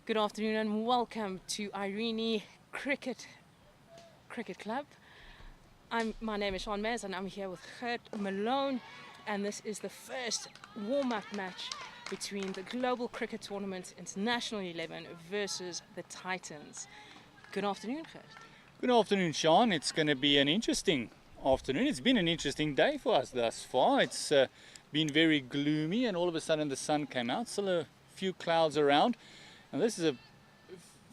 Good afternoon and welcome to Irene Cricket Club. My name is Sean Mez and I'm here with Gert Malone, and this is the first warm-up match between the Global Cricket Tournament International 11 versus the Titans. Good afternoon, Gert. Good afternoon, Sean. It's going to be an interesting afternoon. It's been an interesting day for us thus far. It's been very gloomy and all of a sudden the sun came out. Still a few clouds around. And this is a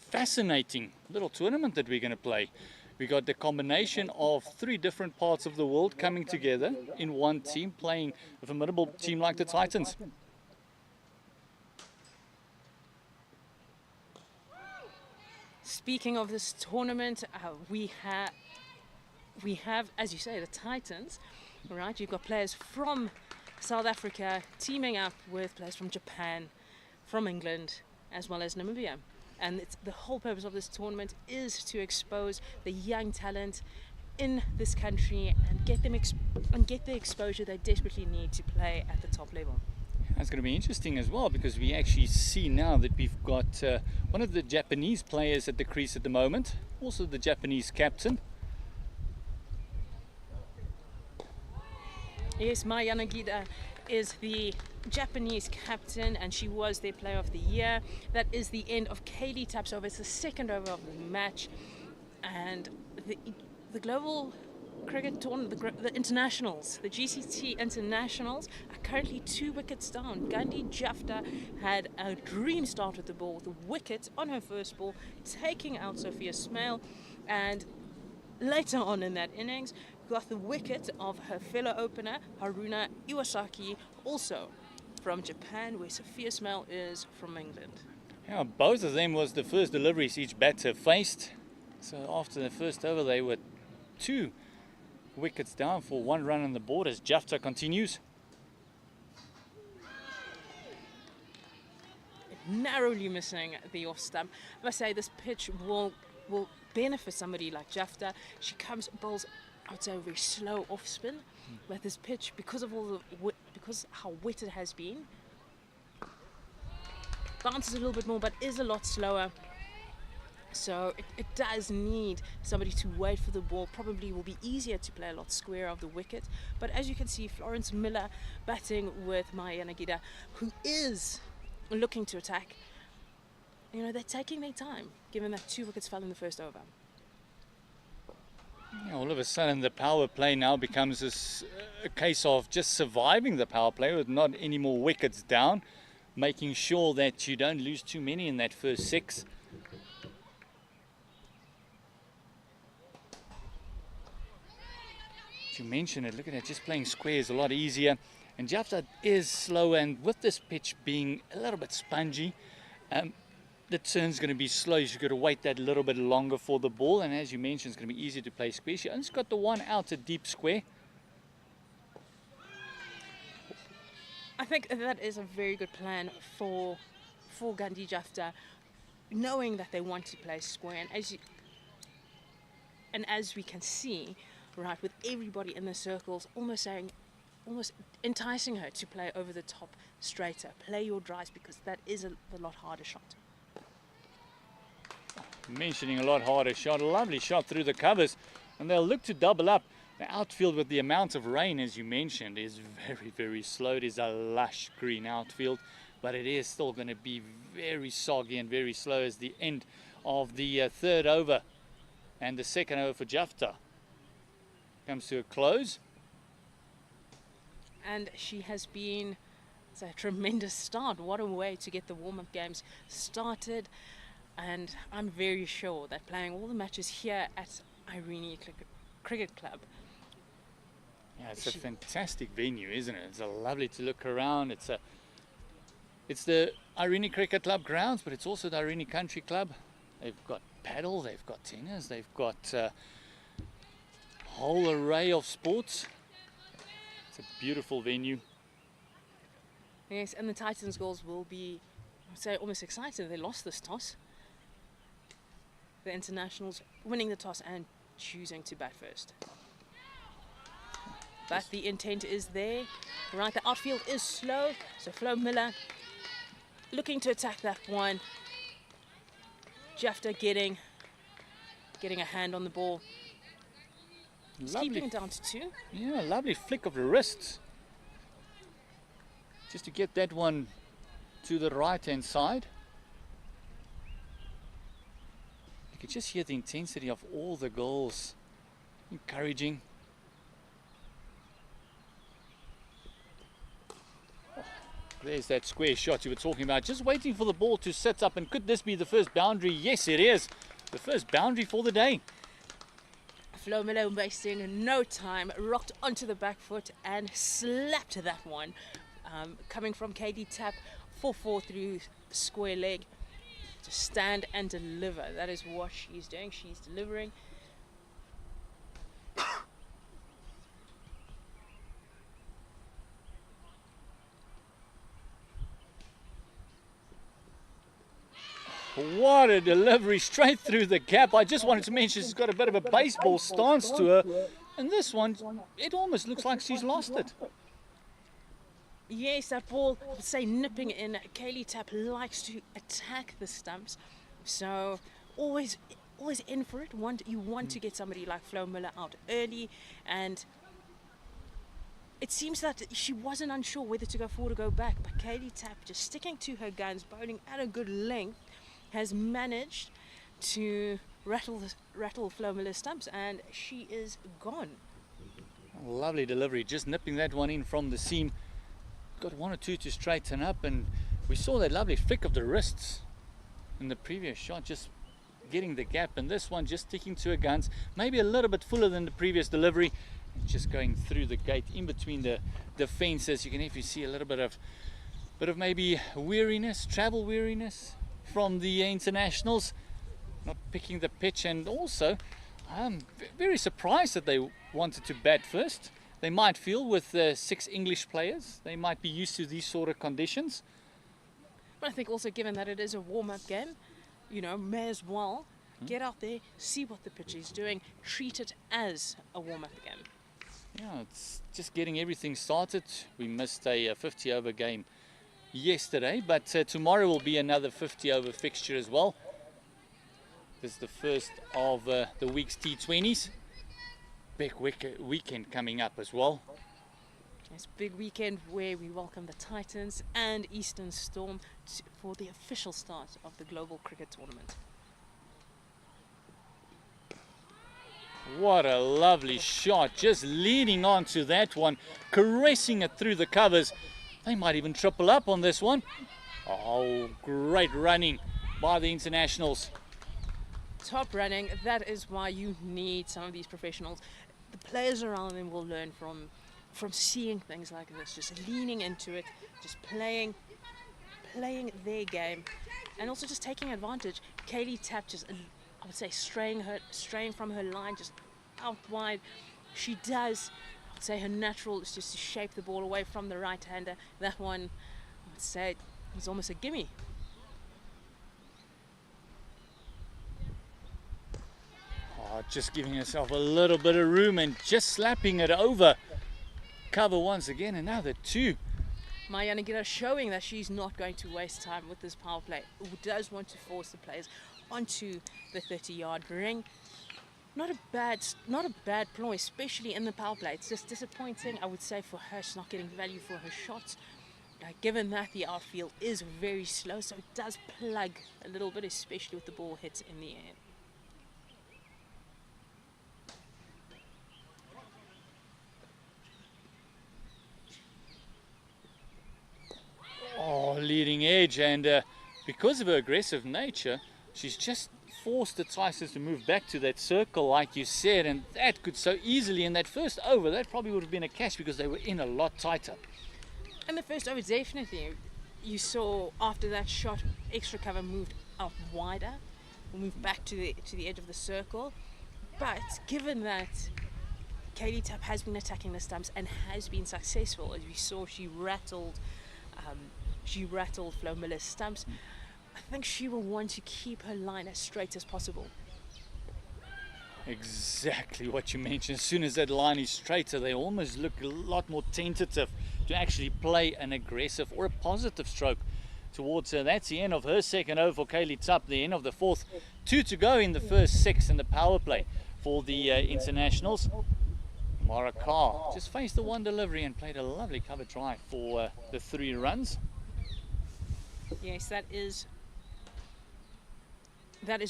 fascinating little tournament that we're going to play. We got the combination of three different parts of the world coming together in one team, playing a formidable team like the Titans. Speaking of this tournament, we have, as you say, the Titans. Right, you've got players from South Africa teaming up with players from Japan, from England, as well as Namibia. And the whole purpose of this tournament is to expose the young talent in this country and get the exposure they desperately need to play at the top level. That's going to be interesting as well, because we actually see now that we've got one of the Japanese players at the crease at the moment, also the Japanese captain. Yes, Maya Nagida is the Japanese captain and she was their player of the year. That is the end of Kaylee Tapsova. It's the second over of the match, and the global cricket tournament, the internationals, the GCT internationals, are currently 2 wickets down. Gandhi Jafta had a dream start with the ball, with a wicket on her first ball, taking out Sophia Smale, and later on in that innings got the wicket of her fellow opener Haruna Iwasaki, also from Japan, where Sophia Smale is from England. Yeah, both of them was the first deliveries each batter faced. So after the first over, they were 2 wickets down for 1 run on the board as Jafta continues. Narrowly missing the off stump. I must say this pitch will benefit somebody like Jafta. She bowls, I would say, a very slow off spin. But this pitch, because how wet it has been, bounces a little bit more, but is a lot slower. So it does need somebody to wait for the ball. Probably will be easier to play a lot squarer of the wicket. But as you can see, Florence Miller batting with Maya Nagida, who is looking to attack. You know, they're taking their time, given that 2 wickets fell in the first over. Yeah, all of a sudden the power play now becomes a case of just surviving the power play with not any more wickets down, making sure that you don't lose too many in that first 6. You mentioned it, look at it, just playing square is a lot easier, and Jafta is slow, and with this pitch being a little bit spongy, the turn's going to be slow. You've got to wait that little bit longer for the ball, and as you mentioned, it's going to be easier to play square. She only got the 1 out at deep square. I think that is a very good plan for Gandhi Jafta. knowing that they want to play square, and as we can see, right, with everybody in the circles almost enticing her to play over the top straighter, play your drives, because that is a lot harder shot. Mentioning a lot harder shot, a lovely shot through the covers, and they'll look to double up. The outfield, with the amount of rain, as you mentioned, is very, very slow. It is a lush green outfield, but it is still going to be very soggy and very slow as the end of the third over and the second over for Jafta comes to a close. And she has been, it's a tremendous start. What a way to get the warm-up games started. And I'm very sure that playing all the matches here at Irene Cricket Club. Yeah, it's a fantastic venue, isn't it? It's lovely to look around. It's the Irene Cricket Club grounds, but it's also the Irene Country Club. They've got paddle, they've got tennis, they've got a whole array of sports. It's a beautiful venue. Yes, and the Titans girls will be, I would say, almost excited. They lost this toss. The internationals winning the toss and choosing to bat first. But the intent is there. Right, the outfield is slow, so Flo Miller looking to attack that one. Jafta getting a hand on the ball. Just keeping it down to 2. Yeah, lovely flick of the wrists. Just to get that one to the right-hand side. You can just hear the intensity of all the goals. Encouraging. Oh, there's that square shot you were talking about. Just waiting for the ball to set up. And could this be the first boundary? Yes, it is. The first boundary for the day. Flo Miller wasting no time. Rocked onto the back foot and slapped that one. Coming from KD Tap. 4-4 through square leg. To stand and deliver. That is what she's doing. She's delivering. What a delivery, straight through the gap. I just wanted to mention she's got a bit of a baseball stance to her. And this one, it almost looks like she's lost it. Yes, that ball, I would say, nipping in. Kaylee Tap likes to attack the stumps. So always in for it. You want to get somebody like Flo Miller out early. And it seems that she wasn't unsure whether to go forward or go back. But Kaylee Tap, just sticking to her guns, bowling at a good length, has managed to rattle Flo Miller's stumps. And she is gone. Lovely delivery, just nipping that one in from the seam. Got 1 or 2 to straighten up, and we saw that lovely flick of the wrists in the previous shot, just getting the gap, and this one just sticking to her guns, maybe a little bit fuller than the previous delivery, and just going through the gate in between the fences. You can if you see a little bit of maybe weariness, travel weariness from the internationals, not picking the pitch. And also I'm very surprised that they wanted to bat first. They might feel with 6 English players, they might be used to these sort of conditions. But I think also, given that it is a warm-up game, may as well get out there, see what the pitch is doing, treat it as a warm-up game. Yeah, it's just getting everything started. We missed a 50-over game yesterday, but tomorrow will be another 50-over fixture as well. This is the first of the week's T20s. Big weekend coming up as well. It's a big weekend where we welcome the Titans and Eastern Storm for the official start of the Global Cricket Tournament. What a lovely shot, just leaning on to that one, caressing it through the covers. They might even triple up on this one. Oh, great running by the internationals. Top running, that is why you need some of these professionals. The players around them will learn from seeing things like this, just leaning into it, just playing their game, and also just taking advantage. Kaylee Tap just, I would say, straying from her line, just out wide. She does, I would say, her natural is just to shape the ball away from the right-hander. That one, I would say, was almost a gimme. Just giving herself a little bit of room and just slapping it over. Cover once again, another 2. Maya Nagita showing that she's not going to waste time with this power play. Who does want to force the players onto the 30-yard ring. Not a bad ploy, especially in the power play. It's just disappointing, I would say, for her. She's not getting value for her shots. Given that the outfield is very slow, so it does plug a little bit, especially with the ball hits in the air. Oh, leading edge, and because of her aggressive nature, she's just forced the Ticers to move back to that circle, like you said, and that could so easily, in that first over, that probably would have been a catch because they were in a lot tighter. And the first over, definitely, you saw after that shot, extra cover moved out wider, moved back to the edge of the circle. But given that Katie Tapp has been attacking the stumps and has been successful, as we saw, she rattled Flo Miller's stumps. I think she will want to keep her line as straight as possible. Exactly what you mentioned. As soon as that line is straighter, they almost look a lot more tentative to actually play an aggressive or a positive stroke towards her. That's the end of her second over for Kaylee Tapp, the end of the 4th. 2 to go in the first 6 in the power play for the internationals. Mara Carr just faced the one delivery and played a lovely cover drive for the 3 runs. Yes, that is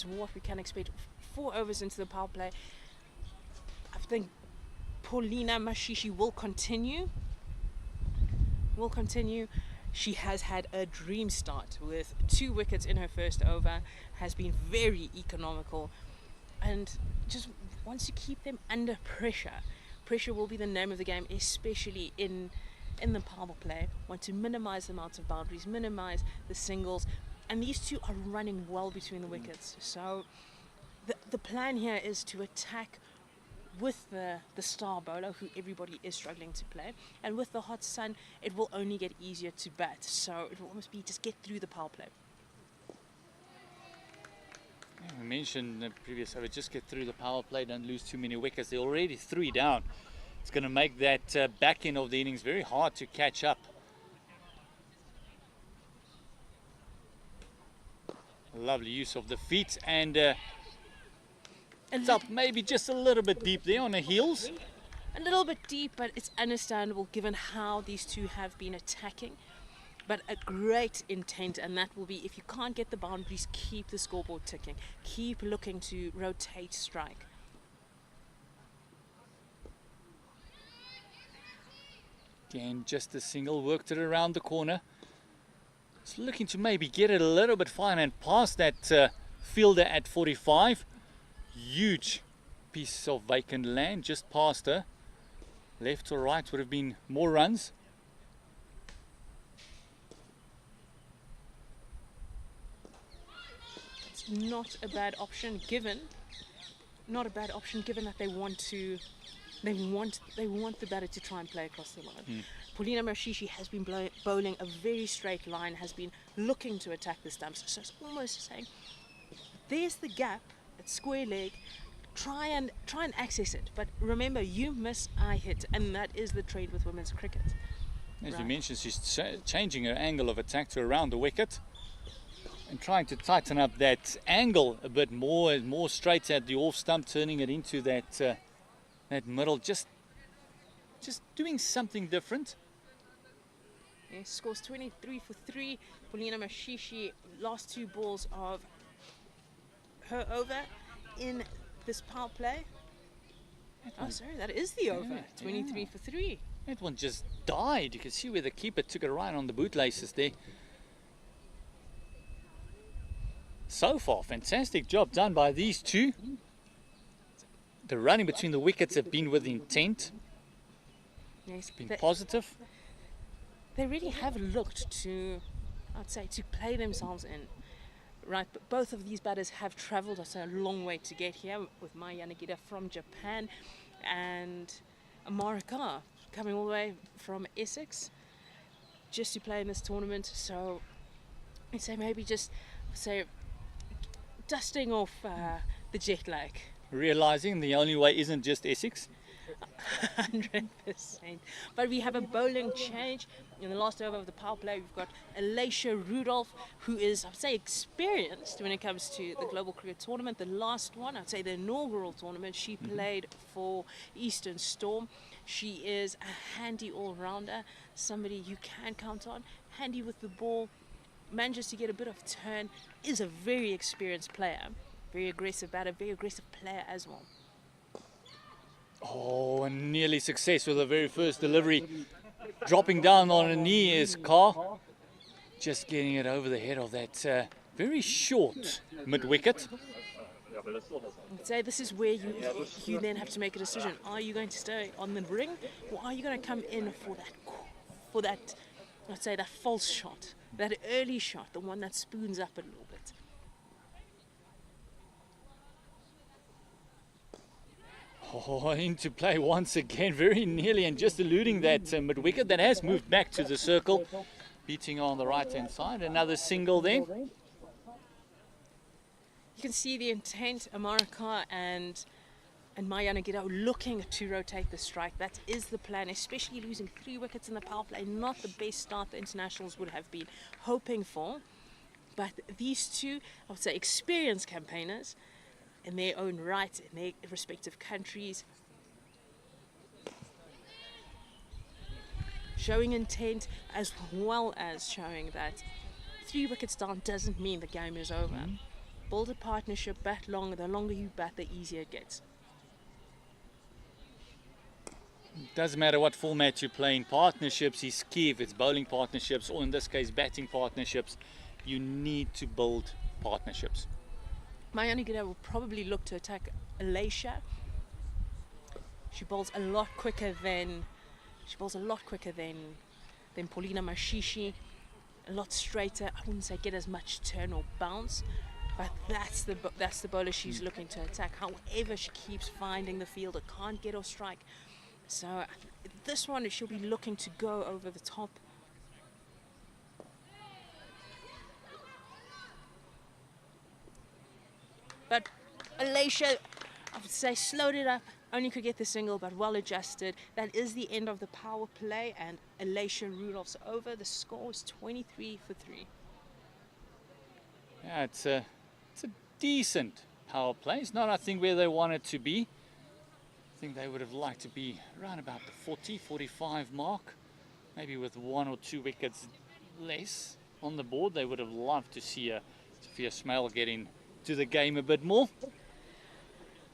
what we can expect. 4 overs into the power play. I think Paulina Mashishi will continue. She has had a dream start with 2 wickets in her first over, has been very economical, and just wants to keep them under pressure. Pressure will be the name of the game, especially in the power play. Want to minimize the amount of boundaries, minimize the singles, and these 2 are running well between the wickets. So the plan here is to attack with the star bowler, who everybody is struggling to play, and with the hot sun, it will only get easier to bat. So it will almost be just get through the power play. Yeah, we mentioned in the previous over, just get through the power play, don't lose too many wickets. They're already 3 down. It's going to make that back end of the innings very hard to catch up. Lovely use of the feet, and it's up maybe just a little bit deep there on the heels. A little bit deep, but it's understandable given how these 2 have been attacking. But a great intent, and that will be, if you can't get the boundaries, keep the scoreboard ticking. Keep looking to rotate strike. Again, just a single, worked it around the corner. It's looking to maybe get it a little bit fine and past that fielder at 45. Huge piece of vacant land just past her. Left or right would have been more runs. It's not a bad option given that they want the batter to try and play across the line. Paulina Mashishi has been bowling a very straight line, has been looking to attack the stumps. So it's almost saying, there's the gap, it's square leg, try and access it. But remember, you miss, I hit, and that is the trade with women's cricket. As you mentioned, she's changing her angle of attack to around the wicket and trying to tighten up that angle a bit more straight at the off stump, turning it into that middle, just doing something different. Yeah, scores 23 for 3. Paulina Mashishi, last 2 balls of her over in this power play. Oh, sorry, that is the over. 23 for 3. That one just died. You can see where the keeper took it right on the bootlaces there. So far, fantastic job done by these 2. The running between the wickets have been with intent. Yes, been positive. They really have looked to, I'd say, to play themselves in. Right, but both of these batters have travelled a long way to get here, with Maya Nagita from Japan and Marika coming all the way from Essex just to play in this tournament. So I'd say maybe just dusting off the jet lag. realizing the only way isn't just Essex. 100%. But we have a bowling change in the last over of the power play. We've got Alicia Rudolph, who is, I'd say, experienced when it comes to the Global Cricket Tournament. The last one, I'd say the inaugural tournament, she played for Eastern Storm. She is a handy all-rounder, somebody you can count on, handy with the ball, manages to get a bit of turn, is a very experienced player, very aggressive batter, very aggressive player as well. Oh, and nearly success with the very first delivery. Dropping down on a knee is Carr. Just getting it over the head of that very short mid-wicket. I'd say this is where you then have to make a decision. Are you going to stay on the ring, or are you going to come in for that, let's say, that false shot, that early shot, the one that spoons up a little bit? Oh, into play once again, very nearly, and just eluding that mid-wicket that has moved back to the circle, beating on the right-hand side. Another single there. You can see the intent, Amaraka and Mayana Gidao looking to rotate the strike. That is the plan, especially losing 3 wickets in the power play. Not the best start the internationals would have been hoping for. But these two, I would say, experienced campaigners, in their own right, in their respective countries, showing intent as well as showing that 3 wickets down doesn't mean the game is over. Build a partnership, bat long. The longer you bat, the easier it gets. Doesn't matter what format you play in. Partnerships is key. If it's bowling partnerships, or in this case batting partnerships, you need to build partnerships. Mayana Gidao will probably look to attack Alicia. She bowls a lot quicker than Paulina Mashishi. A lot straighter. I wouldn't say get as much turn or bounce, but that's the bowler she's looking to attack. However, she keeps finding the fielder, can't get off strike. So this one, she'll be looking to go over the top. But Alicia, I would say, slowed it up. Only could get the single, but well adjusted. That is the end of the power play, and Alicia Rudolph's over. The score is 23 for 3. Yeah, it's a decent power play. It's not, I think, where they want it to be. I think they would have liked to be around about the 40, 45 mark. Maybe with 1 or 2 wickets less on the board. They would have loved to see Sophia Smale get in to the game a bit more.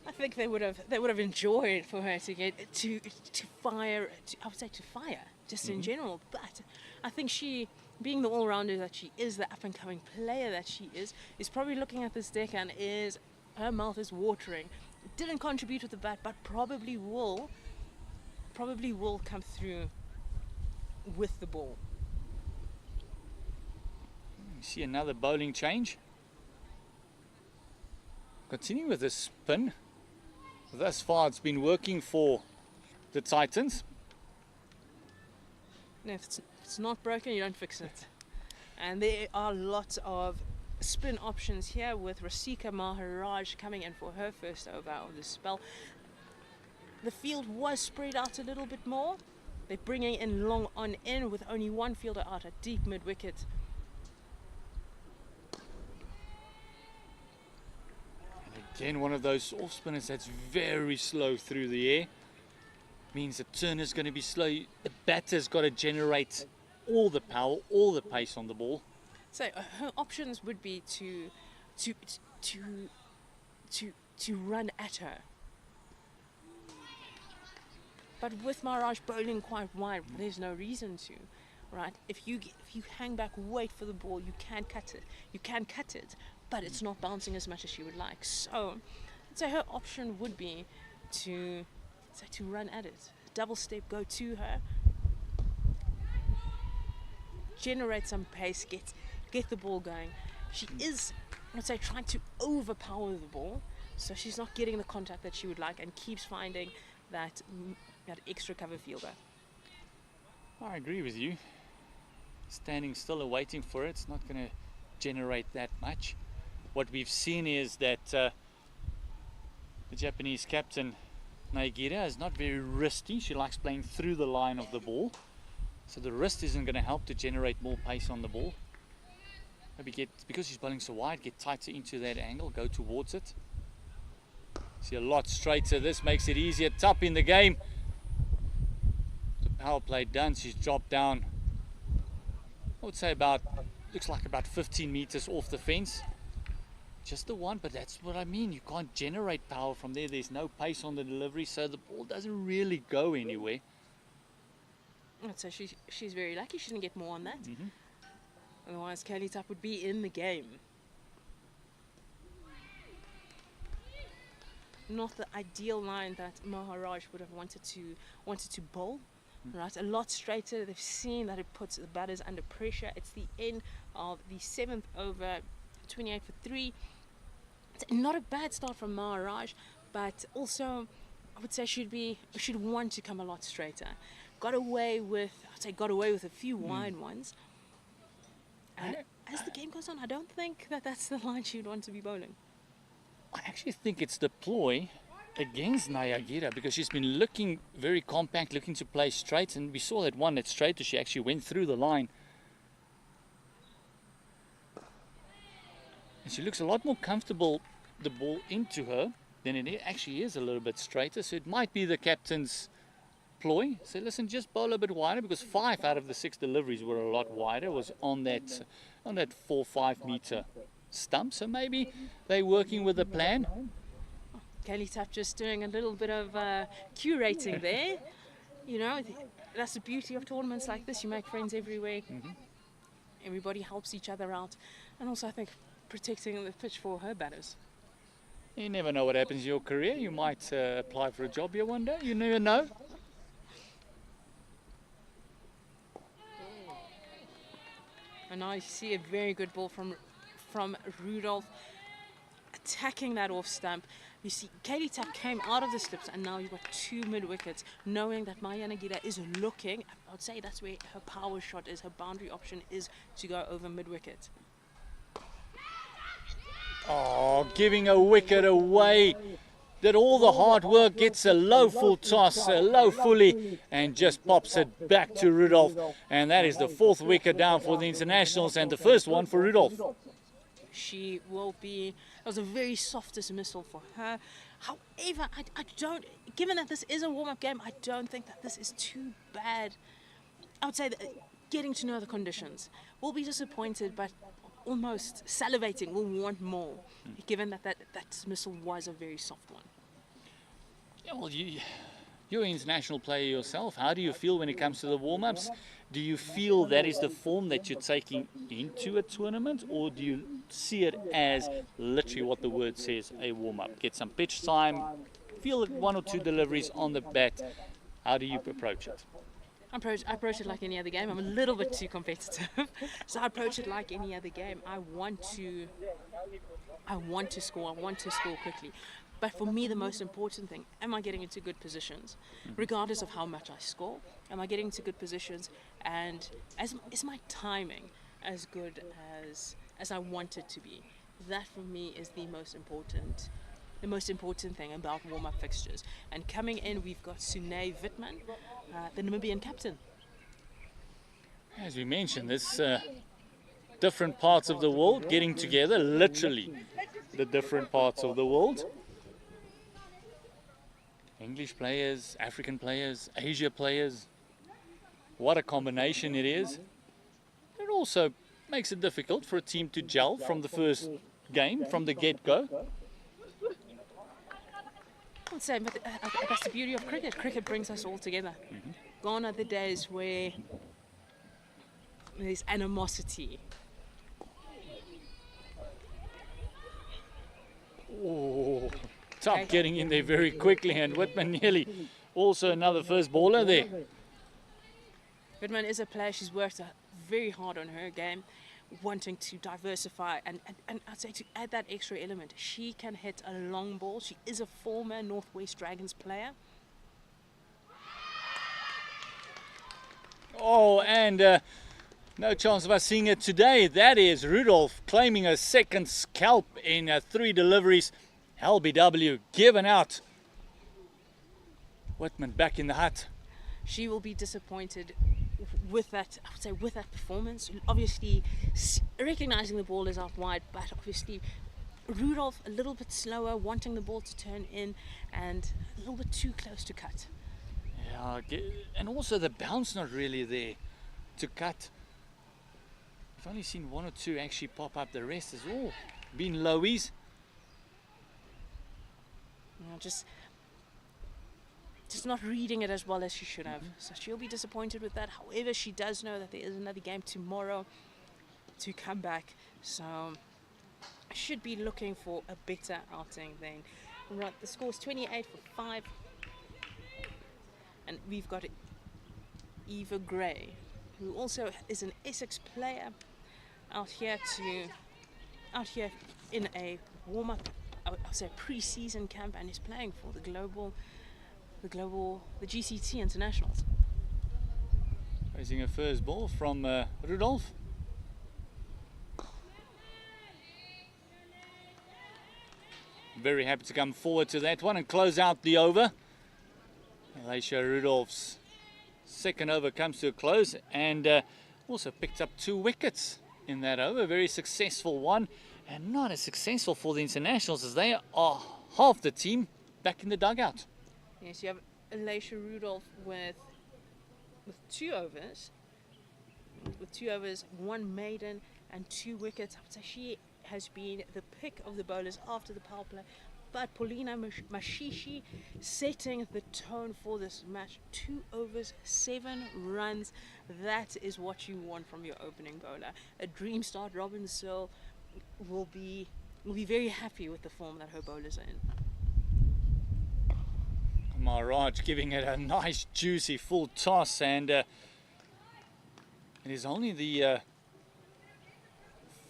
I think they would have enjoyed for her to get to fire. I would say to fire, just in general. But I think she, being the all-rounder that she is, the up-and-coming player that she is probably looking at this deck and her mouth is watering. Didn't contribute with the bat, but probably will come through with the ball. You see another bowling change. Continuing with the spin. Thus far it's been working for the Titans. No, if it's not broken, you don't fix it. And there are lots of spin options here, with Rasika Maharaj coming in for her first over of the spell. The field was spread out a little bit more. They're bringing in long on in with only one fielder out at deep mid-wicket. Again, one of those off spinners that's very slow through the air. Means the turner's going to be slow. The batter's got to generate all the power, all the pace on the ball. So her options would be to run at her. But with Maharaj bowling quite wide, there's no reason to, right? If you hang back, wait for the ball, you can cut it. You can cut it, but it's not bouncing as much as she would like. So her option would be to run at it. Double step, go to her, generate some pace, get the ball going. She is, let's say, trying to overpower the ball, so she's not getting the contact that she would like and keeps finding that extra cover fielder. I agree with you. Standing still and waiting for it, it's not going to generate that much. What we've seen is that The Japanese captain, Naigira, is not very wristy. She likes playing through the line of the ball. So the wrist isn't going to help to generate more pace on the ball. Maybe because she's bowling so wide, get tighter into that angle, go towards it. See a lot straighter. This makes it easier. Top in the game. The power play done. She's dropped down, I would say looks like about 15 meters off the fence. Just the one, but that's what I mean. You can't generate power from there. There's no pace on the delivery, so the ball doesn't really go anywhere. So she's very lucky she didn't get more on that. Otherwise, Kelly Tup would be in the game. Not the ideal line that Maharaj would have wanted to bowl. Right, a lot straighter. They've seen that it puts the batters under pressure. It's the end of the 7th over, 28 for 3. It's not a bad start from Maharaj, but also I would say should want to come a lot straighter. Got away with a few wide ones. And as the game goes on, I don't think that's the line she'd want to be bowling. I actually think it's the ploy against Naigira, because she's been looking very compact, looking to play straight, and we saw that one that's straight, she actually went through the line. And she looks a lot more comfortable, the ball into her, than it actually is a little bit straighter. So it might be the captain's ploy. So listen, just bowl a bit wider, because 5 out of the 6 deliveries were a lot wider, was on that 4-5 meter stump. So maybe they're working with a plan. Kelly Tup just doing a little bit of curating there. You know, that's the beauty of tournaments like this. You make friends everywhere. Everybody helps each other out. And also, I think, protecting the pitch for her batters. You never know what happens in your career. You might apply for a job here one day. You never know. And now you see a very good ball from Rudolph, attacking that off stump. You see, Katie Tup came out of the slips, and now you've got 2 mid-wickets, knowing that Maya Nagida is looking. I would say that's where her power shot is, her boundary option is to go over mid-wicket. Oh, giving a wicket away. Did all the hard work, gets a low full toss, a low fully, and just pops it back to Rudolph. And that is the 4th wicket down for the internationals, and the first one for Rudolph. She will be, that was a very soft dismissal for her. However, I don't, given that this is a warm-up game, I don't think that this is too bad. I would say that getting to know the conditions. We'll be disappointed, but almost salivating. We'll want more, given that dismissal was a very soft one. Yeah, well, you're an international player yourself. How do you feel when it comes to the warm-ups? Do you feel that is the form that you're taking into a tournament, or do you see it as literally what the word says, a warm-up? Get some pitch time, feel it 1 or 2 deliveries on the bat. How do you approach it? I approach it like any other game. I'm a little bit too competitive, so I approach it like any other game. I want to score. I want to score quickly. But for me, the most important thing, am I getting into good positions? Regardless of how much I score, am I getting into good positions? And is my timing as good as I want it to be? That for me is the most important thing about warm-up fixtures. And coming in, we've got Sune Wittmann, the Namibian captain. As we mentioned, this different parts of the world getting together, literally the different parts of the world. English players, African players, Asia players. What a combination it is. It also makes it difficult for a team to gel from the first game, from the get-go. I would say, but that's the beauty of cricket. Cricket brings us all together. Gone are the days where there's animosity. Oh, Tup getting in there very quickly, and Wittmann nearly also another first baller there. Wittmann is a player. She's worked very hard on her game, wanting to diversify and I'd say to add that extra element. She can hit a long ball. She is a former Northwest Dragons player. Oh, and no chance of us seeing it today. That is Rudolph claiming a second scalp in 3 deliveries. LBW given out. Whitman back in the hut. She will be disappointed with that, I would say, with that performance. Obviously, recognizing the ball is out wide, but obviously Rudolph a little bit slower, wanting the ball to turn in, and a little bit too close to cut. Yeah, and also the bounce not really there to cut. I've only seen one or two actually pop up. The rest has all been lowies. Just not reading it as well as she should have. So she'll be disappointed with that. However, she does know that there is another game tomorrow to come back. So should be looking for a better outing then. Right, the score's 28 for 5. And we've got Eva Gray, who also is an Essex player, out here in a warm-up, I'll say pre-season camp, and is playing for the GCT internationals. Raising a first ball from Rudolph. Very happy to come forward to that one and close out the over. Alicia Rudolph's second over comes to a close, and also picked up 2 wickets in that over. Very successful one, and not as successful for the internationals as they are half the team back in the dugout. Yes, you have Alicia Rudolph with 2 overs. With 2 overs, 1 maiden and 2 wickets. I would say she has been the pick of the bowlers after the power play. But Paulina Mashishi setting the tone for this match. 2 overs, 7 runs. That is what you want from your opening bowler. A dream start. Robin Searle will be very happy with the form that her bowlers are in. Maharaj giving it a nice juicy full toss, and it is only the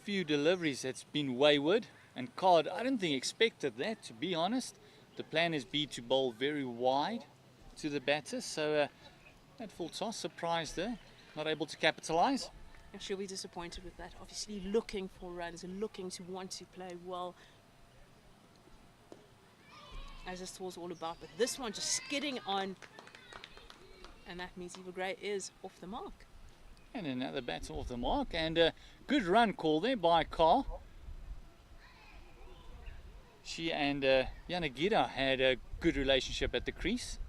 few deliveries that's been wayward. And Card, I don't think expected that, to be honest. The plan is to bowl very wide to the batter, so that full toss surprised her, not able to capitalize. And she'll be disappointed with that. Obviously looking for runs and looking to want to play well, as this was all about. But this one just skidding on, and that means Eva Gray is off the mark. And another batter off the mark, and a good run call there by Carr. She and Yanagita had a good relationship at the crease,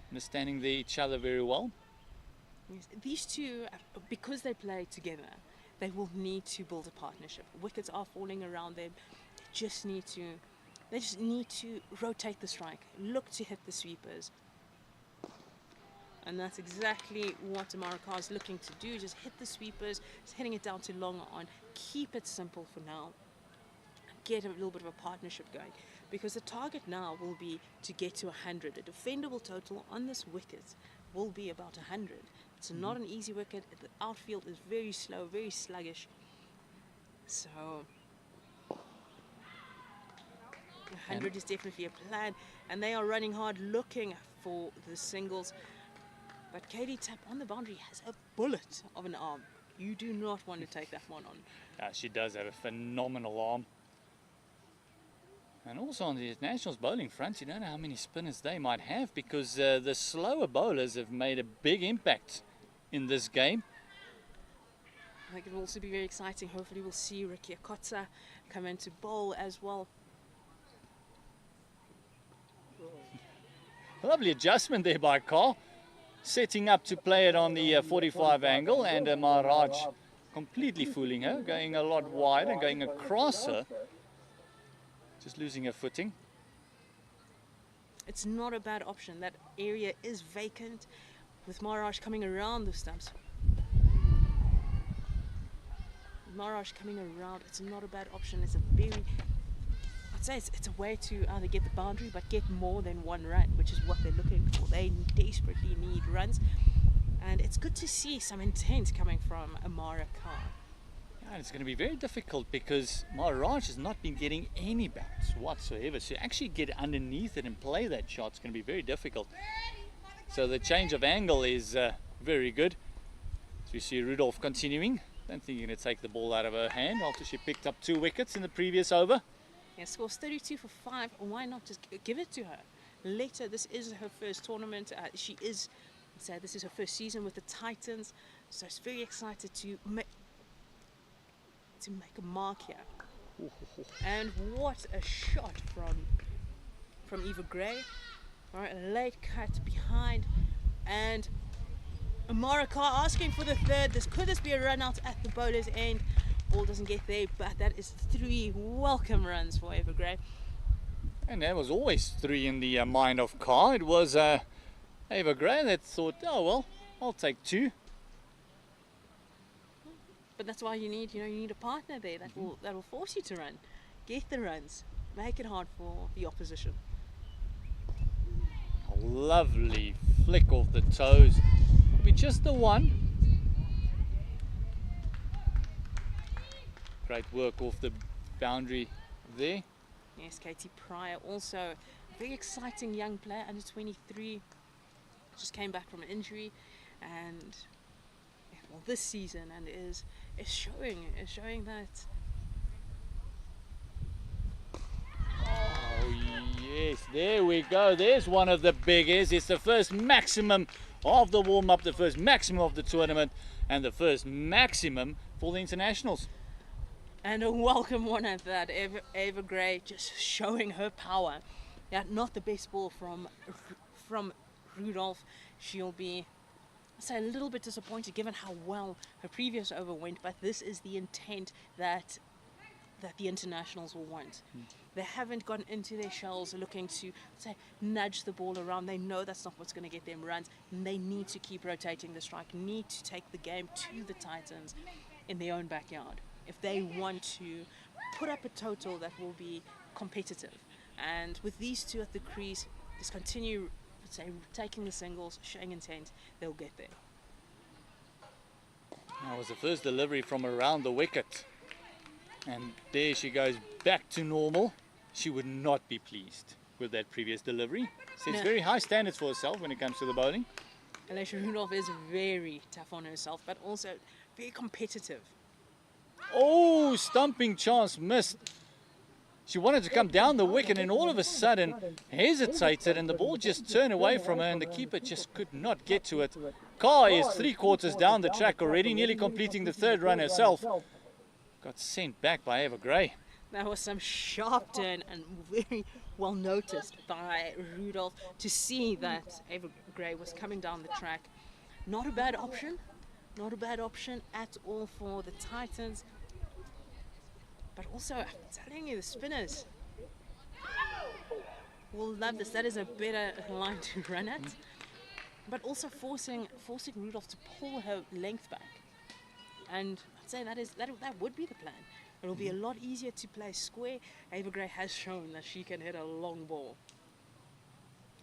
understanding each other very well. Yes, these two, because they play together, they will need to build a partnership. Wickets are falling around them. They just need to rotate the strike, look to hit the sweepers. And that's exactly what Tamara Carr is looking to do. Just hit the sweepers, just hitting it down to long on. Keep it simple for now. Get a little bit of a partnership going, because the target now will be to get to 100. A defendable total on this wicket will be about 100. It's not an easy wicket. The outfield is very slow, very sluggish. So 100 is definitely a plan, and they are running hard looking for the singles. But Katie Tapp on the boundary has a bullet of an arm. You do not want to take that one on. She does have a phenomenal arm. And also on the internationals bowling front, you don't know how many spinners they might have, because the slower bowlers have made a big impact in this game. I think it will also be very exciting. Hopefully we'll see Ricky Akotsa come in to bowl as well. Lovely adjustment there by Carl, setting up to play it on the 45 angle, and Maharaj completely fooling her, going a lot wider, going across her. Just losing her footing. It's not a bad option. That area is vacant with Maharaj coming around the stumps. Maharaj coming around, it's not a bad option. It's a very, I'd say it's a way to either get the boundary but get more than 1 run, which is what they're looking for. They desperately need runs. And it's good to see some intent coming from Amara Carr. And it's going to be very difficult, because Maharaj has not been getting any bounce whatsoever. So actually get underneath it and play that shot, it's going to be very difficult. So the change of angle is very good. So we see Rudolph continuing. Don't think you're going to take the ball out of her hand after she picked up 2 wickets in the previous over. Yeah, scores 32 for 5. Why not just give it to her? Later, this is her first tournament. This is her first season with the Titans. So she's very excited to make a mark here. And what a shot from Eva Gray. All right, a late cut behind, and Amara Carr asking for the third. Could this be a run out at the bowler's end? Ball doesn't get there, but that is 3 welcome runs for Eva Gray. And there was always 3 in the mind of Carr. It was Eva Gray that thought, oh well, I'll take 2. But that's why you need a partner there that will force you to run, get the runs, make it hard for the opposition. A lovely flick off the toes. Be just the one. Great work off the boundary there. Yes, Katie Pryor, also a very exciting young player, under 23, just came back from an injury, and this season and is showing that. Oh yes, there we go. There's one of the biggest. It's the first maximum of the warm-up, the first maximum of the tournament, and the first maximum for the internationals. And a welcome one at that. Eva Gray just showing her power. Yeah, not the best ball from Rudolph. She'll be, I'd say, a little bit disappointed given how well her previous over went, but this is the intent that the internationals will want. They haven't gone into their shells looking to, say, nudge the ball around. They know that's not what's going to get them runs, and they need to keep rotating the strike, need to take the game to the Titans in their own backyard if they want to put up a total that will be competitive. And with these 2 at the crease, just continue, say, taking the singles, showing intent, they'll get there. That was the first delivery from around the wicket. And there she goes back to normal. She would not be pleased with that previous delivery. Sets very high standards for herself when it comes to the bowling. Alicia Rudolph is very tough on herself, but also very competitive. Oh, stumping chance missed. She wanted to come down the wicket and all of a sudden hesitated, and the ball just turned away from her, and the keeper just could not get to it. Carr is 3/4 down the track already, nearly completing the 3rd run herself. Got sent back by Eva Gray. That was some sharp turn and very well noticed by Rudolph to see that Eva Gray was coming down the track. Not a bad option at all for the Titans. But also, I'm telling you, the spinners will love this. That is a better line to run at. But also forcing Rudolph to pull her length back. And I'd say that would be the plan. It'll be a lot easier to play square. Eva Gray has shown that she can hit a long ball.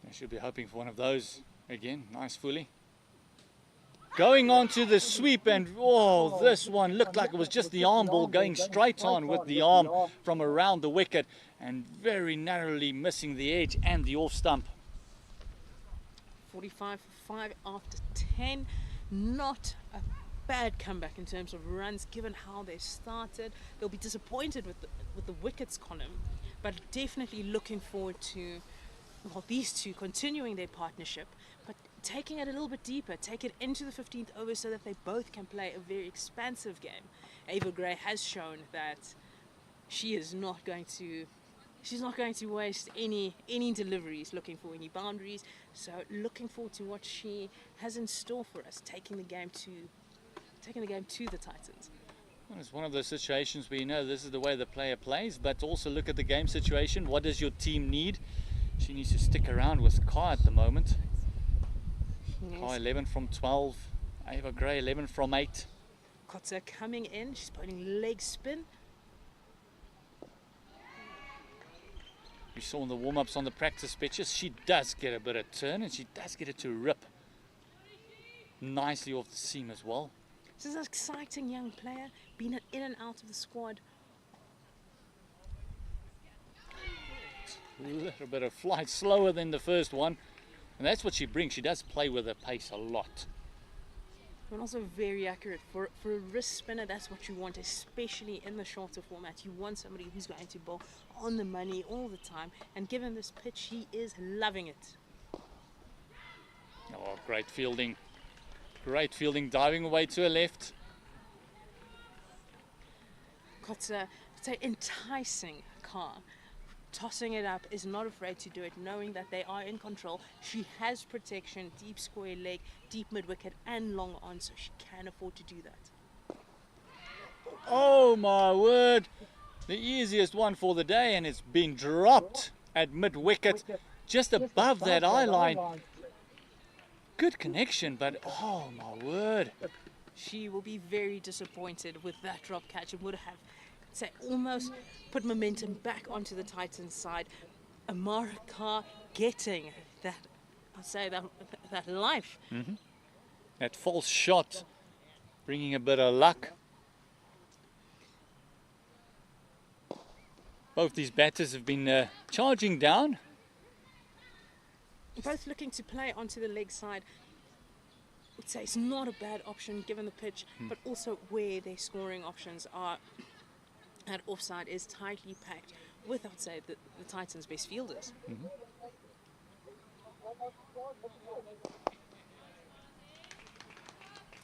I should be hoping for one of those again. Nice fully. Going on to the sweep, and oh, this one looked like it was just the arm ball going straight on with the arm from around the wicket and very narrowly missing the edge and the off stump. 45 for 5 after 10. Not a bad comeback in terms of runs given how they started. They'll be disappointed with the wickets column, but definitely looking forward to these 2 continuing their partnership, but taking it a little bit deeper, take it into the 15th over so that they both can play a very expansive game. Eva Gray has shown that she's not going to waste any deliveries looking for any boundaries. So looking forward to what she has in store for us, taking the game to the Titans. Well, it's one of those situations where you know this is the way the player plays, but also look at the game situation. What does your team need? She needs to stick around with Carr at the moment. Yes. Carr 11 from 12. Eva Gray 11 from 8. Kotzer coming in. She's putting leg spin. We saw in the warm-ups on the practice pitches, she does get a bit of turn and she does get it to rip nicely off the seam as well. This is an exciting young player, been in and out of the squad. A little bit of flight, slower than the first one. And that's what she brings. She does play with her pace a lot. And also very accurate. For a wrist spinner, that's what you want, especially in the shorter format. You want somebody who's going to bowl on the money all the time, and given this pitch, he is loving it. Oh, great fielding. Great fielding, diving away to a left. Got a enticing car. Tossing it up, is not afraid to do it, knowing that they are in control. She has protection, deep square leg, deep mid-wicket and long on, so she can afford to do that. Oh my word, the easiest one for the day, and it's been dropped at mid-wicket, just above that eye line. Good connection, but oh my word. She will be very disappointed with that drop catch. It would have almost put momentum back onto the Titans side. Amara Carr getting that, I'll say that life. That false shot, bringing a bit of luck. Both these batters have been charging down. Both looking to play onto the leg side. I would say it's not a bad option given the pitch, but also where their scoring options are. That offside is tightly packed with, I'd say, the Titans' best fielders.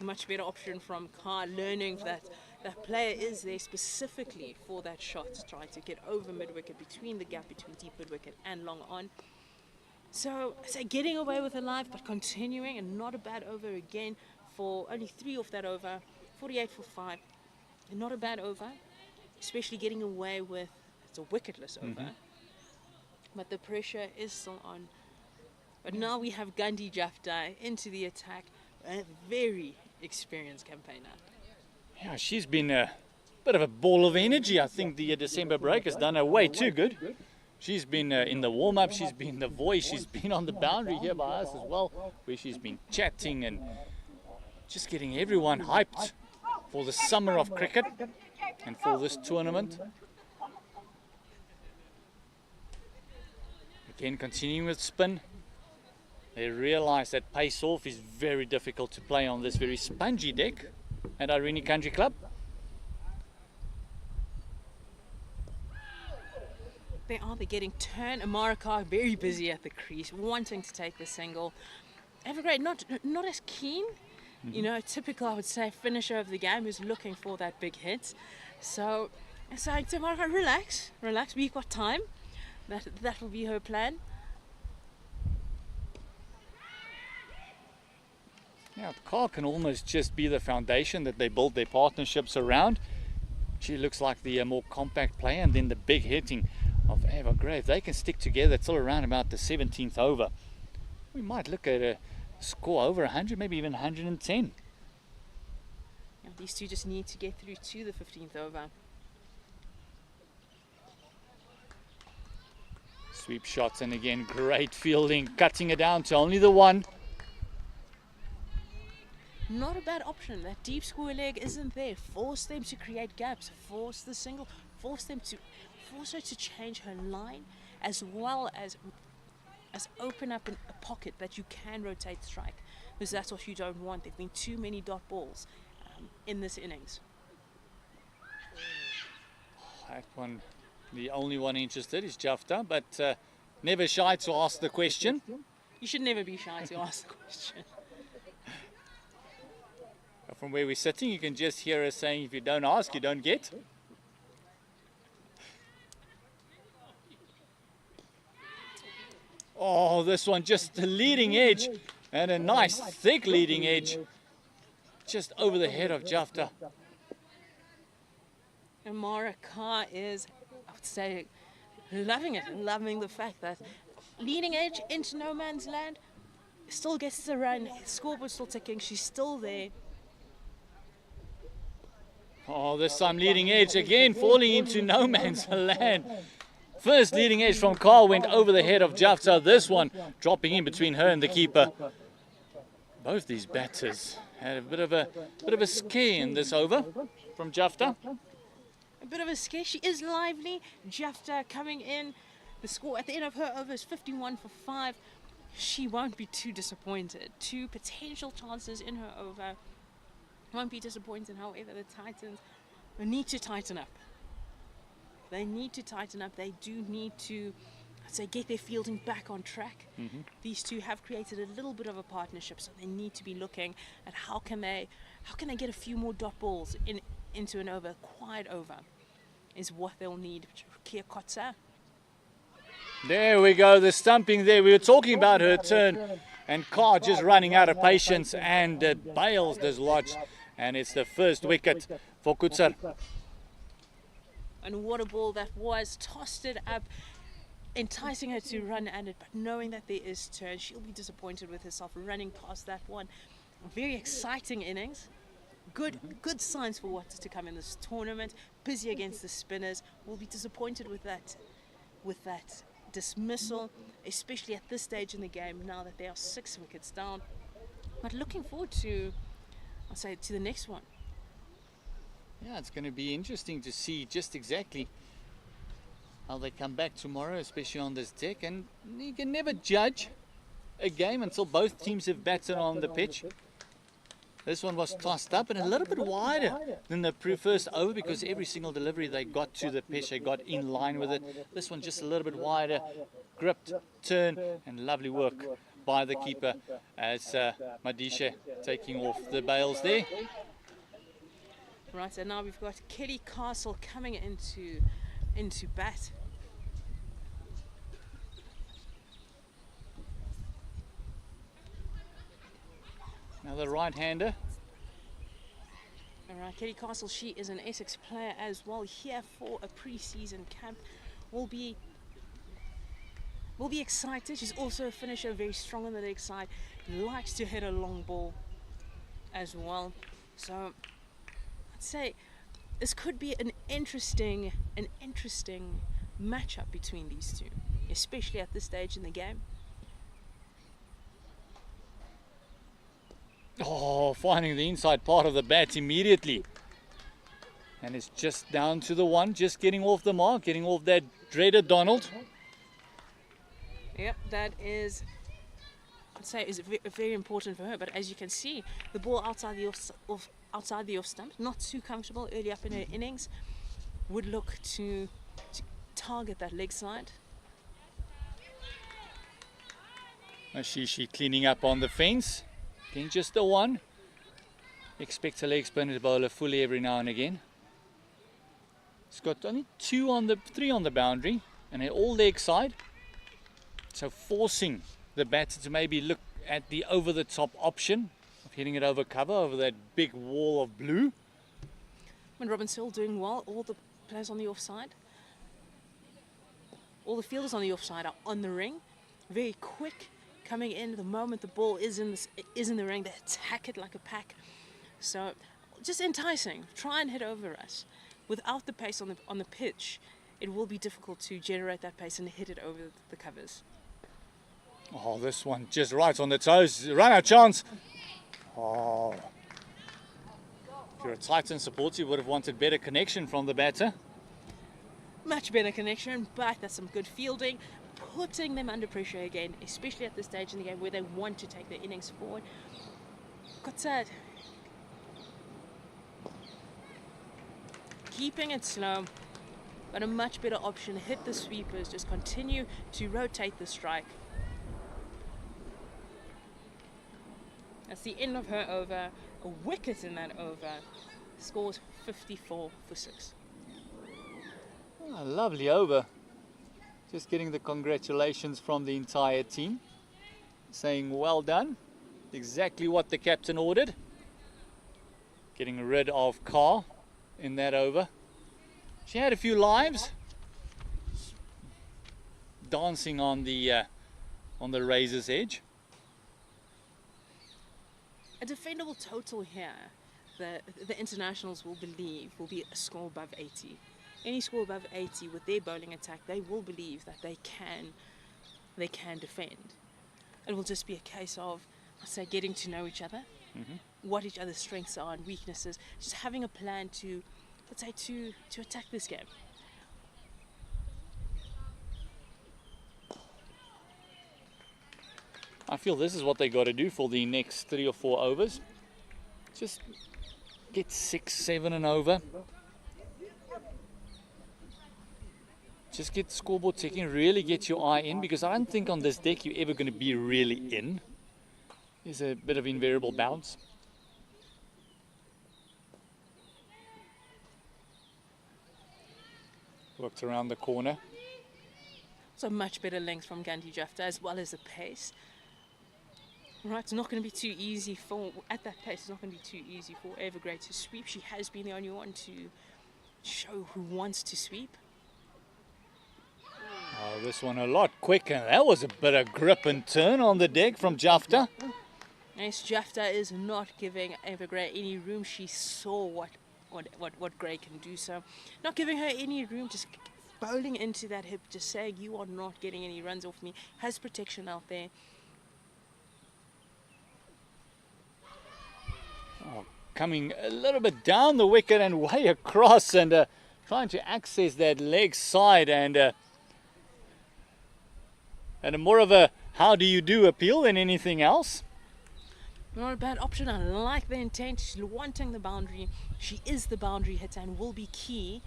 Much better option from Carr, learning that that player is there specifically for that shot, trying to get over mid-wicket, between the gap between deep mid-wicket and long on. So, I say getting away with a live, but continuing, and not a bad over again for only 3 off that over, 48 for 5. And not a bad over, especially getting away with, it's a wicketless over. But the pressure is still on. But now we have Gandhi Jafta into the attack, a very experienced campaigner. Yeah, she's been a bit of a ball of energy. I think the December break has done her way too good. She's been in the warm-up, she's been the voice, she's been on the boundary here by us as well, where she's been chatting and just getting everyone hyped for the summer of cricket and for this tournament. Again, continuing with spin. They realise that pace off is very difficult to play on this very spongy deck at Irene Country Club. They're getting turn. Amara Carr very busy at the crease, wanting to take the single. Evergrey not as keen. You know, typical, I would say, finisher of the game who's looking for that big hit. So I'm saying to Amara, relax, we've got time. That will be her plan. Yeah, Carr can almost just be the foundation that they build their partnerships around. She looks like the more compact player, and then the big hitting of Evergrey. If they can stick together till around about the 17th over, we might look at a score over 100, maybe even 110. Yeah, these two just need to get through to the 15th over. Sweep shots, and again, great fielding, cutting it down to only the one. Not a bad option. That deep square leg isn't there. Force them to create gaps. Force the single. Force her to change her line, as well as open up a pocket that you can rotate strike, because that's what you don't want. There've been too many dot balls in this innings. That one, the only one interested is Jafta, but never shy to ask the question. You should never be shy to ask the question. From where we're sitting, you can just hear us saying, if you don't ask, you don't get. Oh, this one just the leading edge, and a nice thick leading edge just over the head of Jafta. Amara Carr is, I would say, loving it, loving the fact that leading edge into no man's land, still gets the run, scoreboard still ticking, she's still there. Oh, this time leading edge again, falling into no man's land. First leading edge from Carl went over the head of Jafta. This one dropping in between her and the keeper. Both these batters had a bit of a scare in this over from Jafta. A bit of a scare. She is lively. Jafta coming in. The score at the end of her over is 51 for 5. She won't be too disappointed. 2 potential chances in her over. Won't be disappointed. However, the Titans will need to tighten up. They need to tighten up. They do need to, I'd say, get their fielding back on track. These two have created a little bit of a partnership, so they need to be looking at how can they get a few more dot balls into an over. Quiet over is what they'll need. Kia Kotsa. There we go, the stumping there. We were talking about her turn, and Carr just running out of patience, and it bails this lodge, and it's the first wicket for Kutsar. And what a ball that was. Tossed it up, enticing her to run at it, but knowing that there is turn, she'll be disappointed with herself running past that one. Very exciting innings. Good signs for what's to come in this tournament. Busy against the spinners. Will be disappointed with that dismissal, especially at this stage in the game now that they are 6 wickets down. But looking forward to, I'll say, to the next one. Yeah, it's going to be interesting to see just exactly how they come back tomorrow, especially on this deck. And you can never judge a game until both teams have batted on the pitch. This one was tossed up and a little bit wider than the first over, because every single delivery they got to the pitch, they got in line with it. This one just a little bit wider, gripped, turn, and lovely work by the keeper as Madisha taking off the bails there. Right, and now we've got Kelly Castle coming into bat. Another right-hander. All right, Kelly Castle, she is an Essex player as well, here for a pre-season camp. Will be excited. She's also a finisher, very strong on the leg side. Likes to hit a long ball as well. So I'd say this could be an interesting matchup between these two, especially at this stage in the game. Oh, finding the inside part of the bat immediately. And it's just down to the one, just getting off the mark, getting off that dreaded Donald. Yep, that is, I'd say, is very important for her. But as you can see, the ball outside the off stump, not too comfortable early up in her innings, would look to target that leg side. She cleaning up on the fence. Again, just the one. Expect a leg spinner to bowl her fully every now and again. It's got only 3 on the boundary, and they're all leg side. So forcing the batter to maybe look at the over-the-top option of hitting it over cover, over that big wall of blue. When Robin Searle doing well, all the players on the offside, all the fielders on the offside are on the ring, very quick. Coming in the moment the ball is in the ring, they attack it like a pack. So just enticing. Try and hit over us. Without the pace on the pitch, it will be difficult to generate that pace and hit it over the covers. Oh, this one just right on the toes. Run out chance. Oh. If you're a Titan supporter, you would have wanted better connection from the batter. Much better connection, but that's some good fielding. Putting them under pressure again, especially at this stage in the game where they want to take their innings forward. Got sad. Keeping it slow, but a much better option. Hit the sweepers, just continue to rotate the strike. That's the end of her over. A wicket in that over. Scores 54 for 6. Oh, lovely over. Just getting the congratulations from the entire team, saying well done, exactly what the captain ordered. Getting rid of Carr in that over. She had a few lives, dancing on the razor's edge. A defendable total here, the internationals will believe will be a score above 80. Any score above 80 with their bowling attack, they will believe that they can defend. It will just be a case of, I'd say, getting to know each other, what each other's strengths are and weaknesses, just having a plan to, let's say, to attack this game. I feel this is what they got to do for the next 3 or 4 overs. Just get 6, 7 and over. just get the scoreboard ticking, really get your eye in, because I don't think on this deck you're ever going to be really in. There's a bit of invariable bounce. Worked around the corner. So much better length from Gandhi Jafta, as well as the pace. Right, it's not going to be too easy at that pace, it's not going to be too easy for Evergrey to sweep. She has been the only one to show who wants to sweep. Oh, this one a lot quicker. That was a bit of grip and turn on the deck from Jafta. Yes, Jafta is not giving Evergrey any room. She saw what Gray can do, so not giving her any room, just bowling into that hip, just saying you are not getting any runs off me. Has protection out there. Oh, coming a little bit down the wicket and way across, and trying to access that leg side, and a more of a how do you do appeal than anything else. Not a bad option. I like the intent. She's wanting the boundary. She is the boundary hitter and will be key.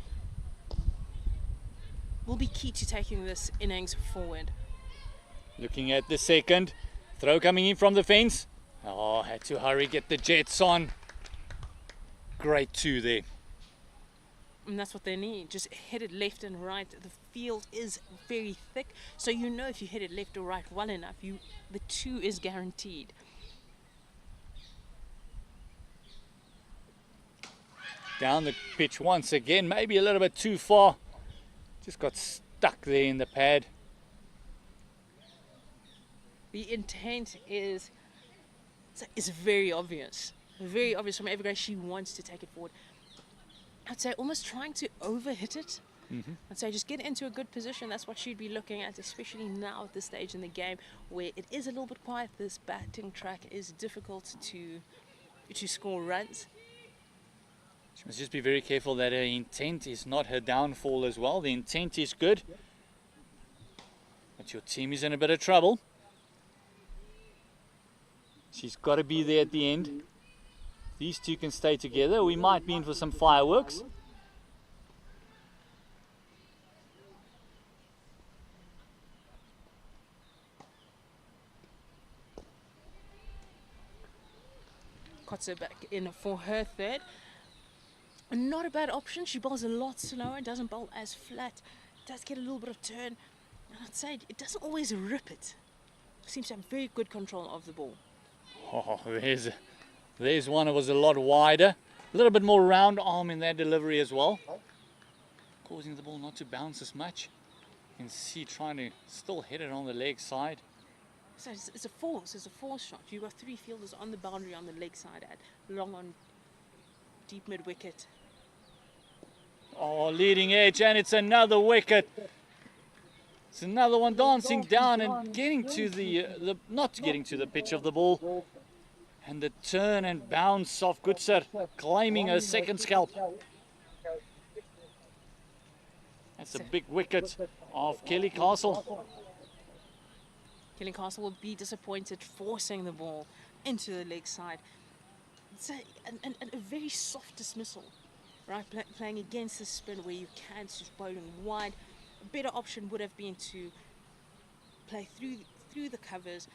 Will be key to taking this innings forward. Looking at the second throw coming in from the fence. Oh, had to hurry, get the jets on. Great two there. And that's what they need. Just hit it left and right. The field is very thick, so you know if you hit it left or right well enough, the two is guaranteed. Down the pitch once again, maybe a little bit too far. Just got stuck there in the pad. The intent is very obvious. Very obvious from Evergrey. She wants to take it forward. I'd say almost trying to overhit it. I'd say just get into a good position. That's what she'd be looking at, especially now at this stage in the game where it is a little bit quiet. This batting track is difficult to score runs. She must just be very careful that her intent is not her downfall as well. The intent is good, but your team is in a bit of trouble. She's got to be there at the end. These two can stay together. We might be in for some fireworks. Kotze back in for her third. Not a bad option. She bowls a lot slower, doesn't bowl as flat, does get a little bit of turn. And I'd say it doesn't always rip it. Seems to have very good control of the ball. Oh, there's one that was a lot wider. A little bit more round arm in that delivery as well. Causing the ball not to bounce as much. You can see trying to still hit it on the leg side. So it's a force shot. You've got three fielders on the boundary on the leg side at long on deep mid wicket. Oh, leading edge, and it's another wicket. It's another one dancing down and getting to not getting to the pitch of the ball. And the turn and bounce of Kutser, claiming her second scalp. That's a big wicket of Kelly Castle. Kelly Castle will be disappointed, forcing the ball into the leg side. It's a very soft dismissal, right? Playing against the spin where you can, just bowling wide. A better option would have been to play through the covers.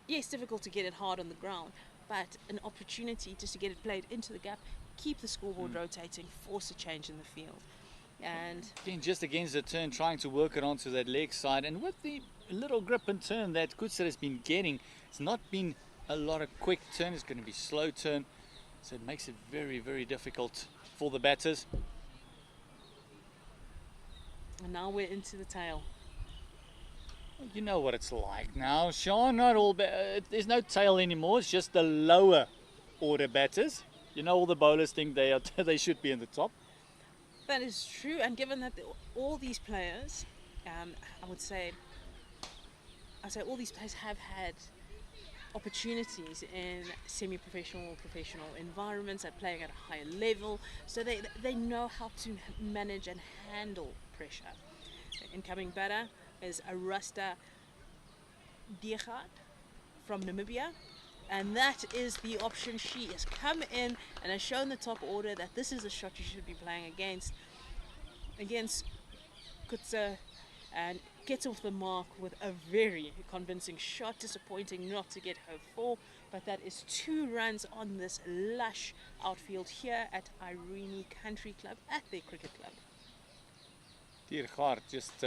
Yes, difficult to get it hard on the ground, but an opportunity just to get it played into the gap, keep the scoreboard rotating, force a change in the field. And again, just against the turn, trying to work it onto that leg side, and with the little grip and turn that Kutser has been getting, it's not been a lot of quick turn. It's going to be slow turn, so it makes it very, very difficult for the batters. And now we're into the tail. You know what it's like now, Sean. Not all there's no tail anymore. It's just the lower order batters. You know, all the bowlers think they should be in the top. That is true, and given that all these players, I would say all these players have had opportunities in semi-professional or professional environments at playing at a higher level, so they know how to manage and handle pressure. The incoming batter is Arasta Diegaard from Namibia, and that is the option. She has come in and has shown the top order that this is a shot you should be playing against Kutsa and gets off the mark with a very convincing shot. Disappointing not to get her 4, but that is 2 runs on this lush outfield here at Irene Country Club at their cricket club. Diergaard just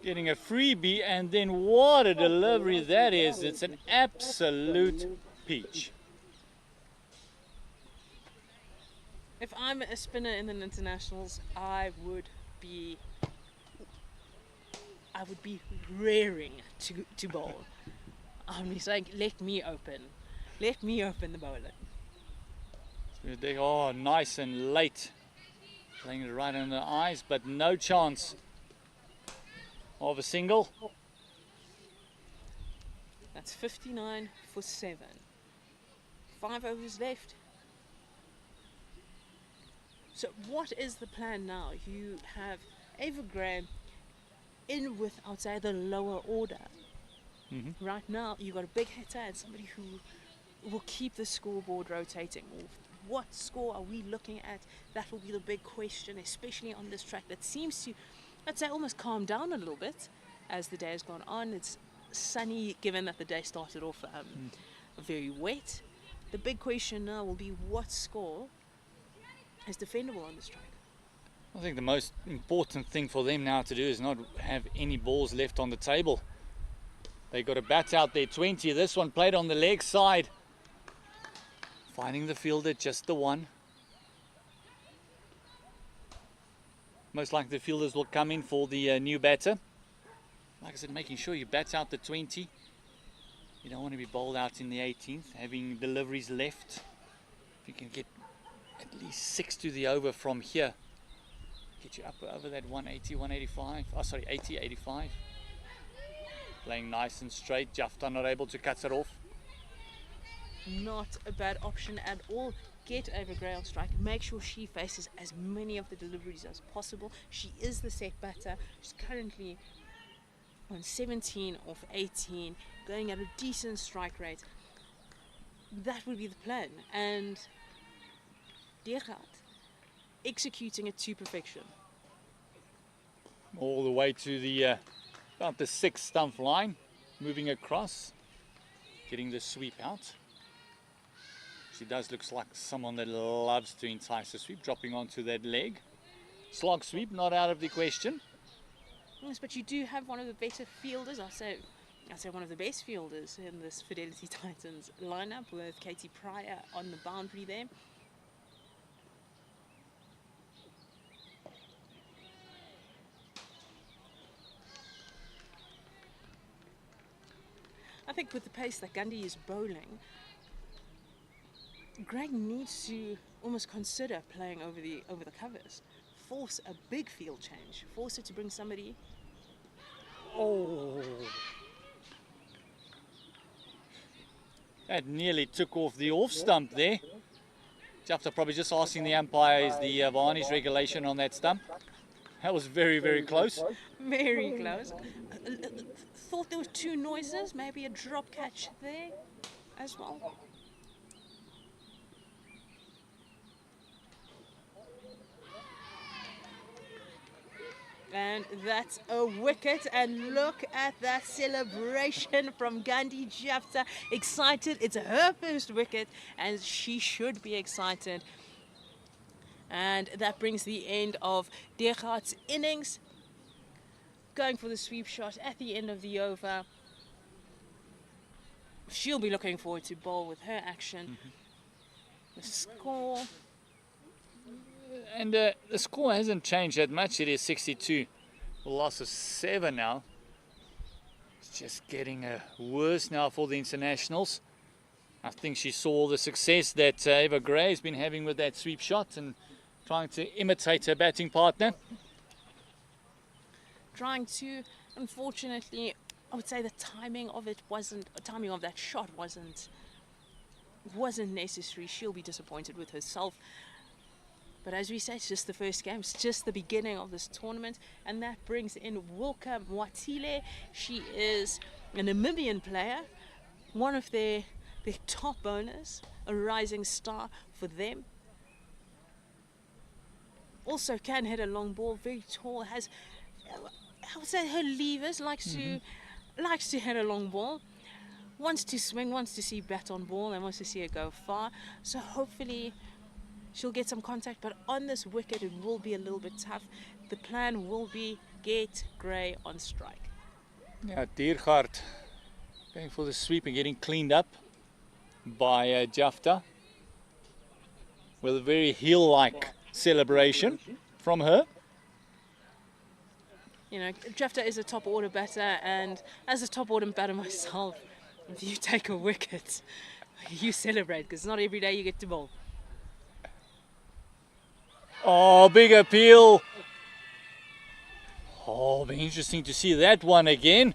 getting a freebie, and then what a delivery that is. It's an absolute peach. If I'm a spinner in the internationals, I would be raring to bowl. I'd be saying, let me open the bowler. They are nice and late, playing it right in the eyes, but no chance of a single. That's 59 for 7. 5 overs left. So what is the plan now? You have Ava Graham in with, I would say, the lower order. Right now, you've got a big hitter and somebody who will keep the scoreboard rotating. What score are we looking at? That will be the big question, especially on this track that seems to, I'd say, almost calm down a little bit as the day has gone on. It's sunny, given that the day started off very wet. The big question now will be what score is defendable on this track. I think the most important thing for them now to do is not have any balls left on the table. They got to bat out their 20. This one played on the leg side. Finding the fielder, just the one. Most likely the fielders will come in for the new batter. Like I said, making sure you bat out the 20. You don't want to be bowled out in the 18th, having deliveries left. If you can get at least 6 to the over from here, get you up over that 180, 185. Oh, sorry, 80, 85. Playing nice and straight. Jafta not able to cut it off. Not a bad option at all. Get over Gray on strike. Make sure she faces as many of the deliveries as possible. She is the set batter. She's currently on 17 off 18, going at a decent strike rate. That would be the plan. And Diergaard executing it to perfection. All the way to the about the 6th stump line, moving across, getting the sweep out. She does look like someone that loves to entice a sweep, dropping onto that leg. Slog sweep, not out of the question. Yes, but you do have one of the better fielders. I'd say one of the best fielders in this Fidelity Titans lineup, with Katie Pryor on the boundary there. I think with the pace that Gandhi is bowling, Greg needs to almost consider playing over the covers. Force a big field change. Force her to bring somebody. Oh, that nearly took off the off stump there. Jafta probably just asking the umpires the varnish regulation on that stump. That was very, very close. Very close. Thought there were 2 noises, maybe a drop catch there as well. And that's a wicket, and look at that celebration from Gandhi Jafta. Excited, it's her first wicket and she should be excited. And that brings the end of Diergaard's innings. Going for the sweep shot at the end of the over. She'll be looking forward to bowl with her action. The score. And the score hasn't changed that much. It is 62. A loss of 7 now. It's just getting worse now for the internationals. I think she saw the success that Ava Gray has been having with that sweep shot and trying to imitate her batting partner. Trying to, unfortunately, I would say the timing of that shot wasn't necessary. She'll be disappointed with herself. But as we say, it's just the first game. It's just the beginning of this tournament. And that brings in Wilka Mwatile. She is a Namibian player, one of their top bowlers, a rising star for them. also can hit a long ball, very tall, has, I would say, her levers, likes to hit a long ball, wants to swing, wants to see bat on ball, and wants to see it go far. So hopefully she'll get some contact, but on this wicket it will be a little bit tough. The plan will be get Gray on strike. Yeah, Diergaard going for the sweep and getting cleaned up by Jafta with a very heel-like celebration from her. You know, Jafta is a top order batter, and as a top order batter myself, if you take a wicket, you celebrate, because not every day you get to bowl. Oh, big appeal. Oh, be interesting to see that one again.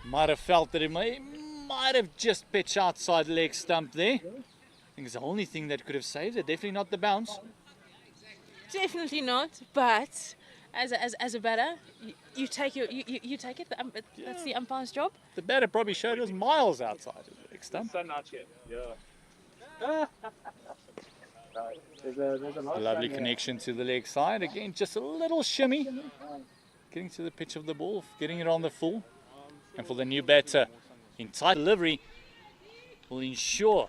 Might have felt that it might have just pitched outside leg stump there. I think it's the only thing that could have saved it. Definitely not the bounce. Definitely not, but as a batter, you take you take it. That's the umpire's job. The batter probably showed us miles outside of the leg stump. A lovely connection to the leg side. Again, just a little shimmy. Getting to the pitch of the ball, getting it on the full. And for the new batter, in tight delivery, will ensure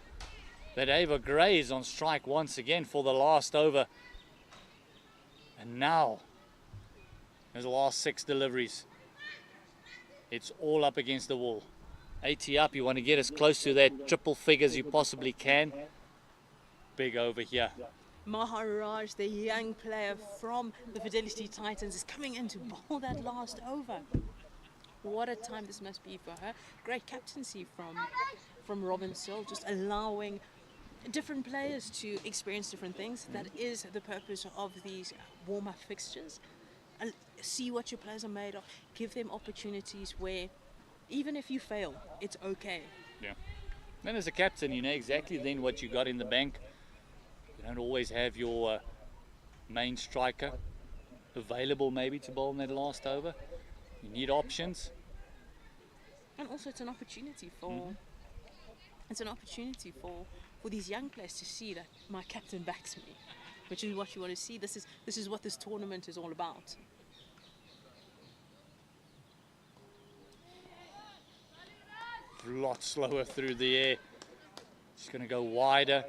that Ava Gray is on strike once again for the last over. And now, there's the last 6 deliveries. It's all up against the wall. 80 up, you want to get as close to that triple figure as you possibly can. Big over here. Maharaj, the young player from the Fidelity Titans, is coming in to bowl that last over. What a time this must be for her. Great captaincy from Robin Searle, just allowing different players to experience different things. That is the purpose of these warm-up fixtures. And see what your players are made of. Give them opportunities where, even if you fail, it's okay. Yeah. Then as a captain, you know exactly then what you got in the bank. You don't always have your main striker available maybe to bowl in that last over. You need options. And also it's an opportunity for these young players to see that my captain backs me, which is what you want to see. This is what this tournament is all about. A lot slower through the air. She's going to go wider.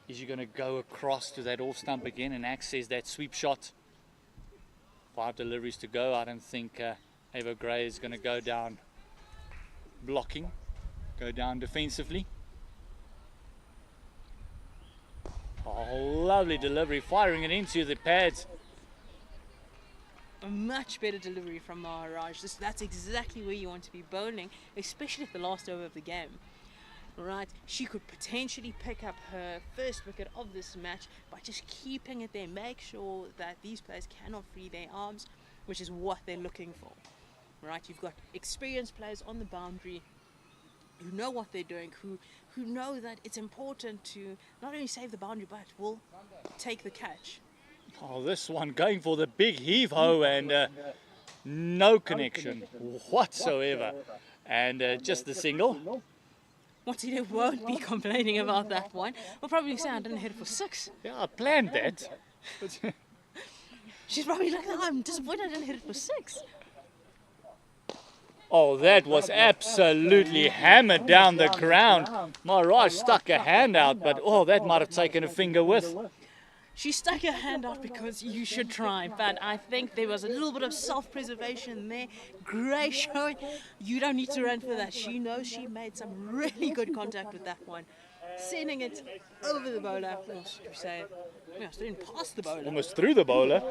Is she going to go across to that off stump again and access that sweep shot? 5 deliveries to go. I don't think Ava Gray is going to go down blocking, go down defensively. Oh, lovely delivery, firing it into the pads. A much better delivery from Maharaj. That's exactly where you want to be bowling, especially at the last over of the game. Right, she could potentially pick up her first wicket of this match by just keeping it there. Make sure that these players cannot free their arms, which is what they're looking for. Right, you've got experienced players on the boundary who know what they're doing, who know that it's important to not only save the boundary but will take the catch. Oh, this one going for the big heave-ho and no connection whatsoever. And just the single. Martina won't be complaining about that one. We'll probably say I didn't hit it for 6. Yeah, I planned that. She's probably like, oh, I'm disappointed I didn't hit it for 6. Oh, that was absolutely hammered down the ground. Maharaj stuck a hand out, but oh, that might have taken a finger width. She stuck her hand out because you should try, but I think there was a little bit of self-preservation there. Gray showing you don't need to run for that. She knows she made some really good contact with that one. Sending it over the bowler. Almost didn't pass the bowler. Almost through the bowler.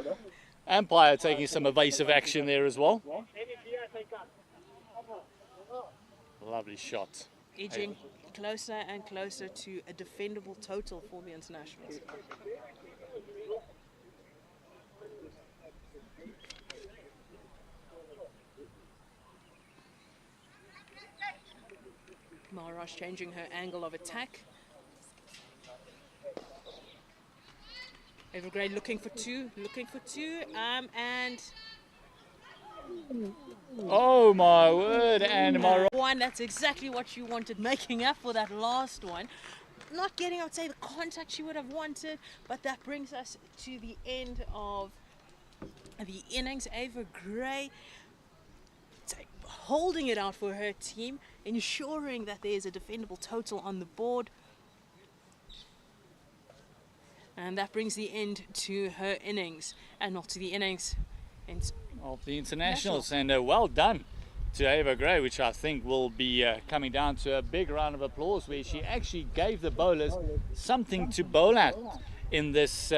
Umpire taking some evasive action there as well. Lovely shot. Edging closer and closer to a defendable total for the internationals. Maharaj changing her angle of attack. Evergrey looking for two, and oh my word, and Maharaj. one, that's exactly what you wanted, making up for that last one. not getting, I would say, the contact she would have wanted. But that brings us to the end of the innings. Ava Gray holding it out for her team, ensuring that there is a defendable total on the board. And that brings the end to her innings, and not to the innings of the internationals. And well done to Ava Gray, which I think will be coming down to a big round of applause, where she actually gave the bowlers something to bowl at in this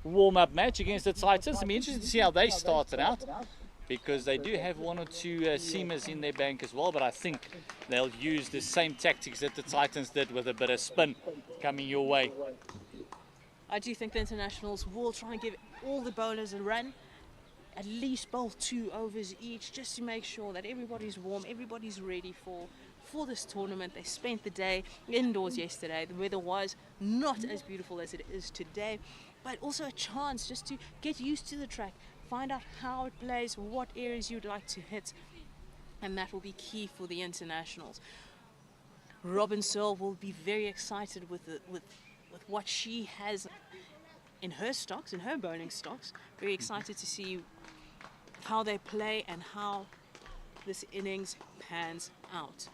warm-up match against the Titans. It'll be interesting to see how they started out, because they do have one or two seamers in their bank as well, but I think they'll use the same tactics that the Titans did, with a bit of spin coming your way. I do think the internationals will try and give all the bowlers a run, at least bowl 2 overs each, just to make sure that everybody's warm, everybody's ready for this tournament. They spent the day indoors yesterday. The weather was not as beautiful as it is today, but also a chance just to get used to the track, find out how it plays, what areas you'd like to hit, and that will be key for the internationals. Robin Searle will be very excited with what she has in her stocks, in her bowling stocks. Very excited to see how they play and how this innings pans out.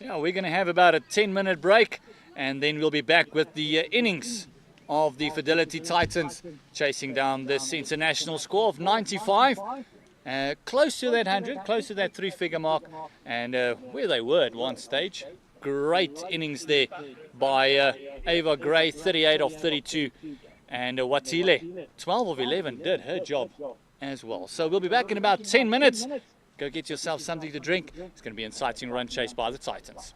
Yeah, we're going to have about a 10-minute break, and then we'll be back with the innings of the Fidelity Titans, chasing down this international score of 95. Close to that 100, close to that 3-figure mark, and where they were at one stage. Great innings there by Ava Gray, 38 of 32, and Watile, 12 of 11, did her job as well. So we'll be back in about 10 minutes. Go get yourself something to drink. It's going to be an exciting run chase by the Titans.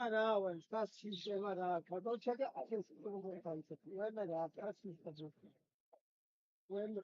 Manaus, está assistindo Manaus. Não chega a assistir o contato. Não é Manaus, está assistindo. When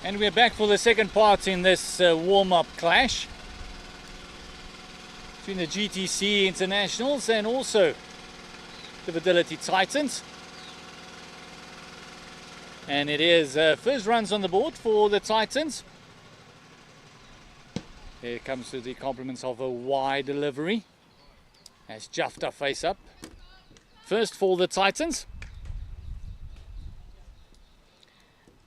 And we're back for the second part in this warm-up clash between the GTC Internationals and also the Fidelity Titans. And it is first runs on the board for the Titans. Here comes to the compliments of a wide delivery as Jafta face up. First for the Titans.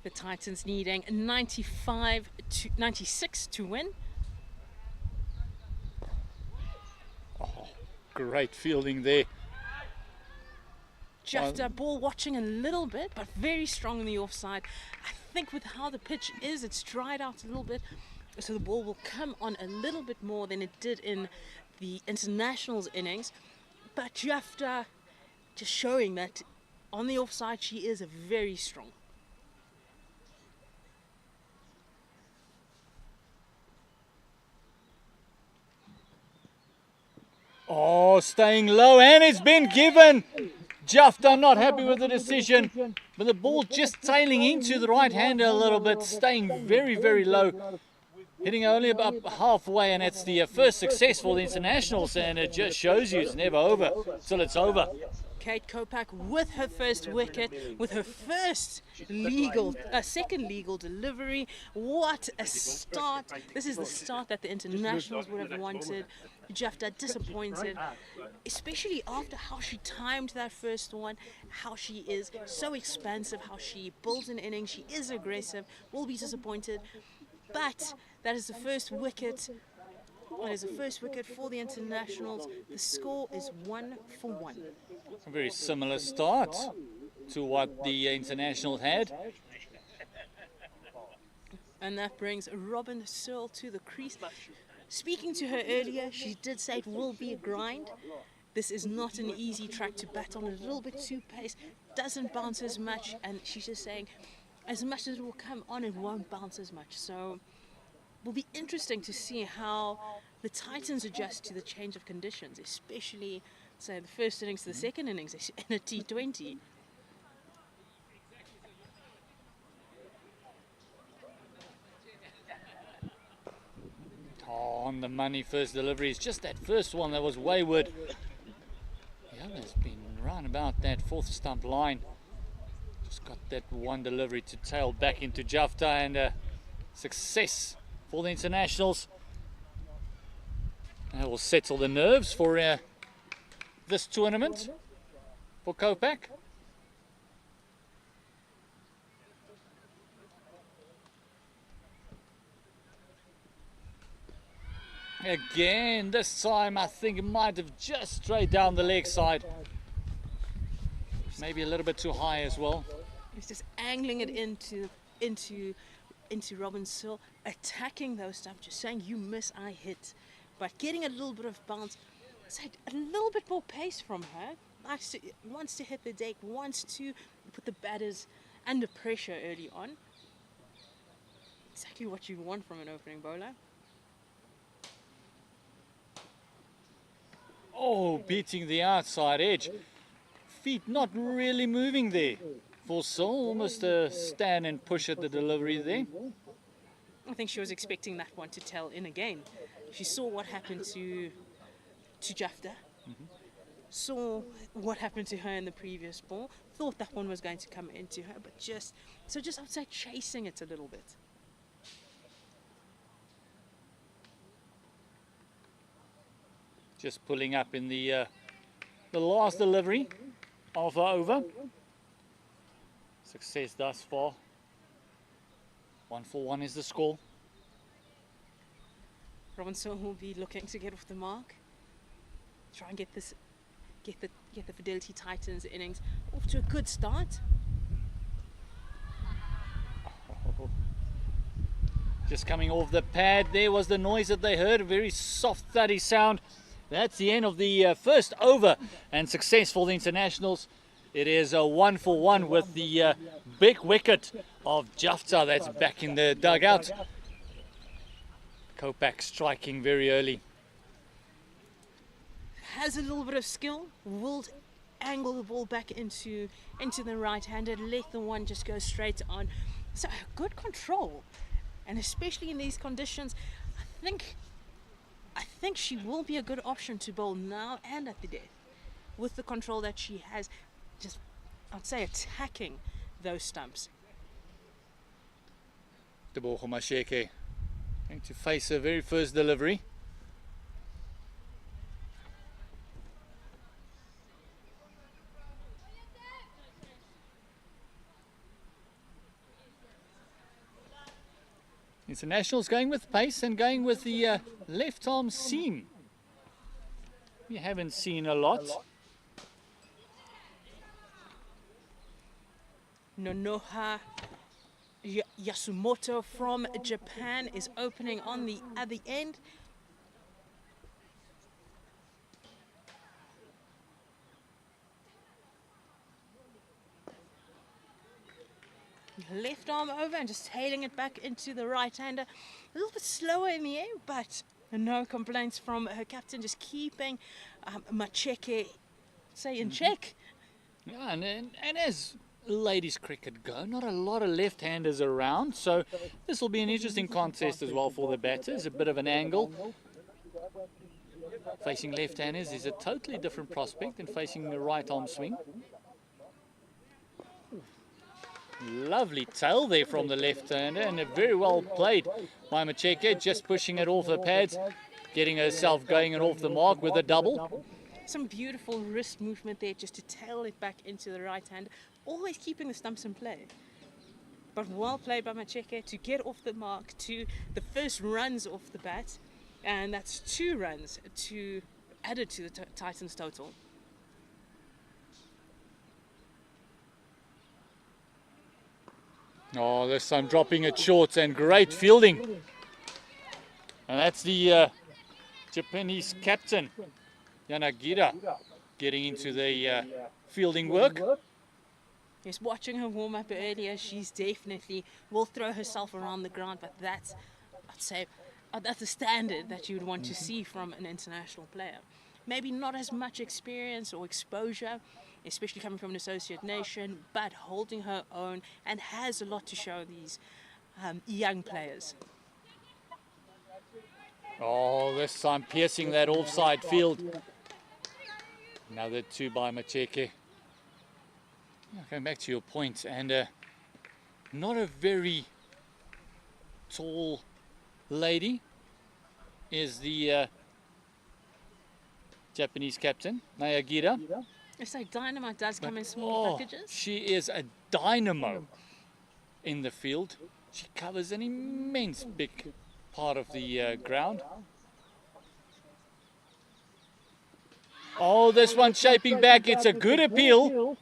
The Titans needing 96 to win. Oh, great fielding there. Jafta ball watching a little bit, but very strong on the offside. I think with how the pitch is, it's dried out a little bit, so the ball will come on a little bit more than it did in the internationals innings. But Jafta just showing that on the offside she is very strong. Oh, staying low, and it's been given. Jafta not happy with the decision, but the ball just tailing into the right-hander a little bit, staying very, very low, hitting only about halfway, and it's the first success for the internationals, and it just shows you it's never over till it's over. Kate Kopak with her first wicket, with her first second legal delivery. What a start. This is the start that the internationals would have wanted. Jafta disappointed, especially after how she timed that first one, how she is so expansive, how she builds an inning, she is aggressive, will be disappointed. But that is the first wicket. That is the first wicket for the internationals. The score is 1-1. A very similar start to what the internationals had. And that brings Robin Searle to the crease. Speaking to her earlier, she did say it will be a grind. This is not an easy track to bat on, a little bit too pace, doesn't bounce as much, and she's just saying as much as it will come on, it won't bounce as much. So it will be interesting to see how the Titans adjust to the change of conditions, especially, say, the first innings to the second innings in a T20. Oh, on the money first delivery. It's just that first one that was wayward. The other's been round about that fourth stump line. Just got that one delivery to tail back into Jafta, and success for the internationals. That will settle the nerves for this tournament. for Kopak. Again, this time I think it might have just straight down the leg side. Maybe a little bit too high as well. He's just angling it into Robin Searle, attacking those stumps, just saying you miss, I hit. But getting a little bit of bounce, so a little bit more pace from her. Wants to hit the deck, wants to put the batters under pressure early on. Exactly what you want from an opening bowler. Oh, beating the outside edge. Feet not really moving there. For Searle, almost a stand and push at the delivery there. I think she was expecting that one to tail in again. She saw what happened to Jafta. Saw what happened to her in the previous ball. Thought that one was going to come into her, but just outside chasing it a little bit. Just pulling up in the last delivery of the over. Success thus far. 1-1 is the score. Robin Searle will be looking to get off the mark. Try and get the Fidelity Titans innings off to a good start. Just coming off the pad, there was the noise that they heard, a very soft, thuddy sound. That's the end of the first over, and success for the internationals. It is a 1-1 with the big wicket of Jafta that's back in the dugout. Kopak striking very early. Has a little bit of skill, will angle the ball back into the right-handed, let the one just go straight on. So good control, and especially in these conditions, I think she will be a good option to bowl now and at the death, with the control that she has, just I'd say attacking those stumps. Tebogo Masheke going to face her very first delivery. Internationals going with pace and going with the left arm seam. We haven't seen a lot. Nonoha Yasumoto from Japan is opening on the other end. Left arm over and just tailing it back into the right-hander. A little bit slower in the air, but no complaints from her captain, just keeping Macheke, in check. Yeah, and as ladies cricket go, not a lot of left-handers around, so this will be an interesting contest as well for the batters. A bit of an angle. Facing left-handers is a totally different prospect than facing the right-arm swing. Lovely tail there from the left-hander, and very well played by Macheke, just pushing it off the pads, getting herself going and off the mark with a double. Some beautiful wrist movement there just to tail it back into the right hand, always keeping the stumps in play. But well played by Macheke to get off the mark to the first runs off the bat, and that's 2 runs added to the Titans total. Oh, this time dropping it short, and great fielding. And that's the Japanese captain, Yanagira, getting into the fielding work. Yes, watching her warm up earlier, she's definitely will throw herself around the ground, but that's, I'd say, that's a standard that you would want to see from an international player. Maybe not as much experience or exposure, especially coming from an associate nation, but holding her own and has a lot to show these young players. Oh, this time piercing that offside field. Another 2 by Macheke. Going back to your point, and not a very tall lady is the Japanese captain, Nayagira. So Dynamite does come in small packages. She is a dynamo in the field. She covers an immense big part of the ground. Oh, this one's shaping back. It's a good appeal.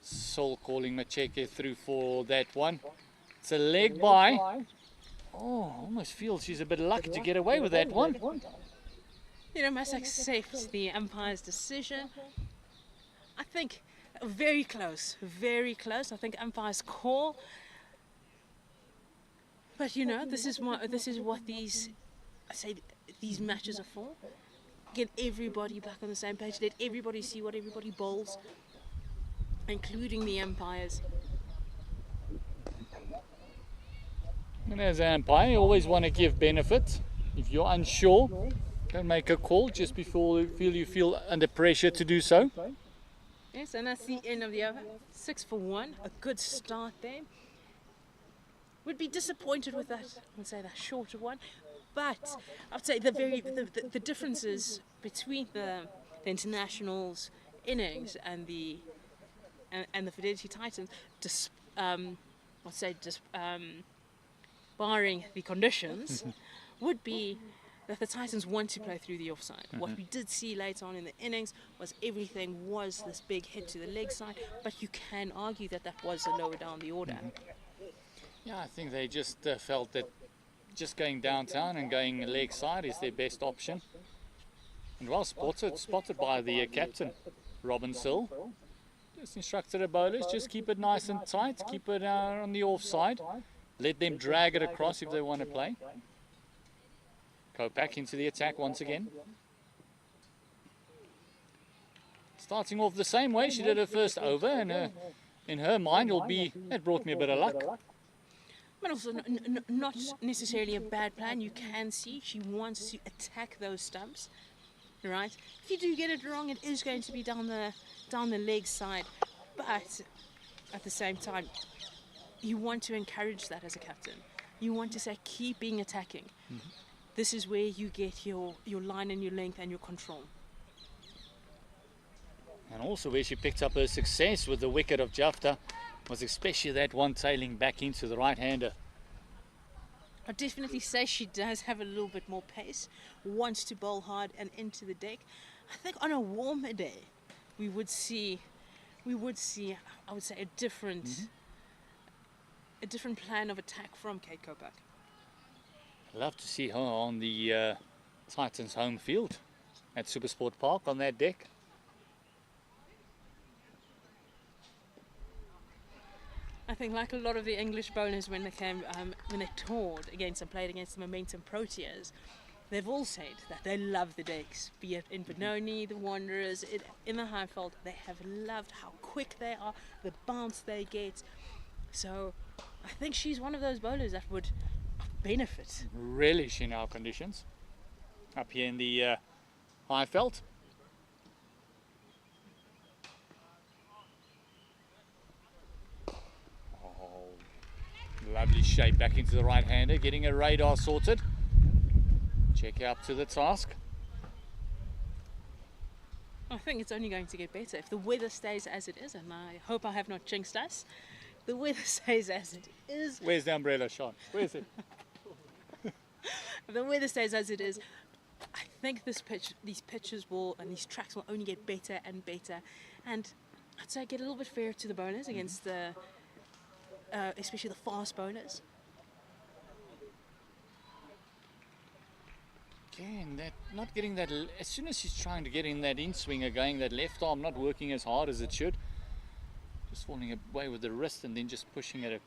Sol calling Macheke through for that one. It's a leg by. Oh, almost feels she's a bit lucky to get away with that one. You know, must accept the umpire's decision. I think very close, very close. I think umpire's call. But you know, this is what these matches are for. Get everybody back on the same page. Let everybody see what everybody bowls, including the umpires. And as an umpire, you always want to give benefit. If you're unsure, don't make a call just before you feel under pressure to do so. Yes, and that's the end of the over. 6 for 1, a good start there. Would be disappointed with that, I'd say that shorter one. But I'd say the differences between the internationals innings and the Fidelity Titans, barring the conditions, would be that the Titans want to play through the offside. What we did see later on in the innings was everything was this big hit to the leg side, but you can argue that was lower down the order. Yeah, I think they just felt that just going downtown and going leg side is their best option. And well spotted by the captain, Robin Sill. Just instructed the bowlers, just keep it nice and tight, keep it on the offside. Let them drag it across if they want to play. Go back into the attack once again. Starting off the same way she did her first over, and in her mind that brought me a bit of luck. But also not necessarily a bad plan. You can see she wants to attack those stumps, right? If you do get it wrong, it is going to be down the leg side. But at the same time, you want to encourage that as a captain. You want to say, keep being attacking. This is where you get your line and your length and your control. And also where she picked up her success with the wicket of Jafta was especially that one tailing back into the right-hander. I'd definitely say she does have a little bit more pace, wants to bowl hard and into the deck. I think on a warmer day, we would see, I would say, a different plan of attack from Kate Kopak. I'd love to see her on the Titans home field at Supersport Park on that deck. I think like a lot of the English bowlers when they toured against and played against the Momentum Proteas, they've all said that they love the decks, be it in Benoni, the Wanderers, in the Highfield. They have loved how quick they are, the bounce they get. So I think she's one of those bowlers that would benefit. Relish in our conditions up here in the Highfield. Lovely shape back into the right-hander, getting a radar sorted. Check out to the task. I think it's only going to get better if the weather stays as it is, and I hope I have not jinxed us. The weather stays as it is. Where's the umbrella, Sean? Where's it? If the weather stays as it is, I think these pitches and these tracks will only get better and better, and I'd say get a little bit fairer to the bowlers against the. Especially the fast bowlers. Again, not getting that. As soon as she's trying to get in that in-swinger going, that left arm not working as hard as it should. Just falling away with the wrist and then just pushing it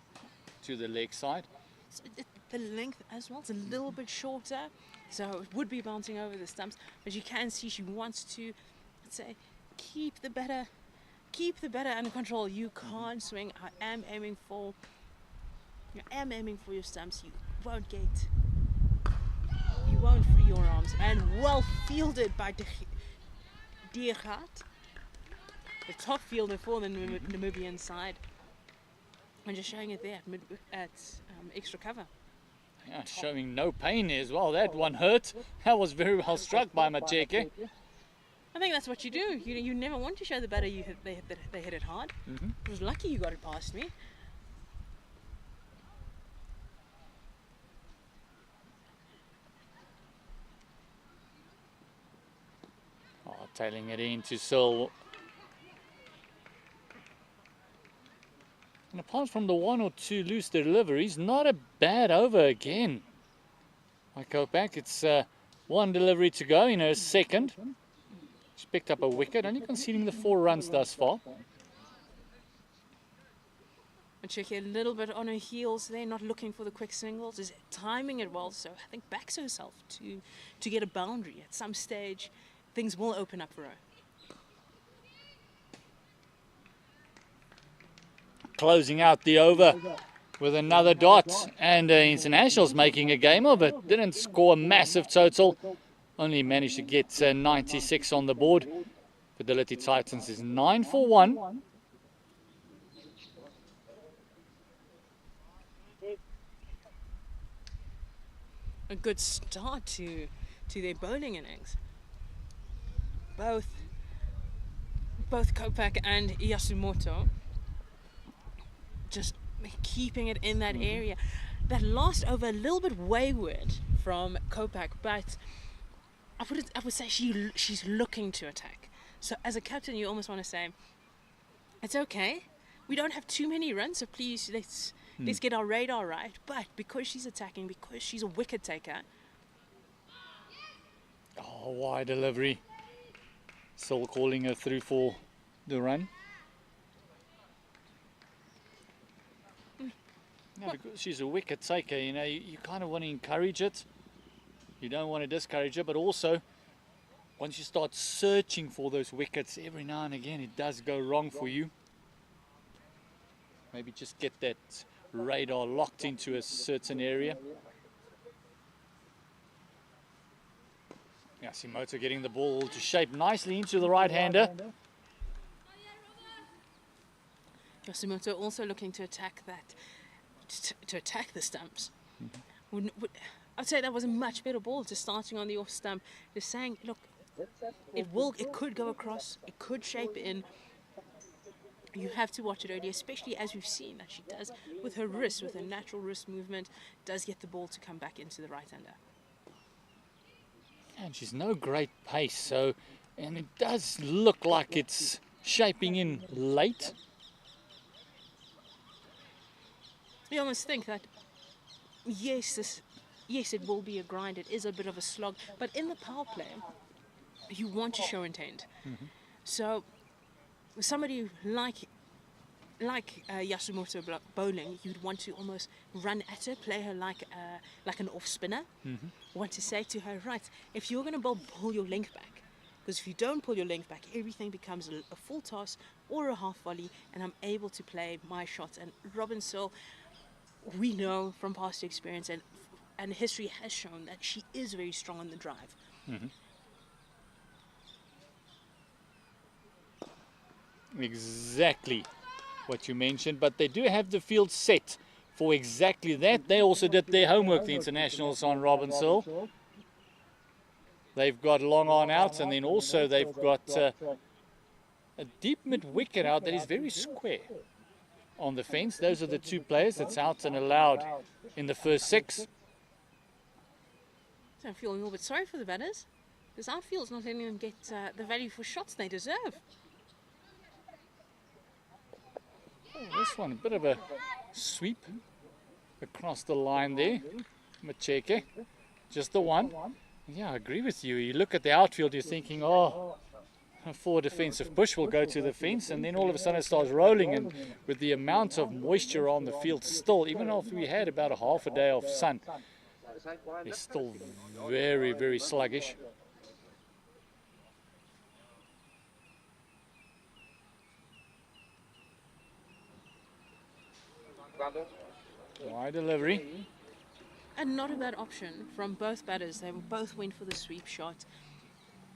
to the leg side. So the length as well, it's a little bit shorter, so it would be bouncing over the stumps. But you can see she wants to, let's say, keep the batter under control. You can't swing. I am aiming for your stumps. You won't free your arms. And well fielded by Diergaard, the top fielder for the Namibian side. And just showing it there at extra cover. Yeah, showing no pain as well. That one hurt. That was very well struck by Macheke. I think that's what you do. You never want to show the batter they hit it hard. I was lucky you got it past me. Oh, tailing it into Sil. And apart from the 1 or 2 loose deliveries, not a bad over again. I go back, it's 1 delivery to go in her second. She's picked up a wicket, only conceding the 4 runs thus far. And Checky a little bit on her heels there, not looking for the quick singles, is timing it well, so I think backs herself to get a boundary. At some stage, things will open up for her. Closing out the over with another dot, and Internationals making a game of it. Didn't score a massive total, only managed to get 96 on the board. Fidelity Titans is 9 for 1. A good start to their bowling innings. Both Kopak and Yasumoto just keeping it in that area. That last over a little bit wayward from Kopak, but I would say she's looking to attack. So as a captain, you almost want to say, it's okay. We don't have too many runs, so please let's get our radar right. But because she's attacking, because she's a wicket taker. Oh, wide delivery. Still calling her through for the run. Yeah, because she's a wicket taker, you know, you kind of want to encourage it. You don't want to discourage it, but also once you start searching for those wickets, every now and again it does go wrong for you. Maybe just get that radar locked into a certain area. Yasumoto getting the ball to shape nicely into the right-hander. Yasumoto also looking to attack that, to attack the stumps. I'd say that was a much better ball, just starting on the off stump, just saying, look, it could go across, it could shape in. You have to watch it early, especially as we've seen that she does with her wrist, with her natural wrist movement, does get the ball to come back into the right-hander. And she's no great pace, and it does look like it's shaping in late. You almost think that, yes, it will be a grind, it is a bit of a slog, but in the power play, you want to show intent. So somebody like Yasumoto bowling, you'd want to almost run at her, play her like an off spinner. Want to say to her, right, if you're going to bowl, pull your length back, because if you don't pull your length back, everything becomes a full toss or a half volley, and I'm able to play my shots. And Robin Searle, we know from past experience and history has shown that she is very strong on the drive. Exactly what you mentioned, but they do have the field set for exactly that. They also did their homework, the Internationals, on Robin Searle. They've got long on out, and then also they've got a deep mid-wicket out that is very square on the fence. Those are the 2 players that's out and allowed in the first 6. So I'm feeling a little bit sorry for the batters, because outfield's not letting them get the value for shots they deserve. Oh, this one, a bit of a sweep across the line there. Macheke, just the one. Yeah, I agree with you. You look at the outfield, you're thinking, oh, a forward defensive push will go to the fence, and then all of a sudden it starts rolling, and with the amount of moisture on the field still, even after we had about a half a day of sun, it's still very, very sluggish. Wide delivery. And not a bad option from both batters. They both went for the sweep shot.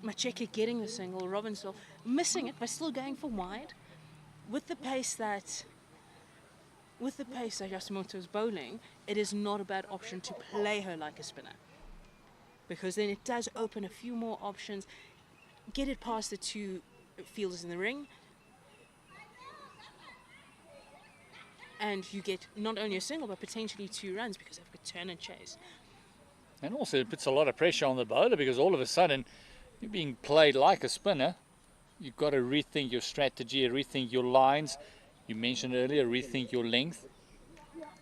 Macheke getting the single, Robin Searle missing it but still going for wide. With the pace that Yasumoto is bowling, it is not a bad option to play her like a spinner, because then it does open a few more options. get it past the two fielders in the ring, and you get not only a single but potentially 2 runs because they've got turn and chase. And also it puts a lot of pressure on the bowler because all of a sudden you're being played like a spinner. You've got to rethink your strategy, rethink your lines. You mentioned earlier, rethink your length.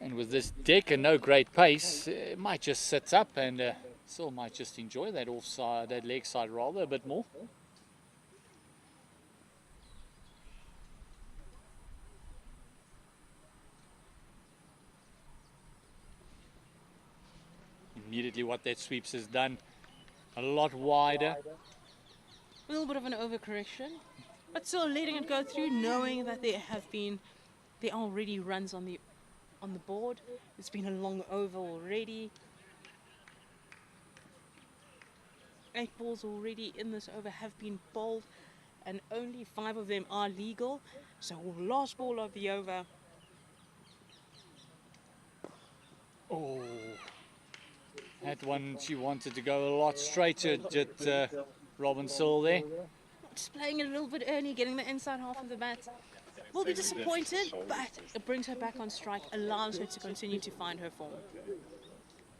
And with this deck and no great pace, it might just sit up and still might just enjoy that offside, that leg side rather a bit more. Immediately what that sweeps has done, a lot wider. A little bit of an overcorrection, but still letting it go through, knowing that there are already runs on the board. It's been a long over already. 8 balls already in this over have been bowled, and only 5 of them are legal. So last ball of the over. Oh, that one she wanted to go a lot straighter, did Robin Searle there. Just playing it a little bit early, getting the inside half of the bat. Will be disappointed, but it brings her back on strike, allows her to continue to find her form.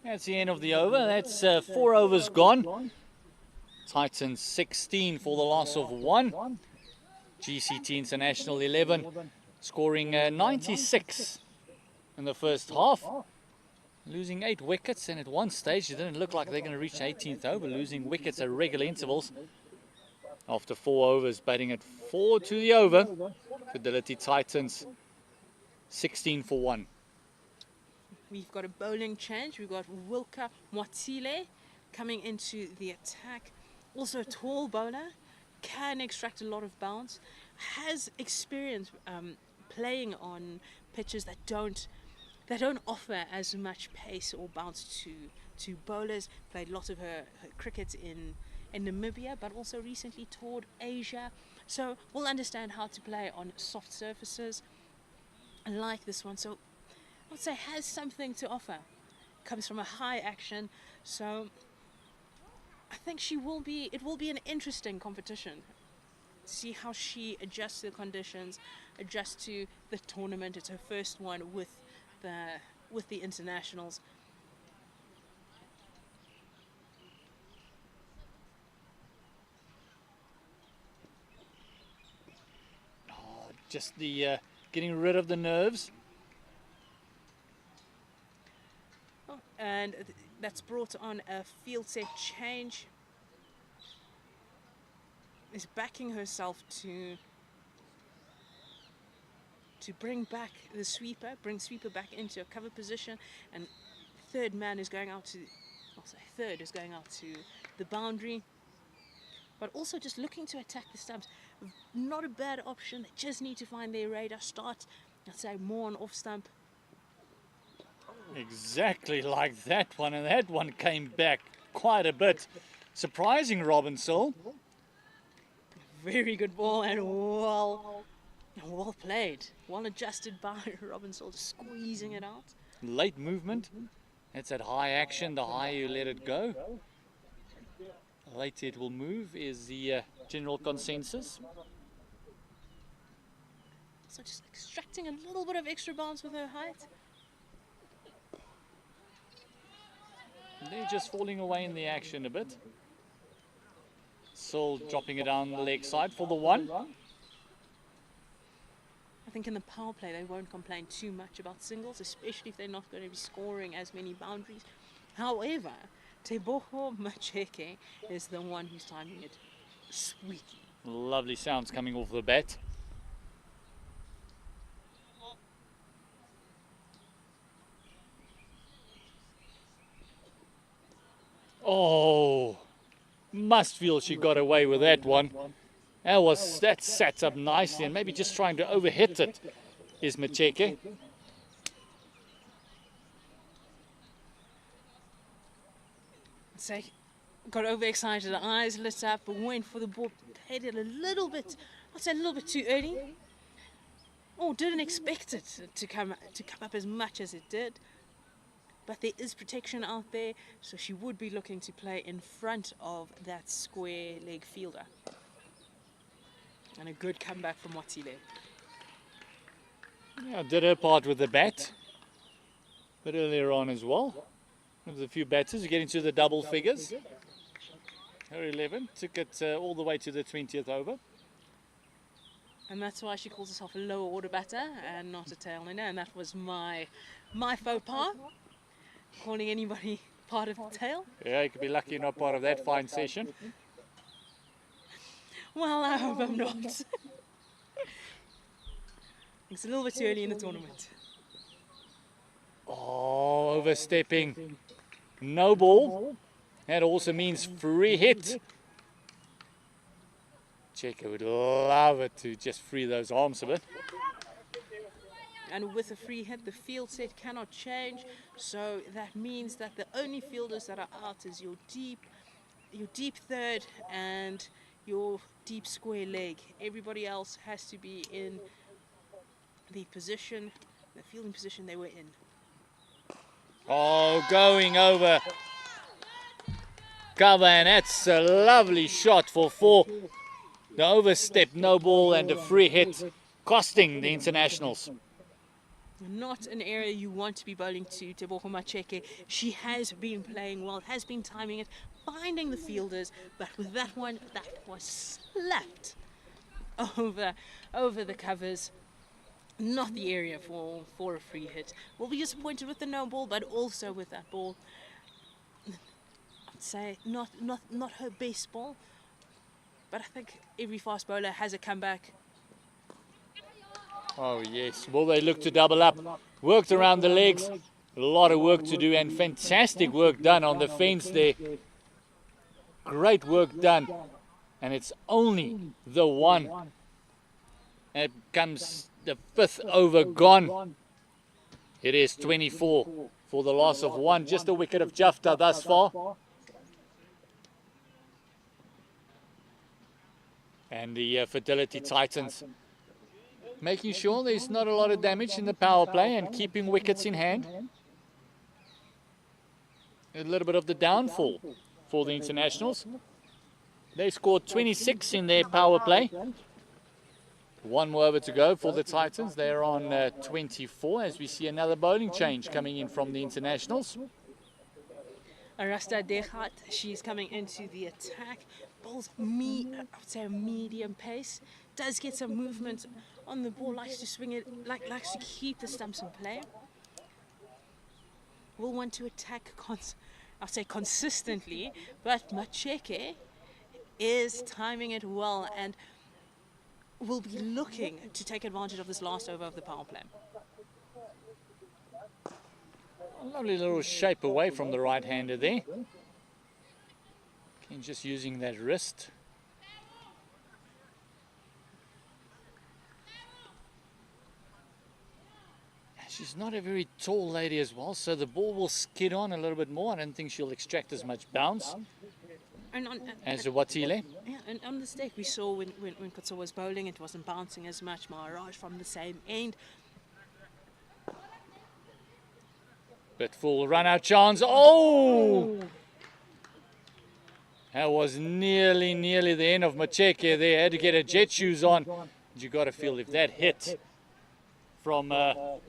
That's the end of the over. That's 4 overs gone. Titans 16 for the loss of 1. GCT International 11, scoring 96 in the first half. Losing 8 wickets, and at one stage it didn't look like they're going to reach 18th over, losing wickets at regular intervals. After 4 overs, batting at 4 to the over. Fidelity Titans 16 for 1. We've got a bowling change. We've got Wilka Mwatile coming into the attack. Also a tall bowler, can extract a lot of bounce, has experience playing on pitches that don't offer as much pace or bounce to bowlers. Played lots of her cricket in Namibia, but also recently toured Asia. So we'll understand how to play on soft surfaces like this one. So I would say has something to offer. Comes from a high action, so I think it will be an interesting competition. See how she adjusts to the conditions, adjusts to the tournament. It's her first one with the internationals. Just the getting rid of the nerves. Oh, and that's brought on a field set change. Is backing herself to bring back the sweeper, bring sweeper back into a cover position, and third is going out to the boundary. But also just looking to attack the stumps. Not a bad option. They just need to find their radar. Start, I'd say, more on off stump. Exactly like that one, and that one came back quite a bit. Surprising, Robin Searle. Very good ball and well played. Well adjusted by Robin Searle, just squeezing it out. Late movement. That's at high action. The higher you let it go, later it will move is the general consensus. So just extracting a little bit of extra bounce with her height. They're just falling away in the action a bit. Searle dropping it down the leg side for the 1. I think in the power play they won't complain too much about singles, especially if they're not going to be scoring as many boundaries. However, Teboho Macheke is the one who's timing it sweetly. Lovely sounds coming off the bat. Oh, must feel she got away with that one. That sat up nicely, and maybe just trying to overhit it is Macheke. So got overexcited, the eyes lit up, but went for the ball, hit it a little bit, I'd say a little bit too early. Oh, didn't expect it to come up as much as it did. but there is protection out there, so she would be looking to play in front of that square leg fielder. And a good comeback from Watile. Yeah, did her part with the bat, but earlier on as well. There's a few batters who get into the double figures. Her 11 took it all the way to the 20th over. And that's why she calls herself a lower order batter and not a tail winner. And that was my faux pas, calling anybody part of the tail. Yeah, you could be lucky not part of that fine session. Well, I hope I'm not. It's a little bit too early in the tournament. Oh, overstepping. No ball. That also means free hit. Checker would love it to just free those arms a bit. And with a free hit, the field set cannot change. So that means that the only fielders that are out is your deep third and your deep square leg. Everybody else has to be in the position, the fielding position they were in. Oh, going over cover, and that's a lovely shot for 4. The overstep, no ball, and a free hit, costing the internationals. Not an area you want to be bowling to Tebogo Macheke. She has been playing well, has been timing it, finding the fielders, but with that one, that was slapped over the covers. Not the area for a free hit. We'll be disappointed with the no ball, but also with that ball. I'd say not her best ball, but I think every fast bowler has a comeback. Oh yes, will they look to double up? Worked around the legs, a lot of work to do, and fantastic work done on the fence there. Great work done, and it's only the one. And it comes the 5th over gone. It is 24 for the loss of 1, just a wicket of Jafta thus far. And the Fidelity Titans making sure there's not a lot of damage in the power play and keeping wickets in hand. A little bit of the downfall for the internationals. They scored 26 in their power play. 1 more over to go for the Titans. They're on 24 as we see another bowling change coming in from the internationals. Arasta Dekhat, she's coming into the attack. Bowls I would say a medium pace. Does get some movement on the ball, likes to swing it, likes to keep the stumps in play. Will want to attack I'll say consistently, but Macheke is timing it well and will be looking to take advantage of this last over of the power play. A lovely little shape away from the right-hander there. And just using that wrist. She's not a very tall lady as well, so the ball will skid on a little bit more. I don't think she'll extract as much bounce as Watile. Yeah, and on this deck we saw when Kotso was bowling, it wasn't bouncing as much. Maharaj from the same end. But full run-out chance. Oh! That was nearly the end of Macheke there. Had to get her jet shoes on. You got to feel if that hit from the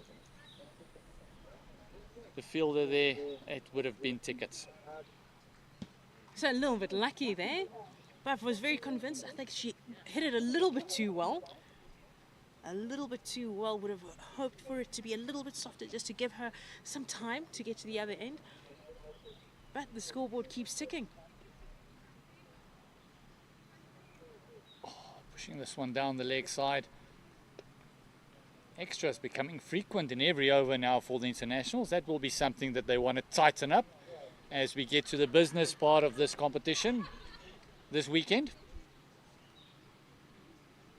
fielder there, it would have been tickets. So a little bit lucky there, but was very convinced. I think she hit it a little bit too well. A little bit too well. Would have hoped for it to be a little bit softer just to give her some time to get to the other end. But the scoreboard keeps ticking. Pushing this one down the leg side. Extras becoming frequent in every over now for the internationals. That will be something that they want to tighten up as we get to the business part of this competition this weekend.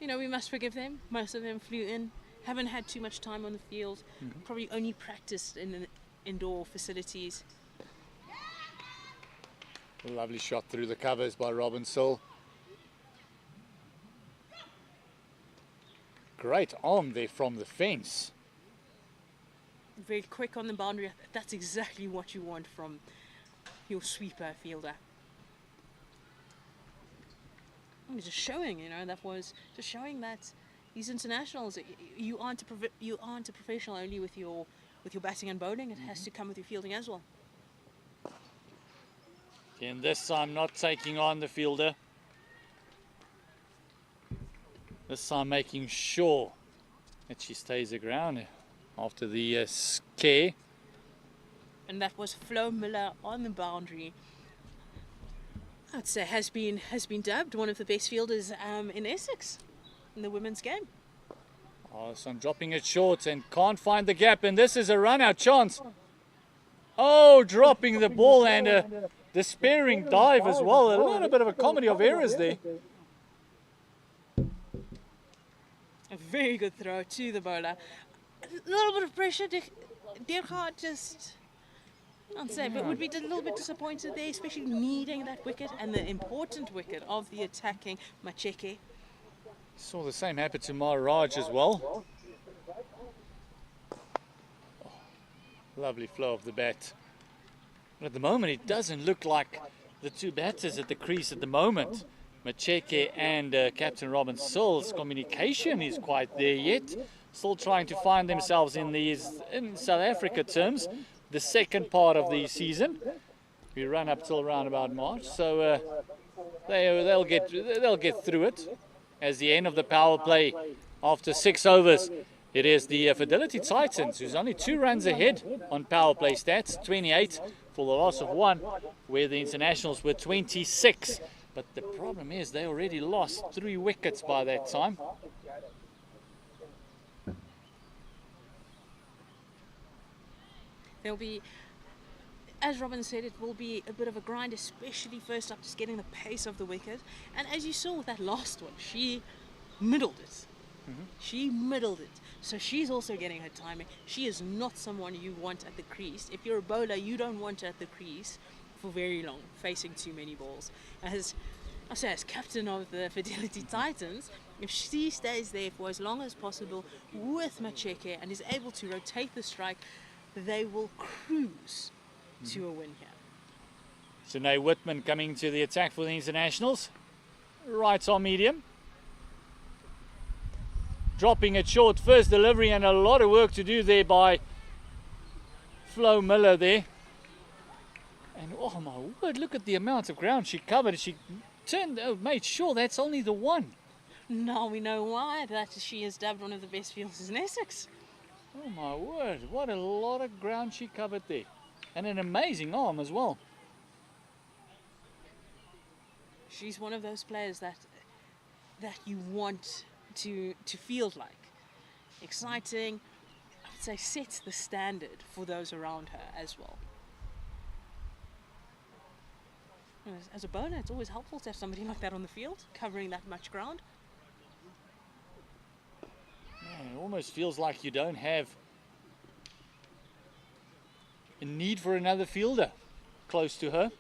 You know, we must forgive them. Most of them flew in, haven't had too much time on the field, probably only practiced in the indoor facilities. A lovely shot through the covers by Robin Sill. Great arm there from the fence. very quick on the boundary. That's exactly what you want from your sweeper fielder. Just showing, that was just showing that these internationals, you aren't a professional only with your batting and bowling. It has to come with your fielding as well. And this time not taking on the fielder. This time making sure that she stays the ground after the scare. And that was Flo Miller on the boundary. I'd say has been dubbed one of the best fielders in Essex in the women's game. Oh, so I'm dropping it short and can't find the gap, and this is a run-out chance. Oh, dropping the ball and a despairing dive as well. A little bit of a comedy of errors there. A very good throw to the bowler. A little bit of pressure. Deurgaard just, I'd say, but would be a little bit disappointed there, especially needing that wicket and the important wicket of the attacking Macheke. Saw the same happen to Maharaj as well. Oh, lovely flow of the bat. But at the moment, it doesn't look like the two batters at the crease at the moment. Macheke and Captain Robin Sills' communication is quite there yet. Still trying to find themselves in South Africa terms, the second part of the season. We run up till around about March, so they'll get through it. As the end of the power play after 6 overs, it is the Fidelity Titans who's only 2 runs ahead on power play stats, 28 for the loss of 1, where the internationals were 26. But the problem is they already lost 3 wickets by that time. There'll be, as Robin said, it will be a bit of a grind, especially first up, just getting the pace of the wicket. And as you saw with that last one, she middled it. She middled it. So she's also getting her timing. She is not someone you want at the crease. If you're a bowler, you don't want her at the crease for very long, facing too many balls. As captain of the Fidelity Titans, if she stays there for as long as possible with Macheke and is able to rotate the strike, they will cruise to a win here. Sinead Whitman coming to the attack for the internationals. Right on medium. Dropping it short, first delivery, and a lot of work to do there by Flo Miller there. And oh my word, look at the amount of ground she covered. She made sure that's only the one. Now we know why that she is dubbed one of the best fielders in Essex. Oh my word, what a lot of ground she covered there. And an amazing arm as well. She's one of those players that you want to field like. Exciting, I'd say sets the standard for those around her as well. As a bowler, it's always helpful to have somebody like that on the field, covering that much ground. Man, it almost feels like you don't have a need for another fielder close to her.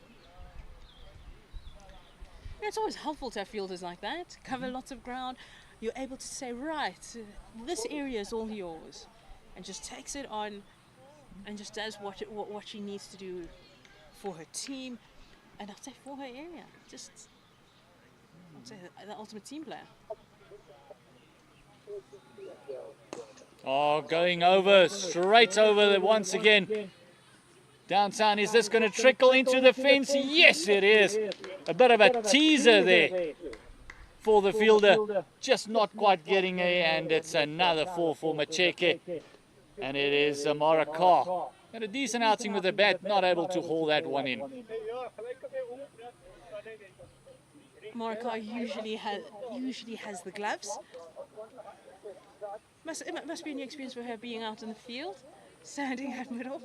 It's always helpful to have fielders like that, cover lots of ground. You're able to say, right, this area is all yours, and just takes it on and just does what she needs to do for her team, and I'll say for her area. Just, I'll say the ultimate team player. Oh, going over, straight over once again. Downtown, is this going to trickle into the fence? Yes, it is. A bit of a teaser there for the fielder. Just not quite getting it, and it's another 4 for Macheke. And it is Maraka. And a decent outing with the bat, not able to haul that one in. Maraka usually has the gloves. It must be a new experience for her being out in the field, standing at middle.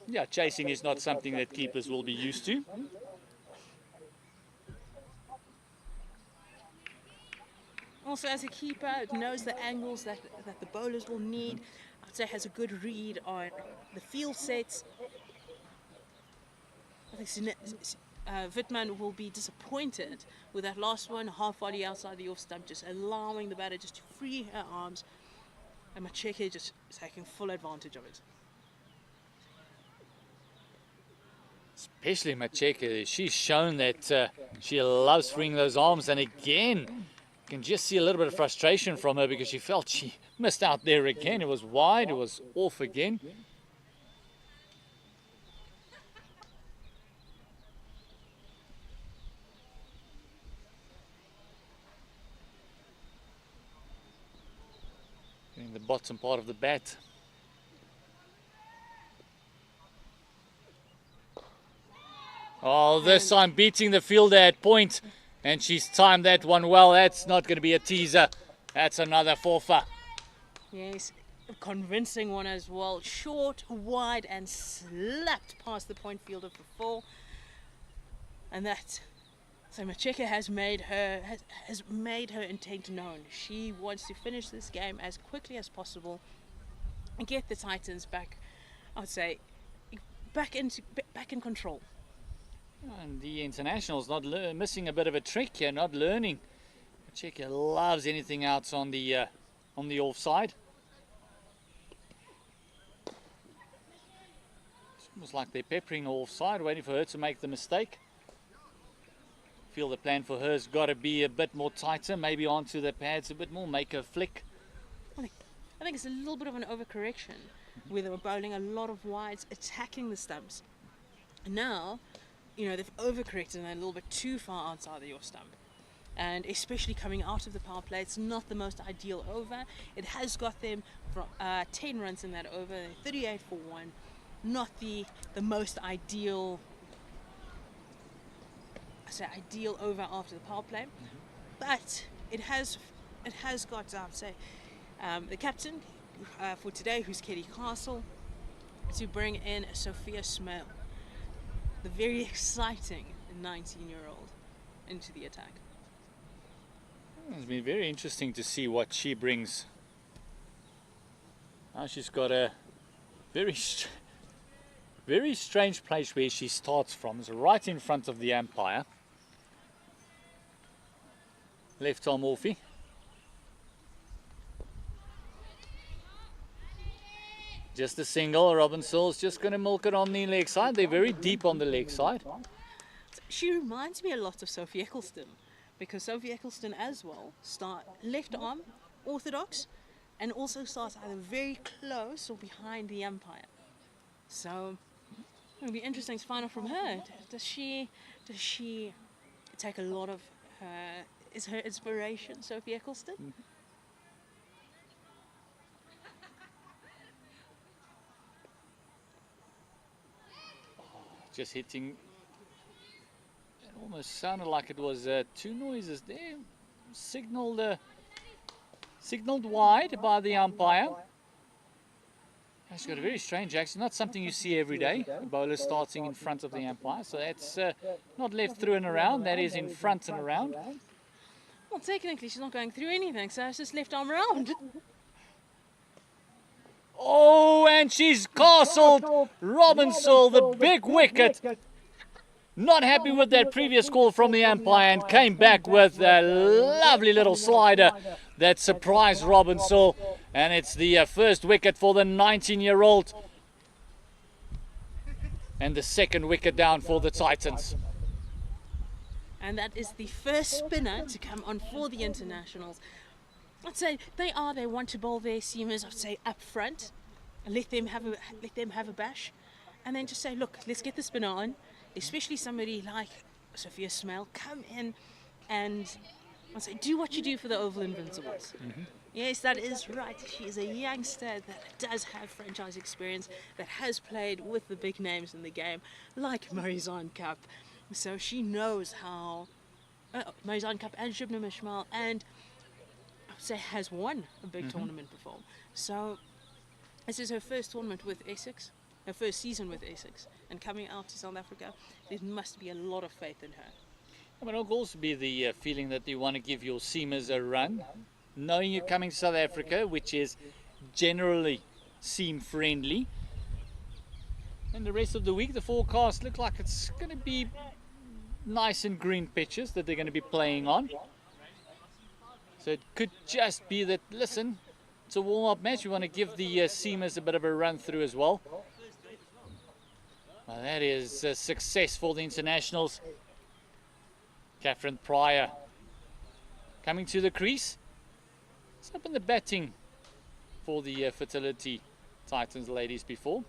Yeah, chasing is not something that keepers will be used to. Also, as a keeper, it knows the angles that the bowlers will need. I'd say has a good read on the field sets. I think Wittmann will be disappointed with that last one, half volley outside the off stump, just allowing the batter just to free her arms and Macheke just taking full advantage of it. Especially Macheke, she's shown that she loves freeing those arms, and again, you can just see a little bit of frustration from her because she felt she missed out there again. It was wide, it was off again. In the bottom part of the bat. Oh, this time beating the fielder at point, and she's timed that one well. That's not going to be a teaser. That's another forfer. Yes, a convincing one as well. Short, wide, and slapped past the point fielder for 4. And that, so Macheke has made her intent known. She wants to finish this game as quickly as possible and get the Titans back. I would say back in control. And the international's not missing a bit of a trick here, not learning. Macheke loves anything out on the offside. It's almost like they're peppering her offside, waiting for her to make the mistake. Feel the plan for her has got to be a bit more tighter, maybe onto the pads a bit more, make her flick. I think it's a little bit of an overcorrection where they were bowling a lot of wides, attacking the stumps. Now, they've overcorrected and they're a little bit too far outside the off stump. And especially coming out of the power play, it's not the most ideal over. It has got them from 10 runs in that over, 38 for 1. Not the most ideal, ideal over after the power play. But it has got, I would say, the captain for today, who's Kelly Castle, to bring in Sophia Smale, the very exciting 19-year-old, into the attack. It's been very interesting to see what she brings. Now she's got a very strange place where she starts from. It's right in front of the umpire. Left arm offie. Just a single. Robin Searle's just going to milk it on the leg side. They're very deep on the leg side. She reminds me a lot of Sophie Eccleston, because Sophie Eccleston as well start left arm orthodox and also starts either very close or behind the umpire. So it'll be interesting to find out from her. Does she take a lot of her, is her inspiration Sophie Eccleston? Mm-hmm. Just hitting, it almost sounded like it was 2 noises there, signaled wide by the umpire. She's got a very strange action, not something you see every day, a bowler starting in front of the umpire, so that's not left through and around, that is in front and around. Well, technically she's not going through anything, so it's just left arm round. Oh, and she's castled Robin Searle, the big wicket. Not happy with that previous call from the umpire and came back with a lovely little slider that surprised Robin Searle. And it's the first wicket for the 19-year-old. And the second wicket down for the Titans. And that is the first spinner to come on for the internationals. I'd say they want to bowl their seamers, I'd say, up front, and let them have a bash, and then just say, look, let's get the spinner on, especially somebody like Sophia Smale, come in and I'd say, do what you do for the Oval Invincibles. Mm-hmm. Yes, that is right. She is a youngster that does have franchise experience, that has played with the big names in the game, like Marizanne Cup. So she knows how Marizanne Cup and Shubham Ishmael, and say has won a big tournament before. So this is her first tournament with Essex, her first season with Essex, and coming out to South Africa, there must be a lot of faith in her. But it'll also be the feeling that you want to give your seamers a run, knowing you're coming to South Africa, which is generally seam friendly. And the rest of the week, the forecast looks like it's going to be nice and green pitches that they're going to be playing on. So it could just be that, listen, It's a warm-up match. We want to give the seamers a bit of a run through as well. Well, that is a success for the internationals. Catherine Pryor coming to the crease. Let's open the batting for the Fidelity Titans ladies before.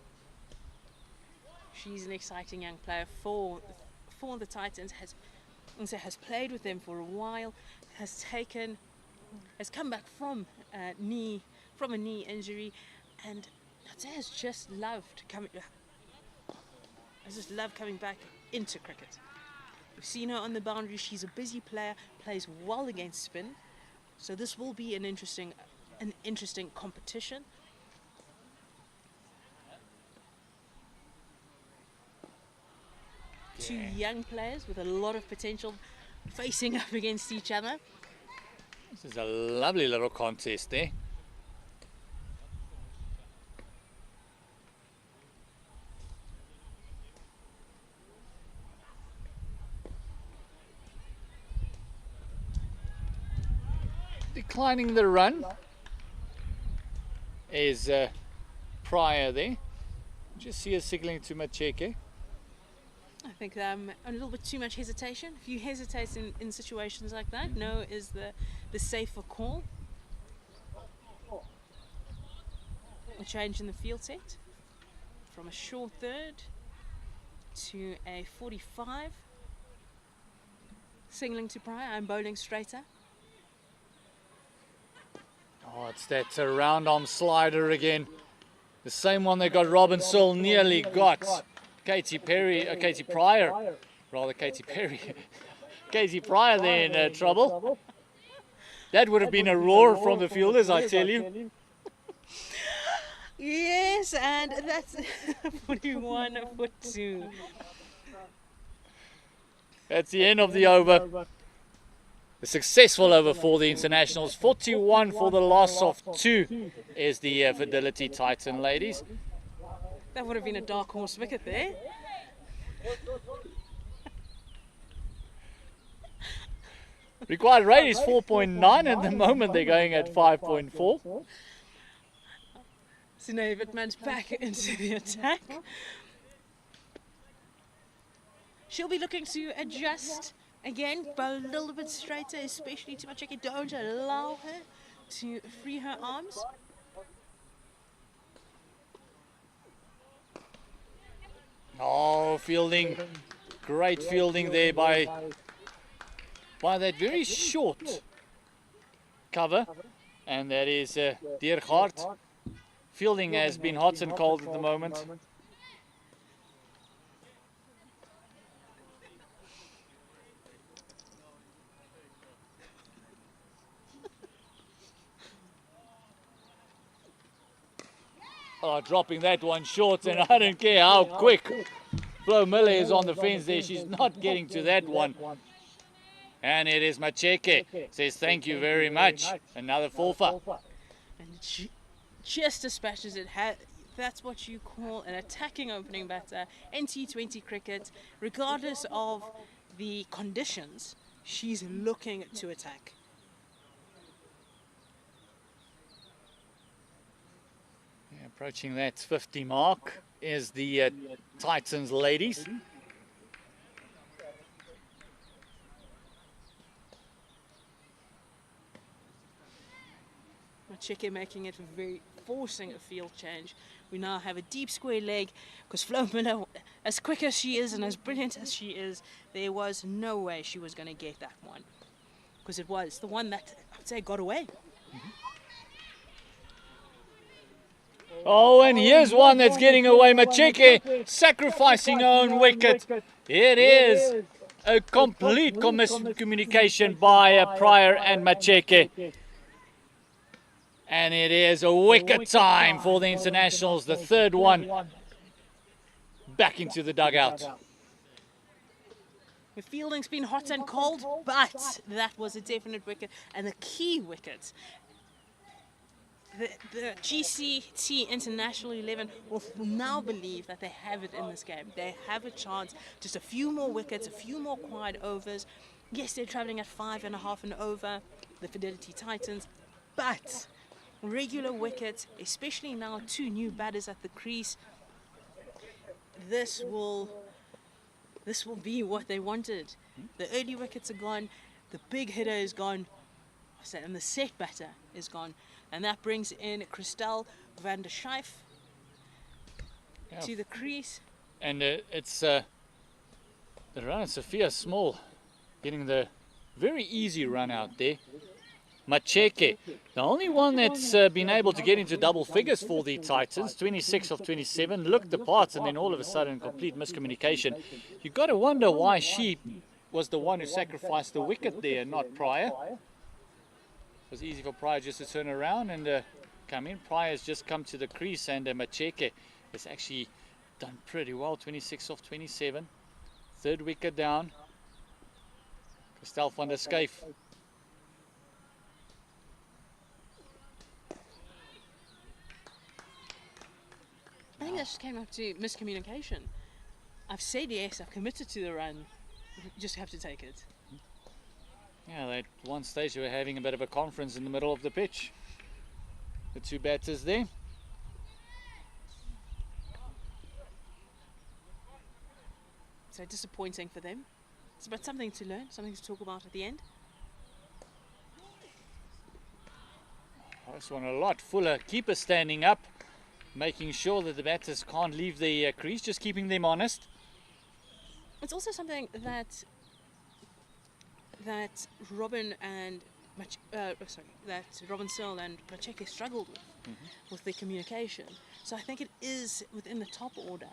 She's an exciting young player for the Titans. Has played with them for a while. Has come back from a knee injury, and has just loved coming. I just love coming back into cricket. We've seen her on the boundary. She's a busy player, plays well against spin. So this will be an interesting competition. Yeah. Two young players with a lot of potential facing up against each other. This is a lovely little contest there. Declining the run is Pryor there. Just see her signaling to Macheke. I think a little bit too much hesitation. If you hesitate in situations like that, no is the safer call. A change in the field set from a short third to a 45. Signaling to Pryor, I'm bowling straighter. Oh, it's that round arm slider again. The same one that got Robin Searle nearly got Katie Pryor. Katie Pryor there in trouble. That would have been a roar from the fielders, I tell you. Yes, and that's 41 for 2. That's the end of the over. A successful over for the internationals. 41 for the loss of 2 is the Fidelity Titan ladies. That would have been a dark horse wicket there. Required rate is 4.9 at the moment. They're going at 5.4. Sinead Wittmann's back into the attack. She'll be looking to adjust again, but a little bit straighter, especially to Macheke. Don't allow her to free her arms. Oh, fielding. Great fielding there by that very short cover. And that is Diergaard. Fielding has been hot and cold at the moment. Oh, dropping that one short, and I don't care how quick Flo Miller is on the fence there. She's not getting to that one. And it is Macheke. Says thank you very much. Another forfer. And she just dispatches it. That's what you call an attacking opening batter in T20 cricket. Regardless of the conditions, she's looking to attack. Approaching that 50 mark is the Titans ladies. Macheke making it forcing a field change. We now have a deep square leg because Flo Miller, as quick as she is and as brilliant as she is, there was no way she was going to get that one, because it was the one that I'd say got away. Oh, and here's one that's getting away. Macheke sacrificing her own wicket. It is a complete miscommunication by Pryor and Macheke. And it is a wicket time for the internationals. The third one back into the dugout. The fielding's been hot and cold, but that was a definite wicket and a key wicket. The GCT International 11 will now believe that they have it in this game. They have a chance. Just a few more wickets, a few more quiet overs. Yes, they're travelling at 5.5 and over, the Fidelity Titans, but regular wickets, especially now 2 new batters at the crease. This will be what they wanted. The early wickets are gone, the big hitter is gone, and the set batter is gone. And that brings in Christel van der Schijf to the crease. And it's the runner, Sophia Small, getting the very easy run out there. Macheke, the only one that's been able to get into double figures for the Titans, 26 of 27, looked the part, and then all of a sudden complete miscommunication. You've got to wonder why she was the one who sacrificed the wicket there, not Pryor. It was easy for Pryor just to turn around and come in. Pryor's just come to the crease, and Macheke has actually done pretty well, 26 of 27. 3rd wicket down. Christel van der Schijf. I think that just came up to miscommunication. I've said yes, I've committed to the run. You just have to take it. Yeah, at one stage they were having a bit of a conference in the middle of the pitch. The 2 batters there. So disappointing for them. But something to learn, something to talk about at the end. This one a lot fuller. Keeper standing up, making sure that the batters can't leave the crease, just keeping them honest. It's also something that Robin and Robin Searle and Macheke struggled with their communication. So I think it is within the top order,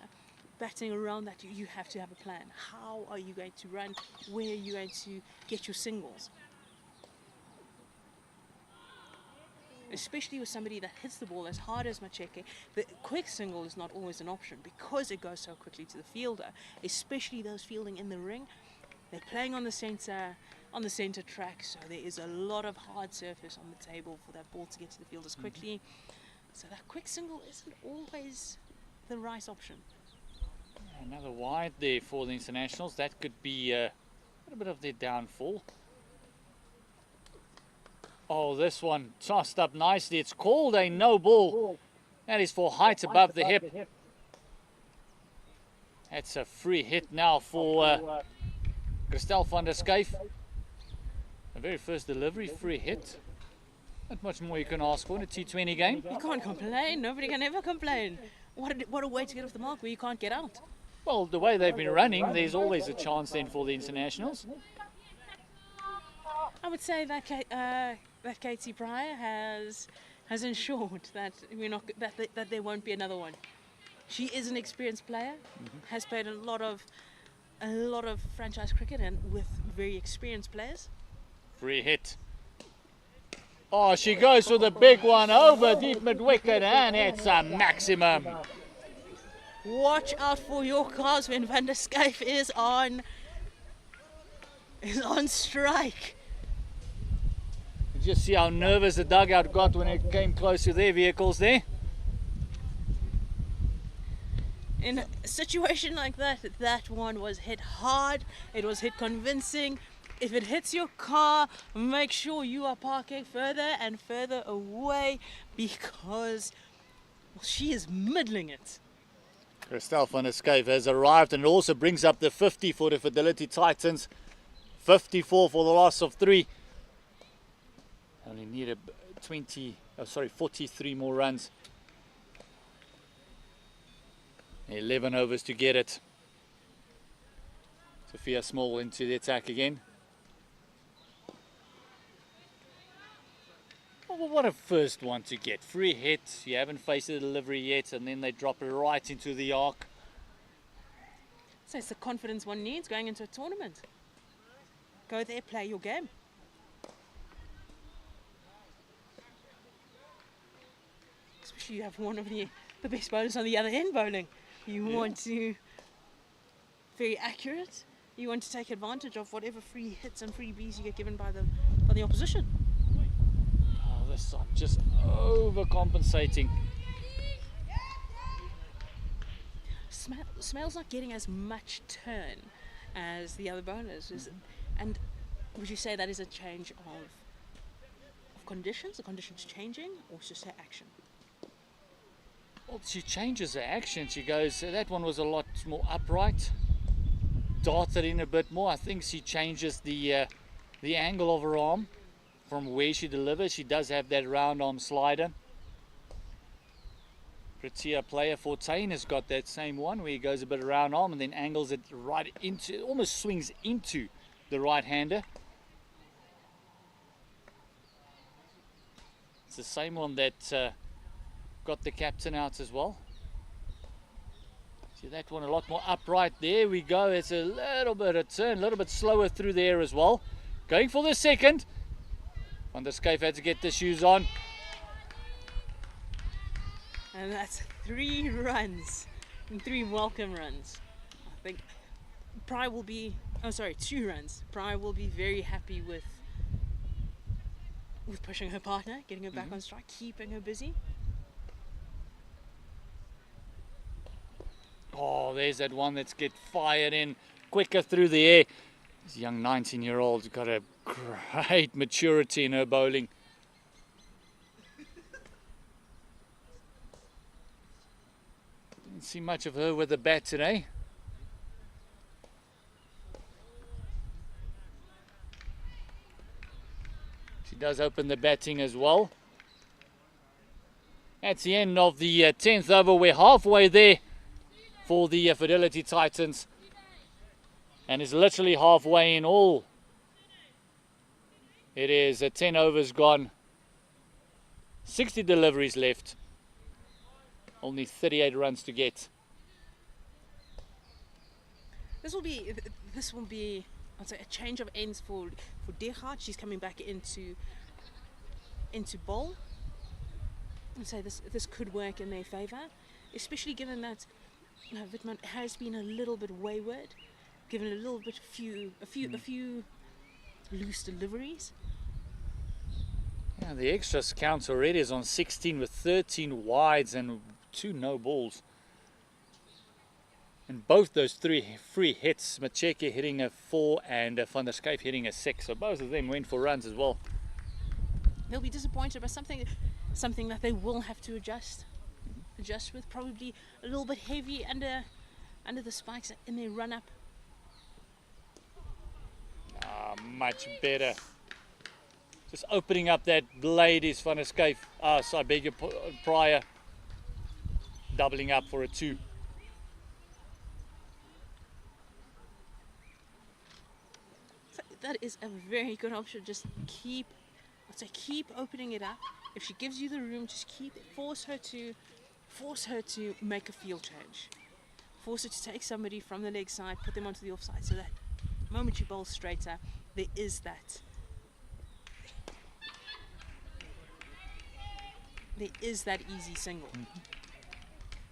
batting around that you have to have a plan. How are you going to run? Where are you going to get your singles? Especially with somebody that hits the ball as hard as Macheke, the quick single is not always an option because it goes so quickly to the fielder, especially those fielding in the ring. They're playing on the center track, so there is a lot of hard surface on the table for that ball to get to the fielders quickly. So that quick single isn't always the right option. Another wide there for the internationals. That could be a little bit of their downfall. Oh, this one tossed up nicely. It's called a no ball. That is for height above the hip. That's a free hit now for Christel van der Schijf. The very first delivery, free hit. Not much more you can ask for in a T20 game. You can't complain. Nobody can ever complain. What a way to get off the mark where you can't get out. Well, the way they've been running, there's always a chance then for the internationals. I would say that that Katie Pryor has ensured that that there won't be another one. She is an experienced player, has played a lot of franchise cricket and with very experienced players. Free hit. Oh, she goes for the big one over deep mid-wicket, and it's a maximum. Watch out for your cars when Van der Schijf is on strike. You just see how nervous the dugout got when it came close to their vehicles there. In a situation like that, that one was hit hard, it was hit convincing. If it hits your car, make sure you are parking further and further away because she is middling it. Christel van der Schijf has arrived, and it also brings up the 50 for the Fidelity Titans. 54 for the loss of 3. Only need 43 more runs. 11 overs to get it. Sophia Small into the attack again. Well, what a first one to get. Free hit, you haven't faced the delivery yet, and then they drop it right into the arc. So it's the confidence one needs going into a tournament. Go there, play your game. Especially you have one of the best bowlers on the other end bowling. You want to very accurate. You want to take advantage of whatever free hits and freebies you get given by the opposition. Oh, this side just overcompensating. Smail's not getting as much turn as the other bowlers. And would you say that is a change of conditions, the conditions changing, or it's just her action? Well, she changes her action. She goes, that one was a lot more upright, darted in a bit more. I think she changes the angle of her arm from where she delivers. She does have that round arm slider. Protea player Fortain has got that same one where he goes a bit around arm and then angles it right into, almost swings into the right-hander. It's the same one that got the captain out as well. See that one a lot more upright. There we go. It's a little bit of turn, a little bit slower through the air as well. Going for the second. Van der Schuyf had to get the shoes on. And that's 3 runs, and 3 welcome runs. I think Pryor will be, 2 runs. Pryor will be very happy with pushing her partner, getting her back on strike, keeping her busy. Oh, there's that one that's get fired in quicker through the air. This young 19-year-old's got a great maturity in her bowling. Didn't see much of her with the bat today. She does open the batting as well. That's the end of the 10th over. We're halfway there for the Fidelity Titans, and it's literally halfway in all. It is 10 overs gone, 60 deliveries left, only 38 runs to get. This will be I'd say a change of ends for Gerhard. She's coming back into bowl. I'd say this could work in their favour, especially given that Wittmann has been a little bit wayward, given a little bit a few loose deliveries. Yeah, the extras count already is on 16 with 13 wides and 2 no balls. And both those 3 free hits, Macheke hitting a 4 and Van der Schuyf hitting a 6. So both of them went for runs as well. They'll be disappointed by something that they will have to adjust with, probably a little bit heavy under the spikes in their run up. Much better. Just opening up that blade is Van der Schuyf. So I beg your Pryor. Doubling up for a 2. So that is a very good option. Just keep opening it up. If she gives you the room, just force her to make a field change. Force her to take somebody from the leg side, put them onto the offside, so that the moment you bowl straighter, there is that easy single.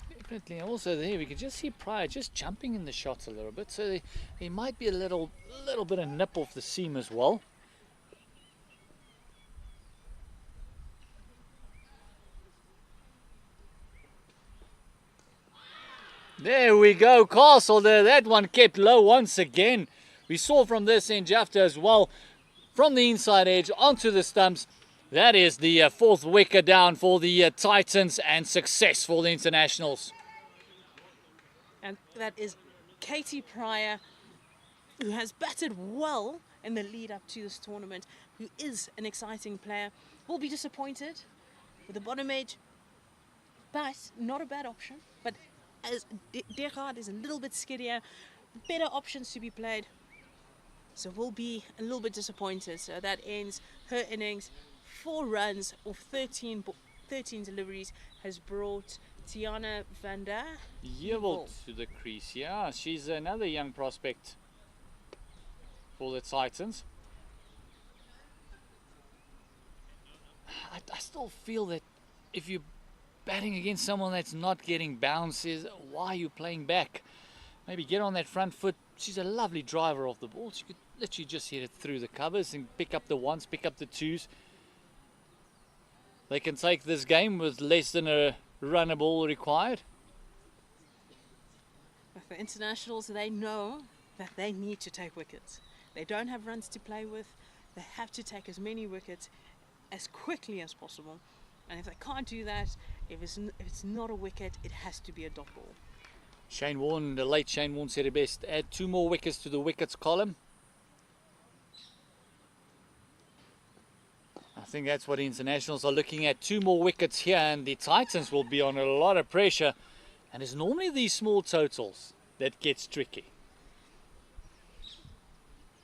Definitely. Also there we can just see Pryor just jumping in the shots a little bit, so there might be a little bit of nip off the seam as well. There we go, Castle there. That one kept low once again. We saw from this end Jafta as well, from the inside edge onto the stumps. That is the 4th wicket down for the Titans, and success for the internationals. And that is Katie Pryor, who has batted well in the lead up to this tournament, who is an exciting player. Will be disappointed with the bottom edge, but not a bad option. But as Gerhard is a little bit skiddier, better options to be played. So we'll be a little bit disappointed. So that ends her innings. 4 runs of 13 deliveries has brought Tiana van der Heuvel to the crease. Yeah, she's another young prospect for the Titans. I still feel that if you're batting against someone that's not getting bounces, why are you playing back? Maybe get on that front foot. She's a lovely driver of the ball. She could literally just hit it through the covers and pick up the 1s, pick up the 2s. They can take this game with less than a run a ball required. For internationals, they know that they need to take wickets. They don't have runs to play with. They have to take as many wickets as quickly as possible. And if they can't do that, if it's not a wicket, it has to be a dot ball. Shane Warne, the late Shane Warne said it best, add 2 more wickets to the wickets column. I think that's what the internationals are looking at. 2 more wickets here, and the Titans will be on a lot of pressure. And it's normally these small totals that gets tricky.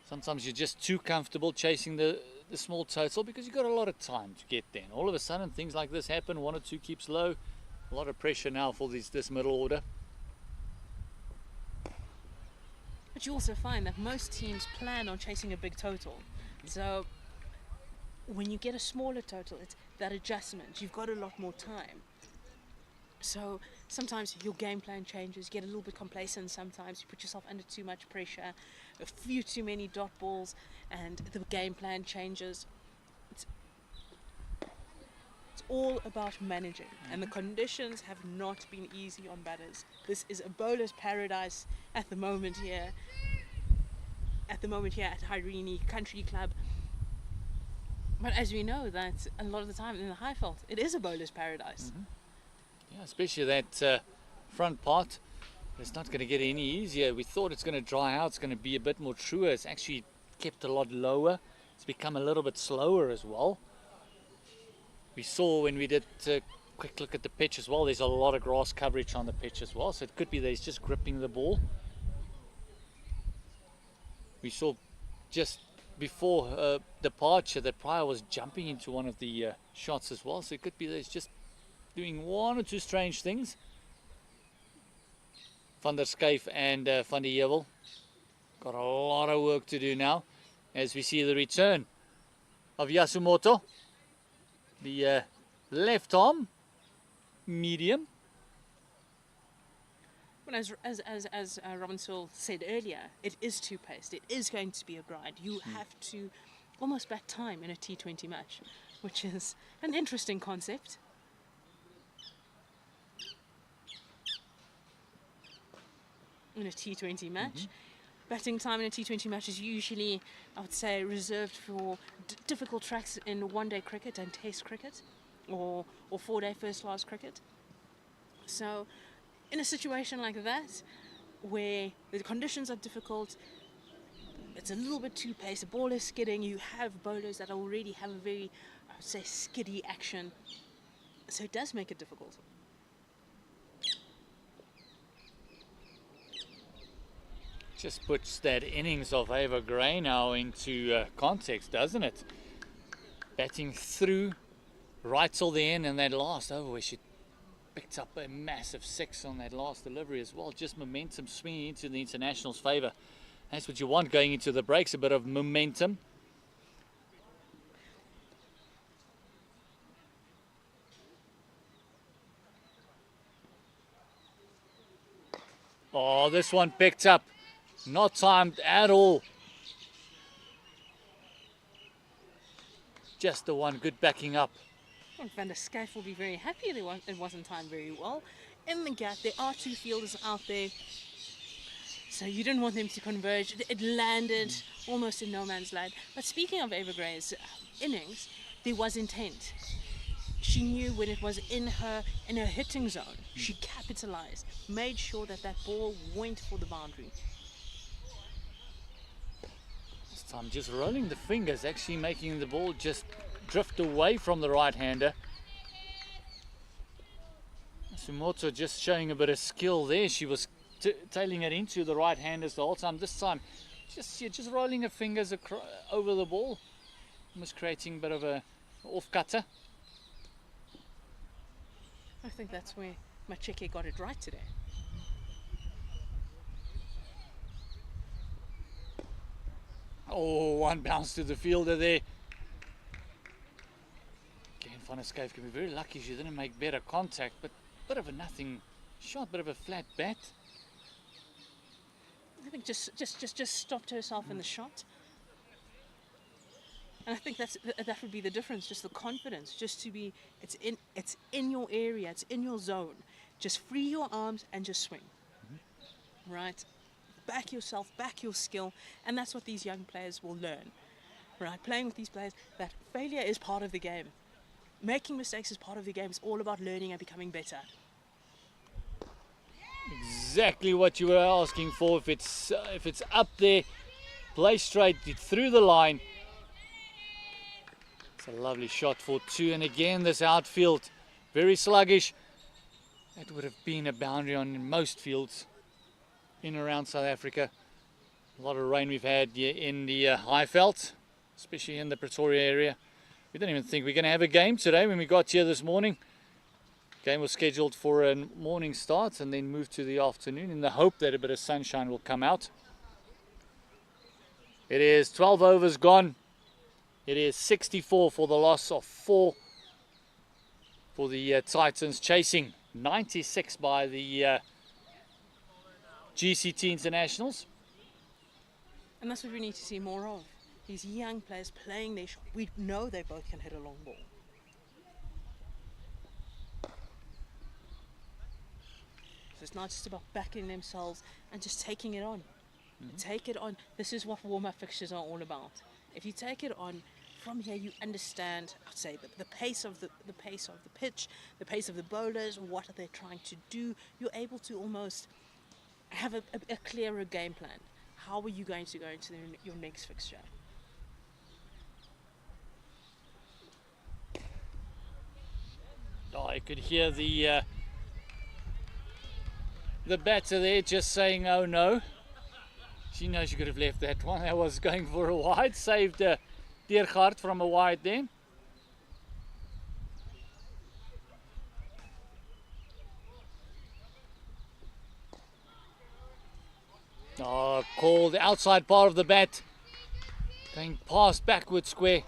Sometimes you're just too comfortable chasing the small total because you've got a lot of time to get there. And all of a sudden things like this happen, 1 or 2 keeps low. A lot of pressure now for this middle order. But you also find that most teams plan on chasing a big total. So when you get a smaller total, it's that adjustment. You've got a lot more time. So sometimes your game plan changes, you get a little bit complacent sometimes, you put yourself under too much pressure, a few too many dot balls, and the game plan changes. It's all about managing, and the conditions have not been easy on batters. This is a bowler's paradise at the moment here at Harini Country Club. But as we know, that a lot of the time in the Highveld, it is a bowler's paradise. Yeah, especially that front part. It's not going to get any easier. We thought it's going to dry out, it's going to be a bit more truer. It's actually kept a lot lower. It's become a little bit slower as well. We saw when we did a quick look at the pitch as well, there's a lot of grass coverage on the pitch as well, so it could be that he's just gripping the ball. We saw just before departure that Pryor was jumping into one of the shots as well, so it could be that he's just doing 1 or 2 strange things. Van der Skyf and Van der Heuvel got a lot of work to do now as we see the return of Yasumoto. The left arm, medium. But as Robin Sewell said earlier, it is two-paced. It is going to be a grind. You have to almost bat time in a T20 match, which is an interesting concept. In a T20 match. Batting time in a T20 match is usually, I would say, reserved for difficult tracks in one-day cricket and test cricket, or 4-day first-class cricket. So in a situation like that, where the conditions are difficult, it's a little bit too paced, the ball is skidding, you have bowlers that already have a very, I would say, skiddy action. So it does make it difficult. Just puts that innings of Ava Gray now into context, doesn't it? Batting through right till the end, and that last over where she picked up a massive 6 on that last delivery as well. Just momentum swinging into the internationals' favour. That's what you want going into the breaks, a bit of momentum. Oh, this one picked up. Not timed at all. Just the one good backing up. Well, Van der Skyf will be very happy it wasn't timed very well. In the gap, there are 2 fielders out there, so you didn't want them to converge. It landed almost in no man's land. But speaking of Ava Gray's innings, there was intent. She knew when it was in her hitting zone. She capitalized, made sure that ball went for the boundary. This time just rolling the fingers, actually making the ball just drift away from the right-hander. Yasumoto just showing a bit of skill there. She was tailing it into the right-handers the whole time. This time, just rolling her fingers over the ball, almost creating a bit of a off-cutter. I think that's where Macheke got it right today. Oh, one bounce to the fielder there. Again, Van der Skyf can be very lucky she didn't make better contact, but bit of a nothing shot, bit of a flat bat. I think just stopped herself in the shot. And I think that would be the difference, just the confidence, just to be, it's in your area, it's in your zone. Just free your arms and just swing. Right? Back yourself, back your skill, and that's what these young players will learn. right? Playing with these players, that failure is part of the game. Making mistakes is part of the game. It's all about learning and becoming better. Exactly what you were asking for. If it's up there, play straight through the line. It's a lovely shot for 2, and again this outfield very sluggish. It would have been a boundary on most fields in and around South Africa. A lot of rain we've had in the Highveld, especially in the Pretoria area. We don't even think we're going to have a game today. When we got here this morning, game was scheduled for a morning start and then moved to the afternoon in the hope that a bit of sunshine will come out. It is 12 overs gone. It is 64 for the loss of 4 for the Titans, chasing 96 by the GCT internationals. And that's what we need to see more of. These young players playing their shot. We know they both can hit a long ball. So it's not just about backing themselves and just taking it on. Take it on. This is what warm-up fixtures are all about. If you take it on, from here you understand, I'd say, the pace of the pace of the pitch, the pace of the bowlers, what are they trying to do. You're able to almost have a clearer game plan. How are you going to go into your next fixture? Oh, I could hear the batter there just saying, "Oh no." She knows she could have left that one. That was going for a wide. Saved Diergaard from a wide then. Oh, called the outside part of the bat. Going past backward square.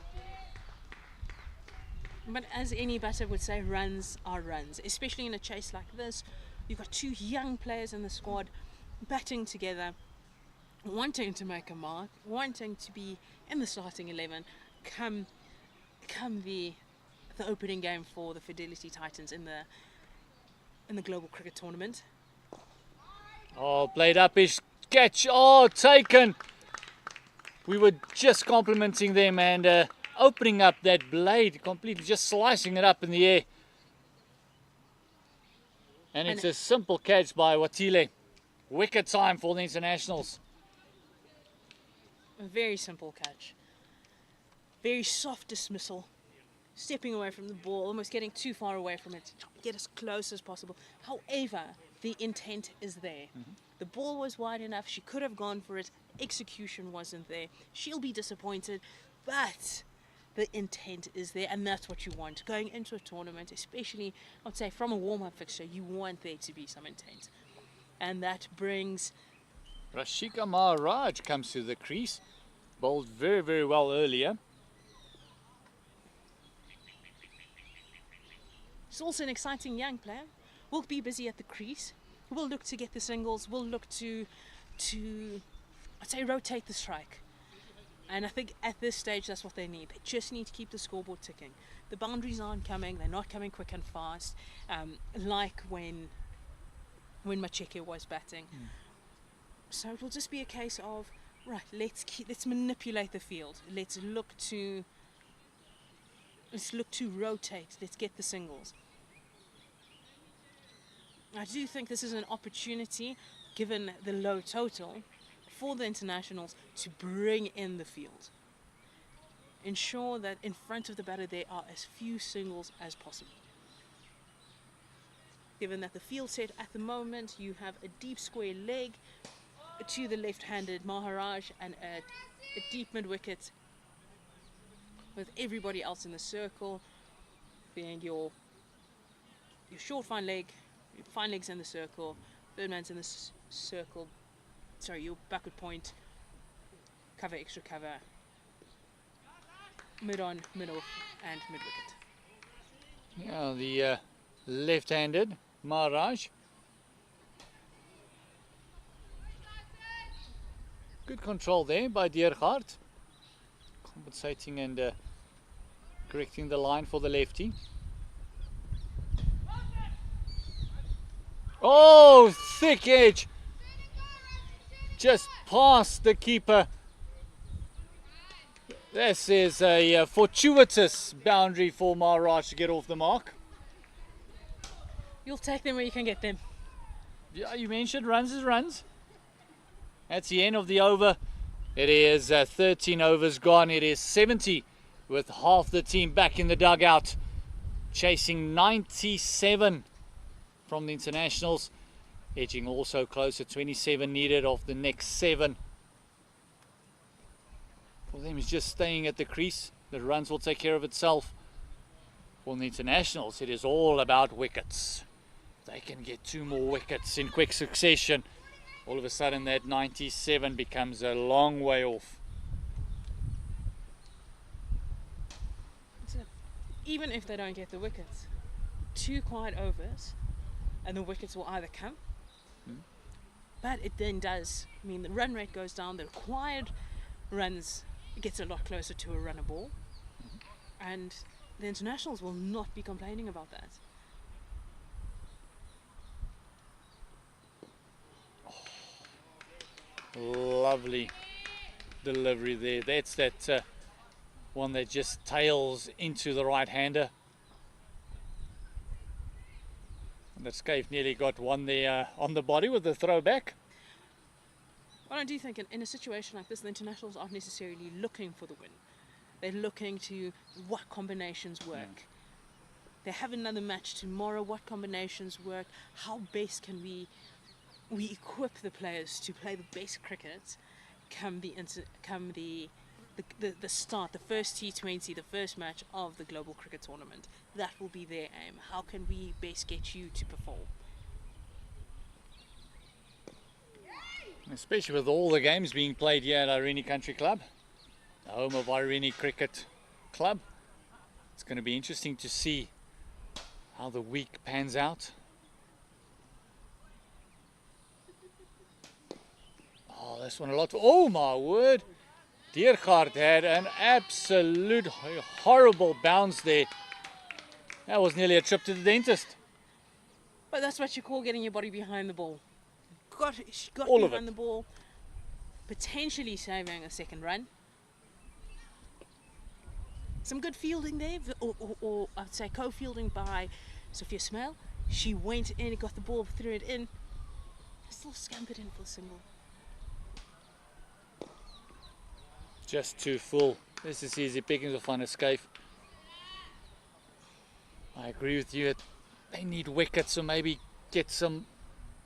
But as any batter would say, runs are runs. Especially in a chase like this. You've got 2 young players in the squad batting together, wanting to make a mark, wanting to be in the starting 11 come the opening game for the Fidelity Titans in the Global Cricket Tournament. Oh, played upish catch. Oh, taken. We were just complimenting them and opening up that blade completely, just slicing it up in the air. And it's a simple catch by Watile. Wicket time for the internationals. A very simple catch. Very soft dismissal. Stepping away from the ball, almost getting too far away from it. Get as close as possible. However, the intent is there. The ball was wide enough. She could have gone for it. Execution wasn't there. She'll be disappointed, but the intent is there, and that's what you want. Going into a tournament, especially, I'd say, from a warm-up fixture, you want there to be some intent. And that brings... Rashika Maharaj comes to the crease. Bowled very, very well earlier. He's also an exciting young player. Will be busy at the crease. Will look to get the singles. Will look to I'd say, rotate the strike. And I think at this stage, that's what they need. They just need to keep the scoreboard ticking. The boundaries aren't coming. They're not coming quick and fast, like when Macheke was batting. So it will just be a case of, right, let's manipulate the field. Let's look to rotate. Let's get the singles. I do think this is an opportunity, given the low total, for the internationals to bring in the field. Ensure that in front of the batter there are as few singles as possible. Given that the field set at the moment, you have a deep square leg to the left-handed Maharaj and a deep mid-wicket with everybody else in the circle being your short fine leg, your fine legs in the circle, third man's in the circle, sorry, your backward point, cover, extra cover, mid-on, mid-off and mid-wicket. Yeah, the left-handed Maharaj. Good control there by Diergaard. Compensating and correcting the line for the lefty. Oh, thick edge. Just past the keeper. This is a fortuitous boundary for Maharaj to get off the mark. You'll take them where you can get them. Yeah, you mentioned runs is runs. That's the end of the over. It is 13 overs gone. It is 70 with half the team back in the dugout. Chasing 97 from the internationals. Edging also closer, 27 needed of the next 7. For them, is just staying at the crease. The runs will take care of itself. For the internationals, it is all about wickets. They can get 2 more wickets in quick succession. All of a sudden, that 97 becomes a long way off. So even if they don't get the wickets, 2 quiet overs, and the wickets will either come. But it then does mean the run rate goes down. The quiet runs gets a lot closer to a runner ball, and the internationals will not be complaining about that. Lovely delivery there. That's that one that just tails into the right-hander. And that Scaife nearly got one there on the body with the throwback. Well, I do think in a situation like this, the internationals aren't necessarily looking for the win. They're looking to what combinations work. They have another match tomorrow. What combinations work? How best can we equip the players to play the best cricket come the start, the first T20, the first match of the global cricket tournament. That will be their aim. How can we best get you to perform? Especially with all the games being played here at Irene Country Club, the home of Irene Cricket Club. It's going to be interesting to see how the week pans out. Oh, this one a lot. Oh my word! Diergaard had an absolute horrible bounce there. That was nearly a trip to the dentist. But that's what you call getting your body behind the ball. She got All of behind it. the ball, potentially saving a second run. Some good fielding there, or I'd say co-fielding by Sophia Smale. She went in, got the ball, threw it in. Still scampered in for a single. Just too full. This is easy pickings of Van Scaife. I agree with you. They need wickets, so maybe get some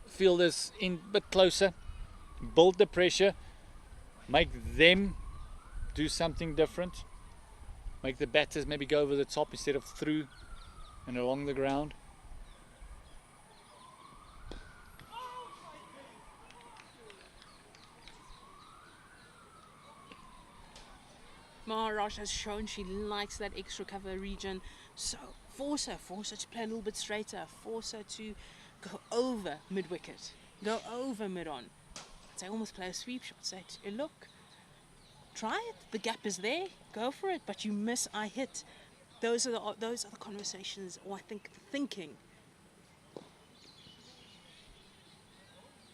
fielders in a bit closer, build the pressure, make them do something different, make the batters maybe go over the top instead of through and along the ground. Maharaj has shown she likes that extra cover region, so force her to play a little bit straighter, force her to go over mid-wicket, go over mid-on. I'd say almost play a sweep shot, say to her, look, try it, the gap is there, go for it, but you miss, I hit. Those are the conversations, or I think the thinking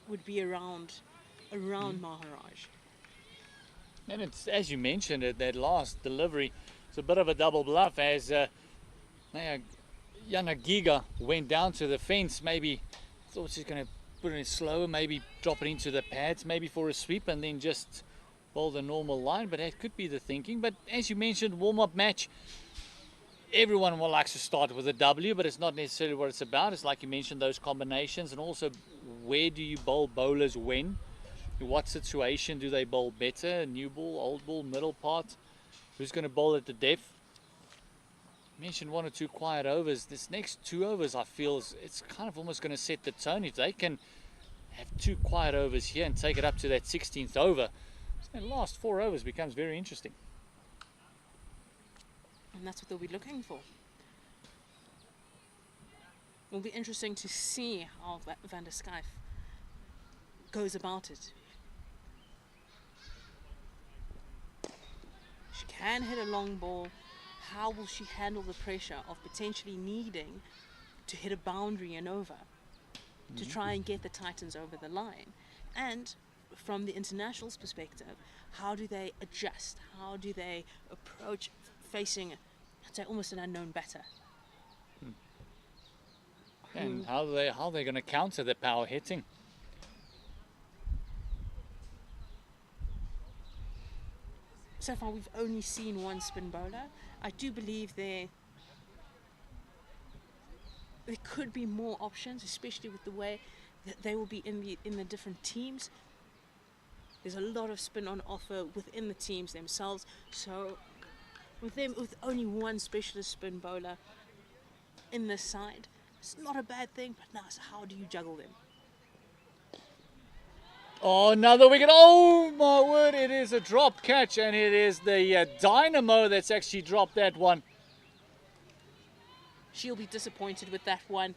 would be around Maharaj. And it's, as you mentioned, that last delivery, it's a bit of a double bluff as Jana Giga went down to the fence, maybe thought she's going to put it in slower, maybe drop it into the pads, maybe for a sweep, and then just bowl the normal line, but that could be the thinking. But as you mentioned, warm-up match, everyone likes to start with a W, but it's not necessarily what it's about. It's like you mentioned, those combinations, and also where do you bowl bowlers when? In what situation do they bowl better? New ball, old ball, middle part? Who's going to bowl at the depth? Mentioned 1 or 2 quiet overs. This next 2 overs, I feel, it's kind of almost going to set the tone. If they can have 2 quiet overs here and take it up to that 16th over, the last 4 overs becomes very interesting. And that's what they'll be looking for. It'll be interesting to see how Van der Scaife goes about it. She can hit a long ball. How will she handle the pressure of potentially needing to hit a boundary and over to try and get the Titans over the line? And from the internationals' perspective, how do they adjust? How do they approach facing, I'd say, almost an unknown batter? And how are they going to counter the power hitting? So far, we've only seen one spin bowler. I do believe there could be more options, especially with the way that they will be in the different teams. There's a lot of spin on offer within the teams themselves. So with only one specialist spin bowler in this side, it's not a bad thing. But now, so how do you juggle them? Oh, another wicket. Oh, my word. It is a drop catch, and it is the Dynamo that's actually dropped that one. She'll be disappointed with that one,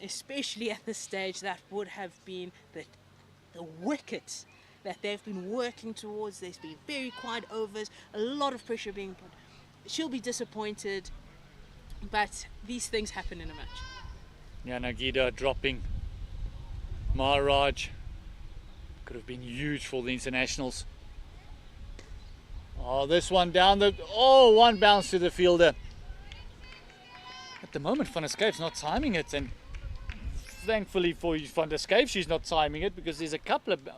especially at this stage. That would have been the wicket that they've been working towards. There's been very quiet overs, a lot of pressure being put. She'll be disappointed, but these things happen in a match. Yanagida dropping. Maharaj. Could have been huge for the internationals. Oh, this one down the... Oh, one bounce to the fielder. At the moment, Van der Skyf's not timing it, and thankfully for Van der Skyf, she's not timing it, because there's a couple of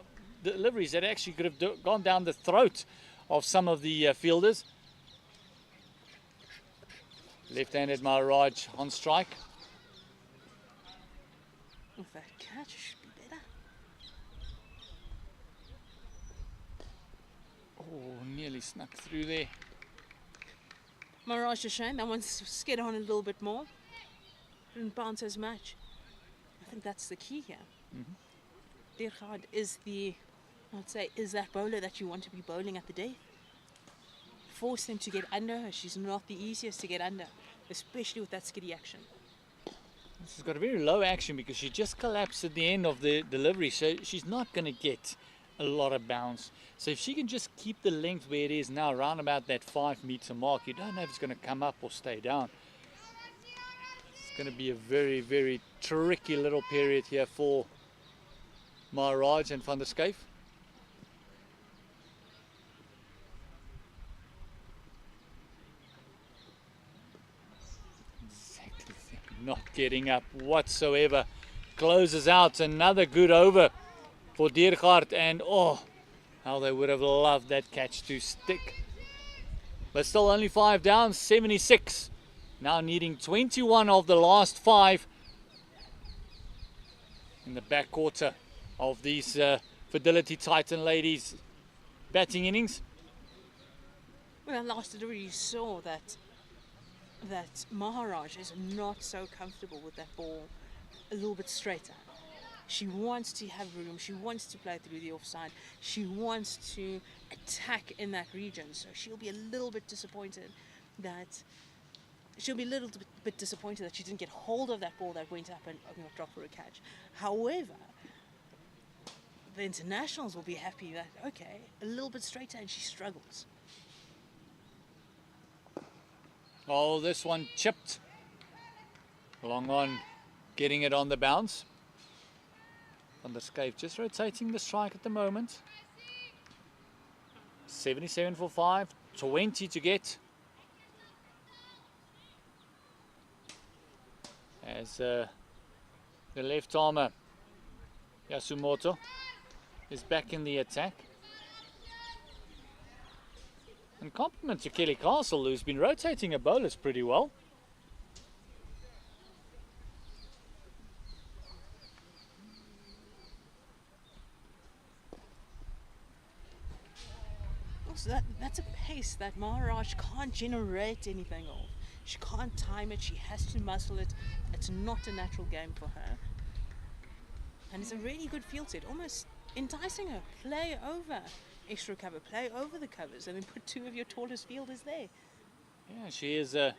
deliveries that actually could have gone down the throat of some of the fielders. Left-handed Maharaj on strike. With that catch, it should be better. Oh, nearly snuck through there. Mirage Shane, that one's skid on a little bit more. Didn't bounce as much. I think that's the key here. Diergaard is is that bowler that you want to be bowling at the day. Force them to get under her. She's not the easiest to get under, especially with that skiddy action. She's got a very low action because she just collapsed at the end of the delivery, so she's not going to get a lot of bounce. So if she can just keep the length where it is now, around about that 5 meter mark, you don't know if it's going to come up or stay down. It's going to be a very, very tricky little period here for Maharaj and Van der Skyf. Exactly, not getting up whatsoever. Closes out another good over for Diergaard, and oh, how they would have loved that catch to stick. But still only 5 down, 76. Now needing 21 of the last 5 in the back quarter of these Fidelity Titan ladies batting innings. Well, last delivery you saw that Maharaj is not so comfortable with that ball a little bit straighter. She wants to have room, she wants to play through the offside, she wants to attack in that region, so she'll be a little bit disappointed that she didn't get hold of that ball that went up and got dropped for a catch. However, the internationals will be happy that, okay, a little bit straighter, and she struggles. Oh, this one chipped. Long on, getting it on the bounce. Van der Skyf just rotating the strike at the moment. 77 for 5, 20 to get. As the left armer, Yasumoto, is back in the attack. And compliment to Kelly Castle, who's been rotating her bowlers pretty well. Also, that's a pace that Maharaj can't generate anything of. She can't time it, she has to muscle it. It's not a natural game for her. And it's a really good field set, almost enticing her. Play over extra cover, play over the covers, and then put 2 of your tallest fielders there. Yeah, she's a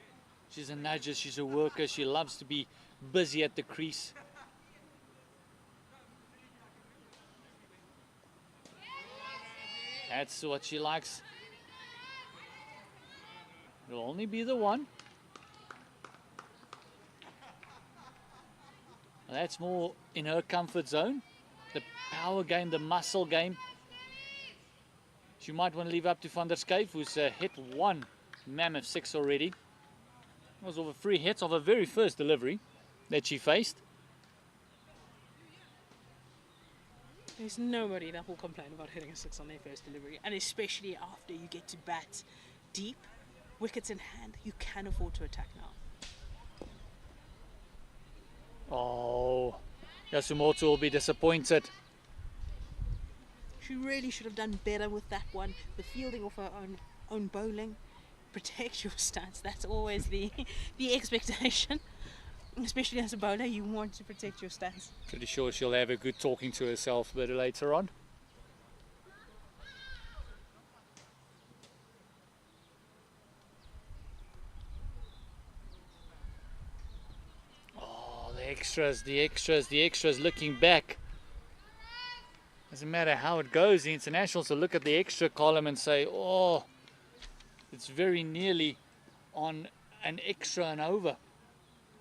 nudger, she's a worker, she loves to be busy at the crease. That's what she likes. It'll only be the one. That's more in her comfort zone. The power game, the muscle game, She might want to leave up to Van der Skyf, who's hit one mammoth 6 already. It was over 3 hits of her very first delivery that she faced. There's nobody that will complain about hitting a 6 on their first delivery, and especially after you get to bat deep, wickets in hand, you can afford to attack now. Oh, Yasumoto will be disappointed. She really should have done better with that one. The fielding of her own bowling. Protect your stats. That's always the expectation. Especially as a bowler, you want to protect your stats. Pretty sure she'll have a good talking to herself a bit later on. Oh, the extras looking back. Doesn't matter how it goes, the internationals will look at the extra column and say, oh, it's very nearly on an extra and over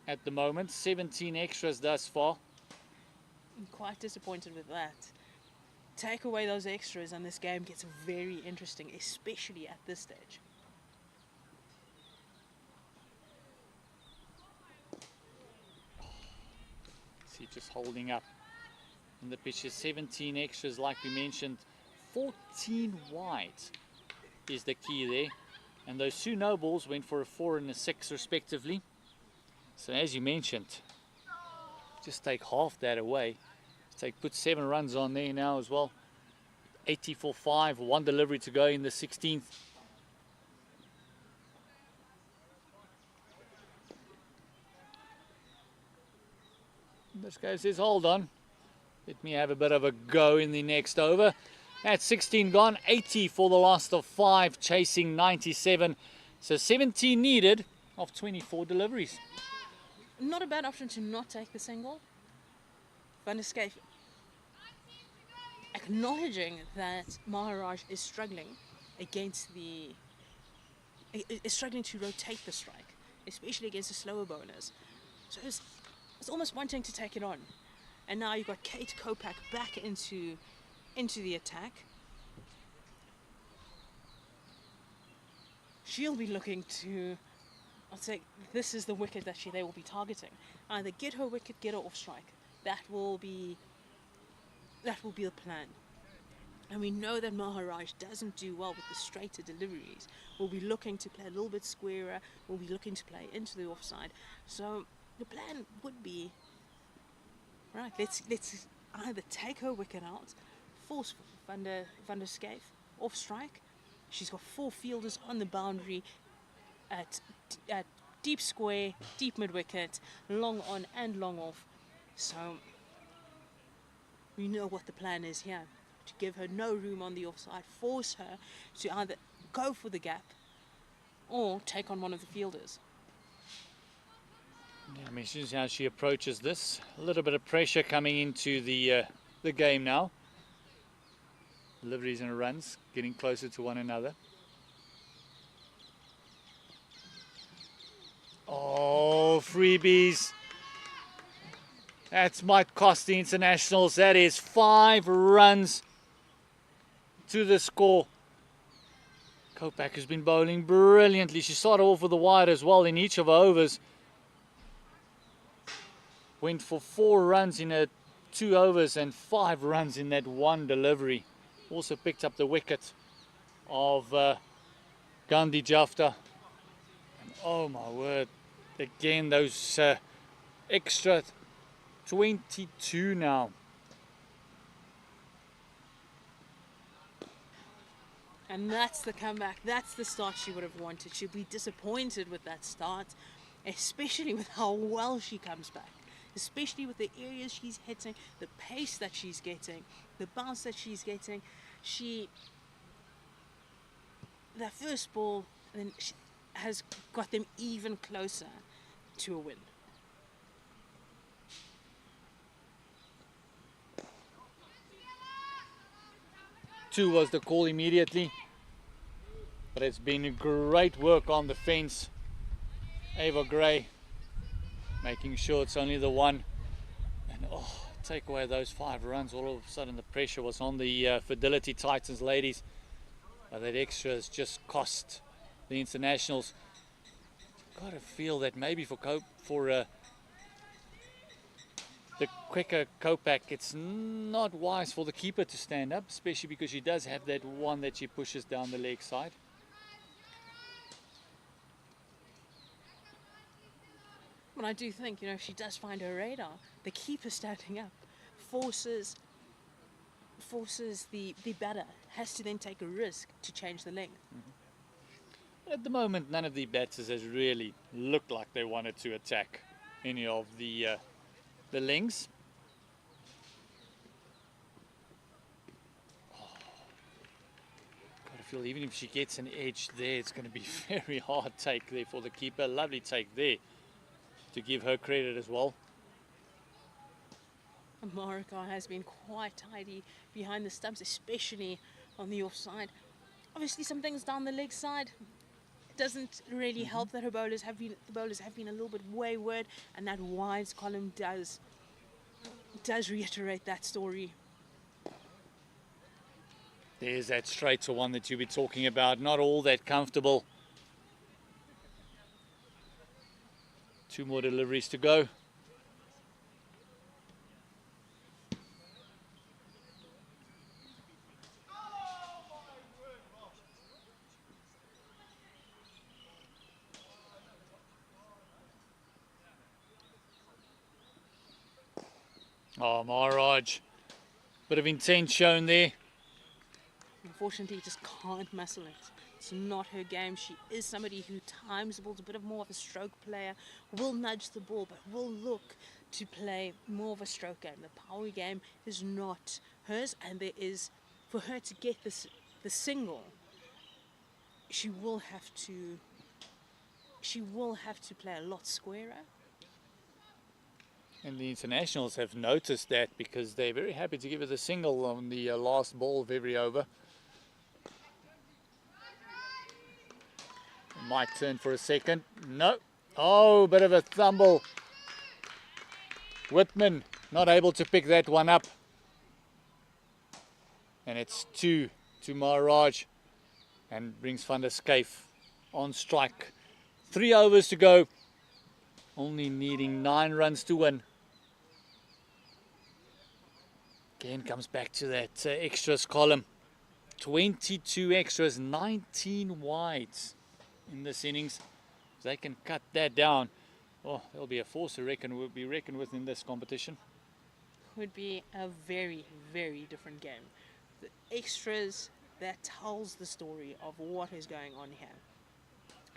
at the moment. 17 extras thus far. I'm quite disappointed with that. Take away those extras and this game gets very interesting, especially at this stage. See, just holding up. And the pitch is 17 extras, like we mentioned. 14 wide is the key there. And those two no balls went for a 4 and a 6 respectively. So as you mentioned, just take half that away. Put 7 runs on there now as well. 80 for 5, 1 delivery to go in the 16th. This guy says, hold on. Let me have a bit of a go in the next over. That's 16 gone, 80 for the last of 5, chasing 97. So 17 needed of 24 deliveries. Not a bad option to not take the single. Van der Skyf acknowledging that Maharaj is struggling struggling to rotate the strike, especially against the slower bowlers. So it's almost wanting to take it on. And now you've got Kate Kopak back into the attack. She'll be looking to, I'll say, this is the wicket that they will be targeting. Either get her wicket, get her off strike. That will be the plan. And we know that Maharaj doesn't do well with the straighter deliveries. We'll be looking to play a little bit squarer. We'll be looking to play into the offside. So the plan would be, right, let's either take her wicket out, force Van der Skyf off strike. She's got 4 fielders on the boundary at deep square, deep mid wicket, long on and long off. So we know what the plan is here. To give her no room on the offside, force her to either go for the gap or take on one of the fielders. Yeah, I mean, this is how she approaches this. A little bit of pressure coming into the game now. Deliveries and runs getting closer to one another. Oh, freebies. That might cost the internationals. That is 5 runs to the score. Kopak has been bowling brilliantly. She started off with the wide as well in each of her overs. Went for 4 runs in her 2 overs and 5 runs in that 1 delivery. Also picked up the wicket of Gandhi Jafta. And oh my word, again those extra 22 now. And that's the comeback. That's the start she would have wanted. She'll be disappointed with that start, especially with how well she comes back. Especially with the areas she's hitting, the pace that she's getting, the bounce that she's getting. That first ball then has got them even closer to a win. Two was the call immediately, but it's been great work on the fence. Ava Gray making sure it's only the 1, and take away those 5 runs. All of a sudden the pressure was on the Fidelity Titans ladies. But that extra has just cost the internationals. Got to feel that maybe for the quicker Kopak, it's not wise for the keeper to stand up, especially because she does have that one that she pushes down the leg side. But I do think, if she does find her radar, the keeper standing up forces the batter, has to then take a risk to change the length. At the moment, none of the batters has really looked like they wanted to attack any of the lengths. Got to feel even if she gets an edge there, it's going to be very hard take there for the keeper. Lovely take there to give her credit as well. Marika has been quite tidy behind the stumps, especially on the offside. Obviously, some things down the leg side doesn't really help that the bowlers have been a little bit wayward, and that wides column does reiterate that story. There's that straighter one that you've been talking about. Not all that comfortable. 2 more deliveries to go. Oh, Maharaj. Bit of intent shown there. Unfortunately, just can't muscle it. It's not her game. She is somebody who times the ball, a bit more of a stroke player, will nudge the ball, but will look to play more of a stroke game. The power game is not hers, and there is, for her to get the single, she will have to play a lot squarer. And the internationals have noticed that because they're very happy to give it a single on the last ball of every over. Might turn for a second. No. Oh, bit of a thumble. Whitman not able to pick that one up. And it's 2 to Maharaj. And brings Van der Schyff on strike. 3 overs to go. Only needing 9 runs to win. Again comes back to that extras column. 22 extras, 19 wides in this innings. If they can cut that down, oh, there'll be a force to be reckoned with in this competition. Would be a very, very different game. The extras, that tells the story of what is going on here.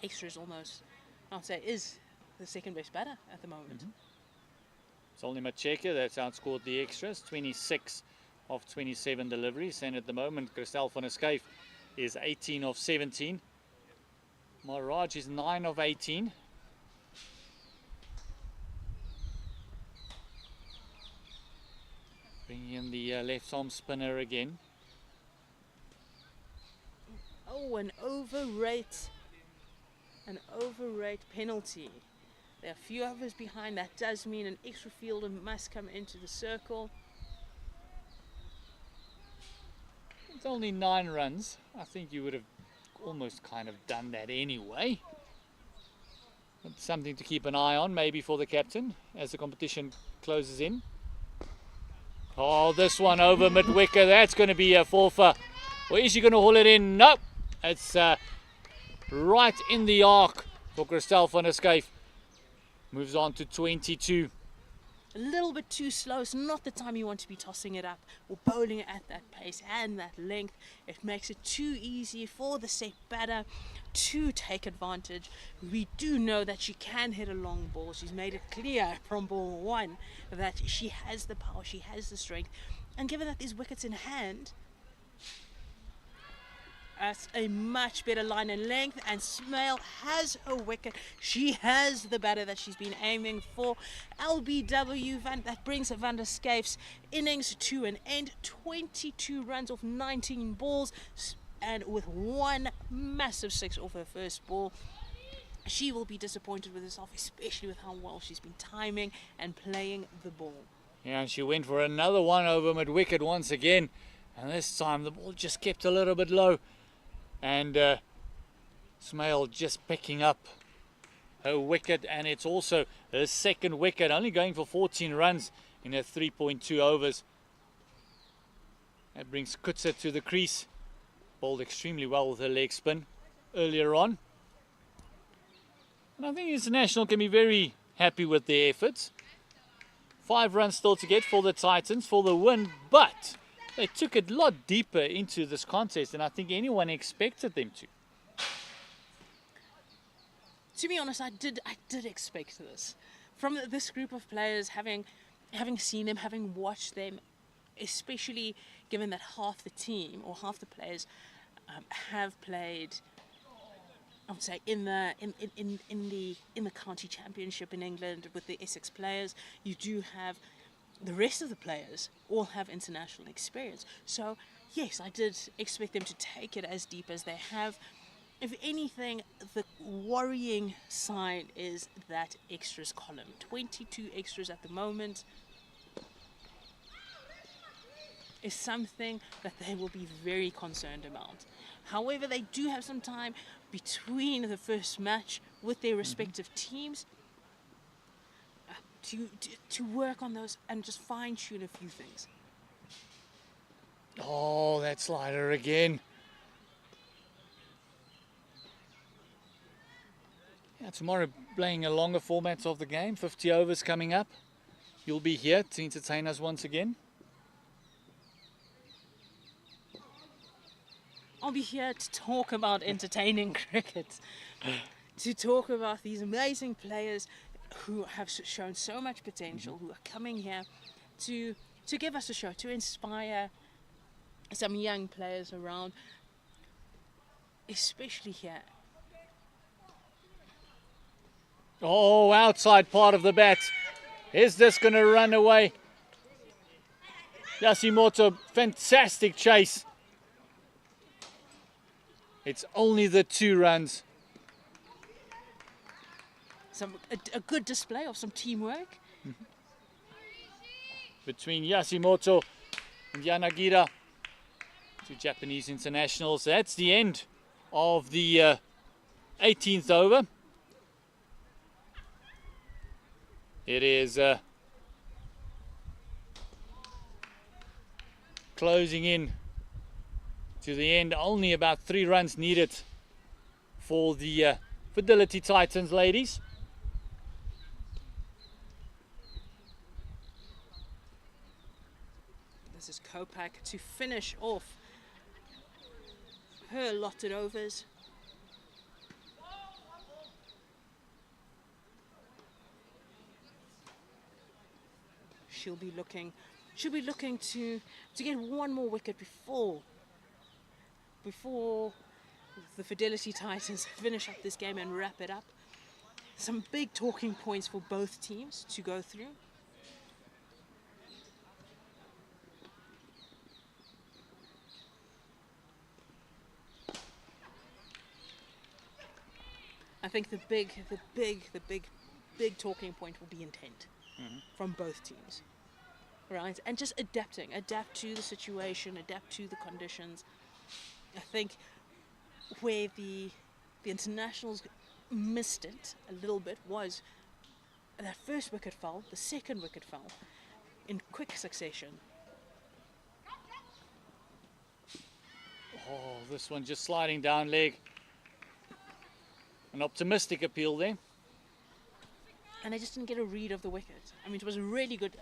Extras almost, I'd say, is the second best batter at the moment. It's only Macheka that's outscored the extras, 26 of 27 deliveries, and at the moment Christel van der Schyff is 18 of 17. Maharaj is 9 of 18. Bringing in the left arm spinner again. Oh, an overrate penalty. There are a few overs behind. That does mean an extra fielder must come into the circle. It's only 9 runs. I think you would have almost kind of done that anyway. It's something to keep an eye on, maybe for the captain, as the competition closes in. Oh, this one over mid-wicker. That's going to be a forfeit. Or is she going to haul it in? Nope. It's right in the arc for Christel van der Schyff. Moves on to 22. A little bit too slow. It's not the time you want to be tossing it up or bowling it at that pace and that length. It makes it too easy for the set batter to take advantage. We do know that she can hit a long ball. She's made it clear from ball 1 that she has the power, she has the strength. And given that there's wickets in hand, that's a much better line and length, and Smail has a wicket. She has the batter that she's been aiming for. LBW, that brings Van der Schyff's innings to an end. 22 runs off 19 balls, and with 1 massive 6 off her first ball. She will be disappointed with herself, especially with how well she's been timing and playing the ball. Yeah, and she went for another one over mid-wicket once again, and this time the ball just kept a little bit low. And Smail just picking up her wicket, and it's also her second wicket, only going for 14 runs in her 3.2 overs. That brings Kutsa to the crease. Bowled extremely well with her leg spin earlier on. And I think International can be very happy with their efforts. 5 runs still to get for the Titans for the win, but they took it a lot deeper into this contest than I think anyone expected them to. To be honest, I did expect this from this group of players, having seen them, having watched them, especially given that half the team or half the players have played, I would say, in the county championship in England with the Essex players. You do have the rest of the players all have international experience. So yes, I did expect them to take it as deep as they have. If anything, the worrying side is that extras column. 22 extras at the moment is something that they will be very concerned about. However, they do have some time between the first match with their respective teams to work on those and just fine-tune a few things. Oh, that slider again. Yeah, tomorrow playing a longer format of the game, 50 overs coming up. You'll be here to entertain us once again. I'll be here to talk about entertaining cricket, to talk about these amazing players who have shown so much potential, who are coming here to give us a show, to inspire some young players around, especially here. Oh, outside part of the bat. Is this going to run away? Yasimoto, fantastic chase. It's only the 2 runs. A good display of some teamwork. Between Yasimoto and Yanagira, 2 Japanese internationals. That's the end of the 18th over. It is closing in to the end. Only about 3 runs needed for the Fidelity Titans, ladies. This is Kopak to finish off her allotted overs. She'll be looking to get one more wicket before the Fidelity Titans finish up this game and wrap it up. Some big talking points for both teams to go through. I think the big big talking point will be intent from both teams, right? And just adapt to the situation, adapt to the conditions. I think where the internationals missed it a little bit was that first wicket fell, the second wicket fell in quick succession. Oh, this one just sliding down leg. An optimistic appeal there. And I just didn't get a read of the wicket. I mean, it was a really good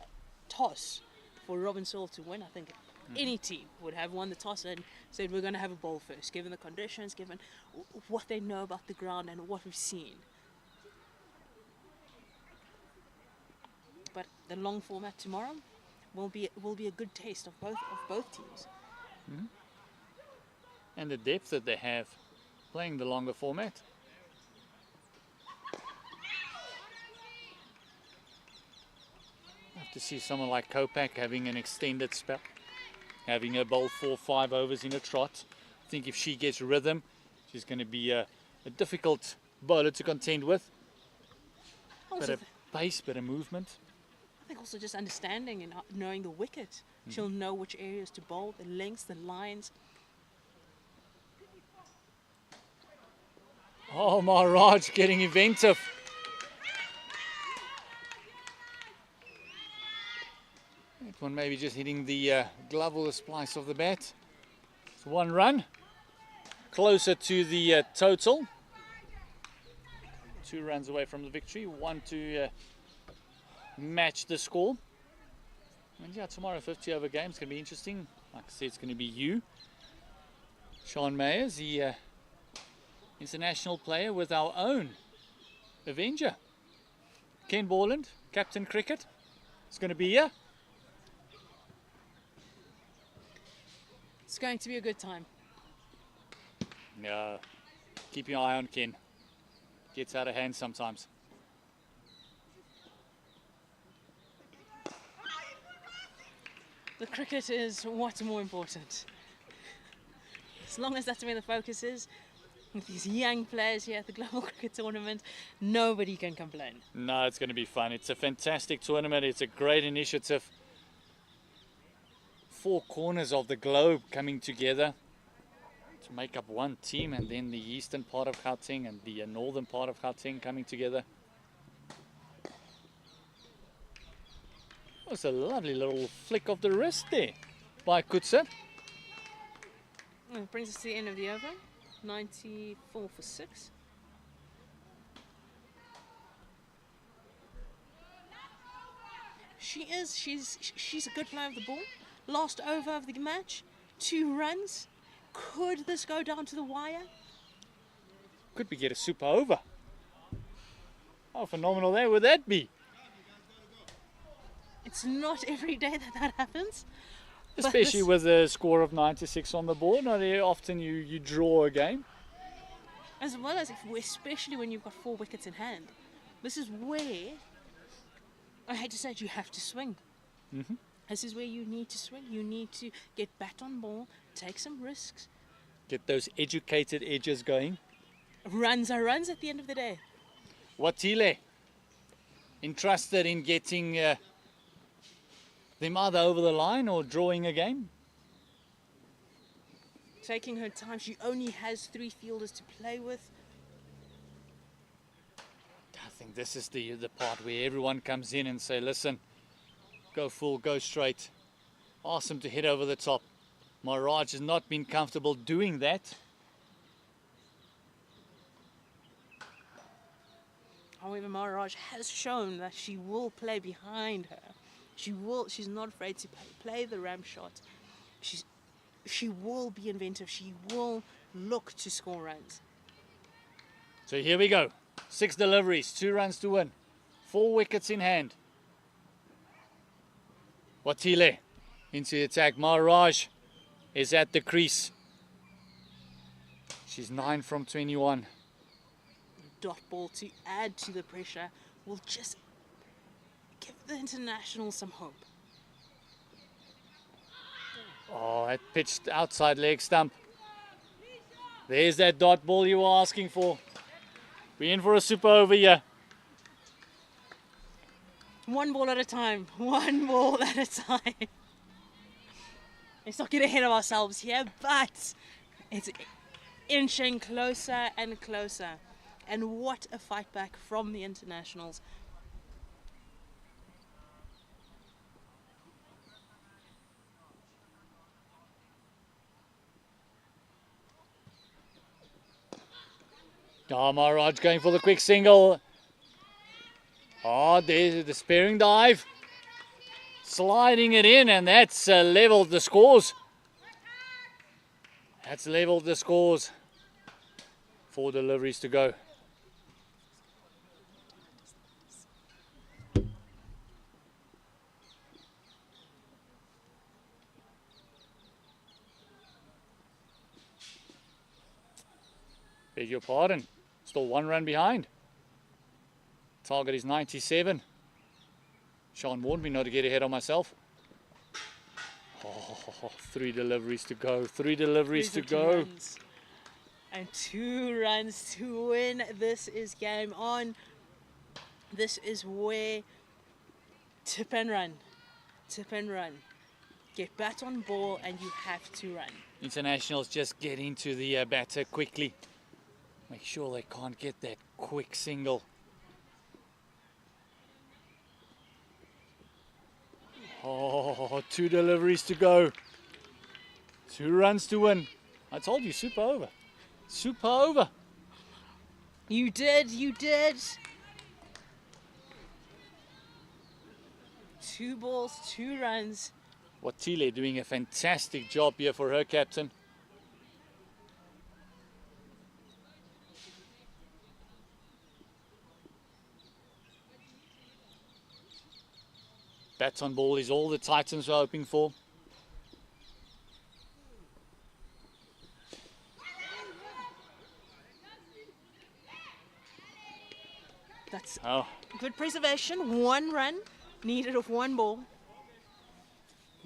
toss for Robin Saul to win. I think any team would have won the toss and said, we're going to have a ball first, given the conditions, given what they know about the ground and what we've seen. But the long format tomorrow will be a good taste of both teams. And the depth that they have playing the longer format. To see someone like Kopak having an extended spell, having her bowl 4-5 overs in a trot. I think if she gets rhythm, she's going to be a difficult bowler to contend with. Bit of pace, bit of movement. I think also just understanding and knowing the wicket. She'll know which areas to bowl, the lengths, the lines. Oh, Maharaj getting inventive. That one maybe just hitting the glove or the splice of the bat. It's 1 run. Closer to the total. 2 runs away from the victory. 1 to match the score. And yeah, tomorrow 50 over game. It's going to be interesting. Like I said, it's going to be you, Sean Mayers, the international player with our own Avenger. Ken Borland, Captain Cricket. It's going to be here. It's going to be a good time. Yeah, keep your eye on Ken. Gets out of hand sometimes. The cricket is what's more important. As long as that's where the focus is, with these young players here at the Global Cricket Tournament, nobody can complain. No, it's going to be fun. It's a fantastic tournament. It's a great initiative. 4 corners of the globe coming together to make up one team, and then the eastern part of Gauteng and the northern part of Gauteng coming together. It was a lovely little flick of the wrist there by Kutser. It brings us to the end of the over. 94 for 6. She's a good player of the ball. Last over of the match, 2 runs. Could this go down to the wire? Could we get a super over? How phenomenal there would that be? It's not every day that happens. Especially with a score of 96 on the board. Not very often you draw a game. As well as, especially when you've got 4 wickets in hand. This is where, I hate to say it, you have to swing. Mm-hmm. This is where you need to swing. You need to get bat on ball, take some risks. Get those educated edges going. Runs are runs at the end of the day. Watile, entrusted in getting them either over the line or drawing a game. Taking her time. She only has 3 fielders to play with. I think this is the part where everyone comes in and say, listen, go full, go straight. Ask them to hit over the top. Maharaj has not been comfortable doing that. However, Maharaj has shown that she will play behind her. She's not afraid to play the ramp shot. She will be inventive. She will look to score runs. So here we go. 6 deliveries, 2 runs to win. 4 wickets in hand. Watile into the attack. Maharaj is at the crease. She's 9 from 21. Dot ball to add to the pressure will just give the internationals some hope. Oh, that pitched outside leg stump. There's that dot ball you were asking for. We're in for a super over here. 1 ball at a time. 1 ball at a time. Let's not get ahead of ourselves here, but it's inching closer and closer. And what a fight back from the internationals. Oh, Maharaj going for the quick single. Oh, there's the sparing dive. Sliding it in, and that's leveled the scores. That's leveled the scores. 4 deliveries to go. Beg your pardon. Still 1 run behind. Target is 97. Sean warned me not to get ahead of myself. Oh, 3 deliveries to go. 3 deliveries to go. Runs. And 2 runs to win. This is game on. This is where tip and run. Tip and run. Get bat on ball and you have to run. Internationals just get into the batter quickly. Make sure they can't get that quick single. Oh, 2 deliveries to go. 2 runs to win. I told you, super over. Super over. You did, you did. 2 balls, 2 runs. Watile doing a fantastic job here for her captain. Bats on ball is all the Titans are hoping for. That's Oh, good preservation. 1 run needed of 1 ball.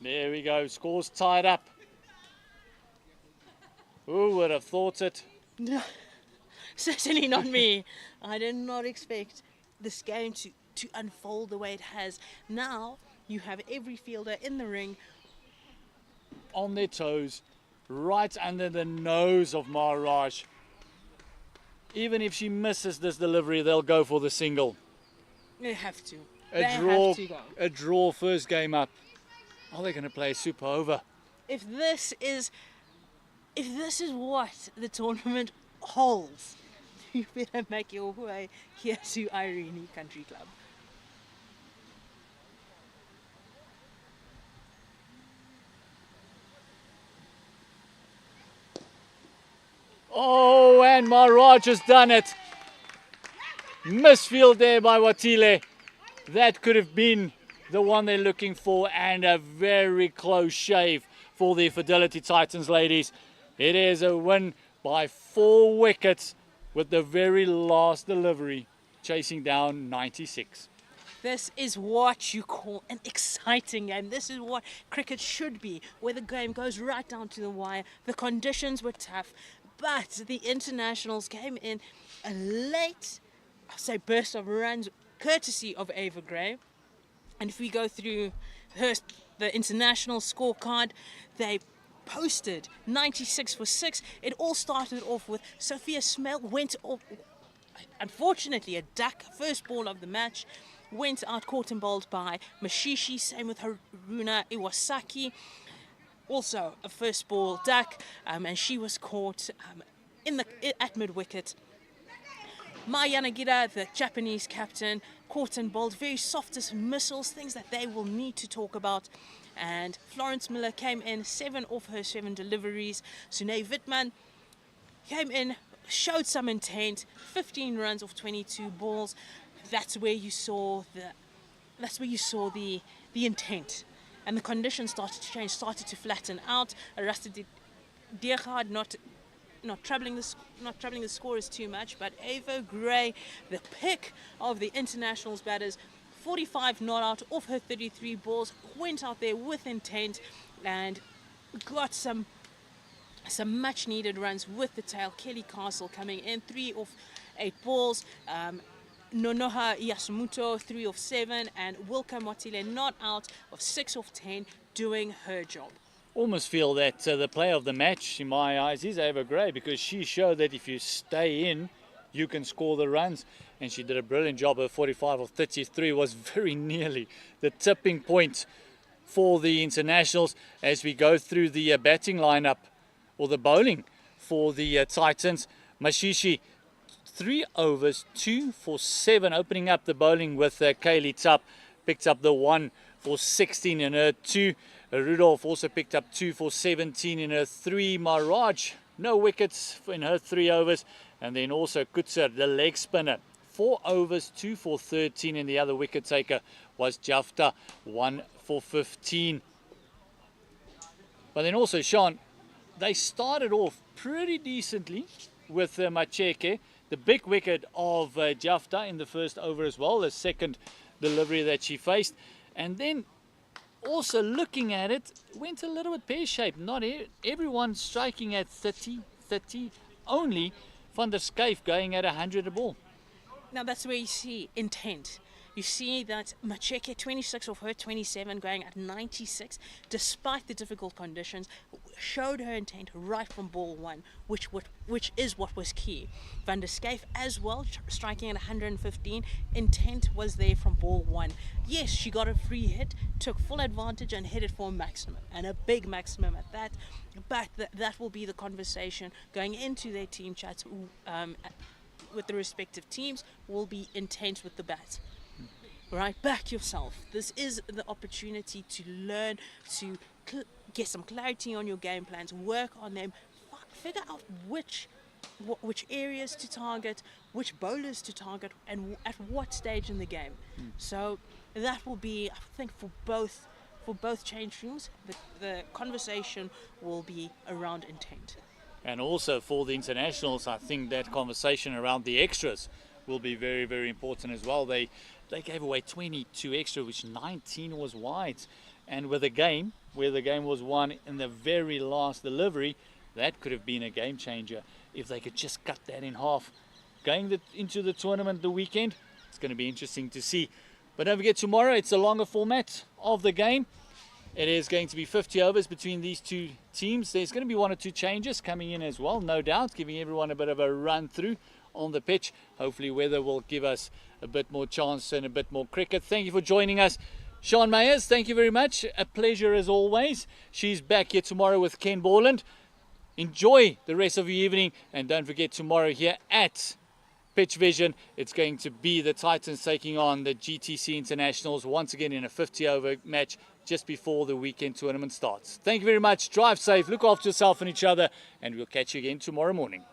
there we go. Scores tied up. Who would have thought it? No, certainly not me. I did not expect this game to unfold the way it has. Now you have every fielder in the ring. On their toes, right under the nose of Maharaj. Even if she misses this delivery, they'll go for the single. They have to. Have to go. A draw first game up. Are they going to play super over? If this is what the tournament holds, you better make your way here to Irene Country Club. Oh, and Maharaj has done it. Misfield there by Watile. That could have been the one they're looking for, and a very close shave for the Fidelity Titans ladies. It is a win by 4 wickets with the very last delivery, chasing down 96. This is what you call an exciting game. This is what cricket should be, where the game goes right down to the wire. The conditions were tough, but the internationals came in a late, burst of runs, courtesy of Ava Gray. And if we go through the international scorecard, they posted 96 for 6. It all started off with Sophia Smell went off, unfortunately, a duck, first ball of the match, went out caught and bowled by Mashishi. Same with Haruna Iwasaki, also a first ball duck, and she was caught at mid wicket. Maya Nagira, the Japanese captain, caught and bowled very softest missiles, things that they will need to talk about. And Florence Miller came in 7 of her 7 deliveries. Sunay Wittmann came in, showed some intent, 15 runs off 22 balls. That's where you saw the intent, and the conditions started to change, started to flatten out. Arrested Deergaard not troubling the scorers too much, but Ava Gray, the pick of the internationals batters, 45 not out off her 33 balls, went out there with intent and got some much needed runs with the tail. Kelly Castle coming in 3 of 8 balls. Nonoha Yasumoto 3 of 7, and Wilka Motile not out of 6 of 10, doing her job. Almost feel that the player of the match, in my eyes, is Ava Gray, because she showed that if you stay in, you can score the runs. And she did a brilliant job. Her 45 of 33 was very nearly the tipping point for the internationals as we go through the batting lineup, or the bowling for the Titans. Mashishi, 3 overs, 2 for 7, opening up the bowling with Kaylee Tupp. Picked up the 1 for 16 in her 2. Rudolph also picked up 2 for 17 in her 3. Maharaj, no wickets in her 3 overs. And then also Kutser, the leg spinner, 4 overs, 2 for 13. And the other wicket taker was Jafta, 1 for 15. But then also, Sean, they started off pretty decently with Macheke, the big wicket of Jafta in the first over as well, the second delivery that she faced. And then also looking at it, went a little bit pear-shaped. Not everyone striking at 30, only Van der Skyf going at 100 a ball. Now that's where you see intent. You see that Macheke, 26 of her 27, going at 96, despite the difficult conditions, showed her intent right from ball one, which is what was key. Van der Schyf as well, striking at 115, intent was there from ball one. Yes, she got a free hit, took full advantage and hit it for a maximum, and a big maximum at that. But that will be the conversation going into their team chats with the respective teams, will be intent with the bat. Right, back yourself. This is the opportunity to learn, to get some clarity on your game plans, work on them, figure out which areas to target, which bowlers to target, and at what stage in the game. So that will be, I think, for both change rooms, the conversation will be around intent. And also for the internationals, I think that conversation around the extras will be very, very important as well. They gave away 22 extra, which 19 was wides. And with a game, where the game was won in the very last delivery, that could have been a game changer if they could just cut that in half. Going into the tournament the weekend, it's going to be interesting to see. But don't forget, tomorrow it's a longer format of the game. It is going to be 50 overs between these two teams. There's going to be one or two changes coming in as well, no doubt, giving everyone a bit of a run through on the pitch. Hopefully weather will give us a bit more chance and a bit more cricket. Thank you for joining us. Sean Mayers, thank you very much. A pleasure as always. She's back here tomorrow with Ken Borland. Enjoy the rest of your evening, and don't forget, tomorrow here at Pitch Vision, it's going to be the Titans taking on the GTC Internationals once again in a 50 over match just before the weekend tournament starts. Thank you very much. Drive safe, look after yourself and each other, and we'll catch you again tomorrow morning.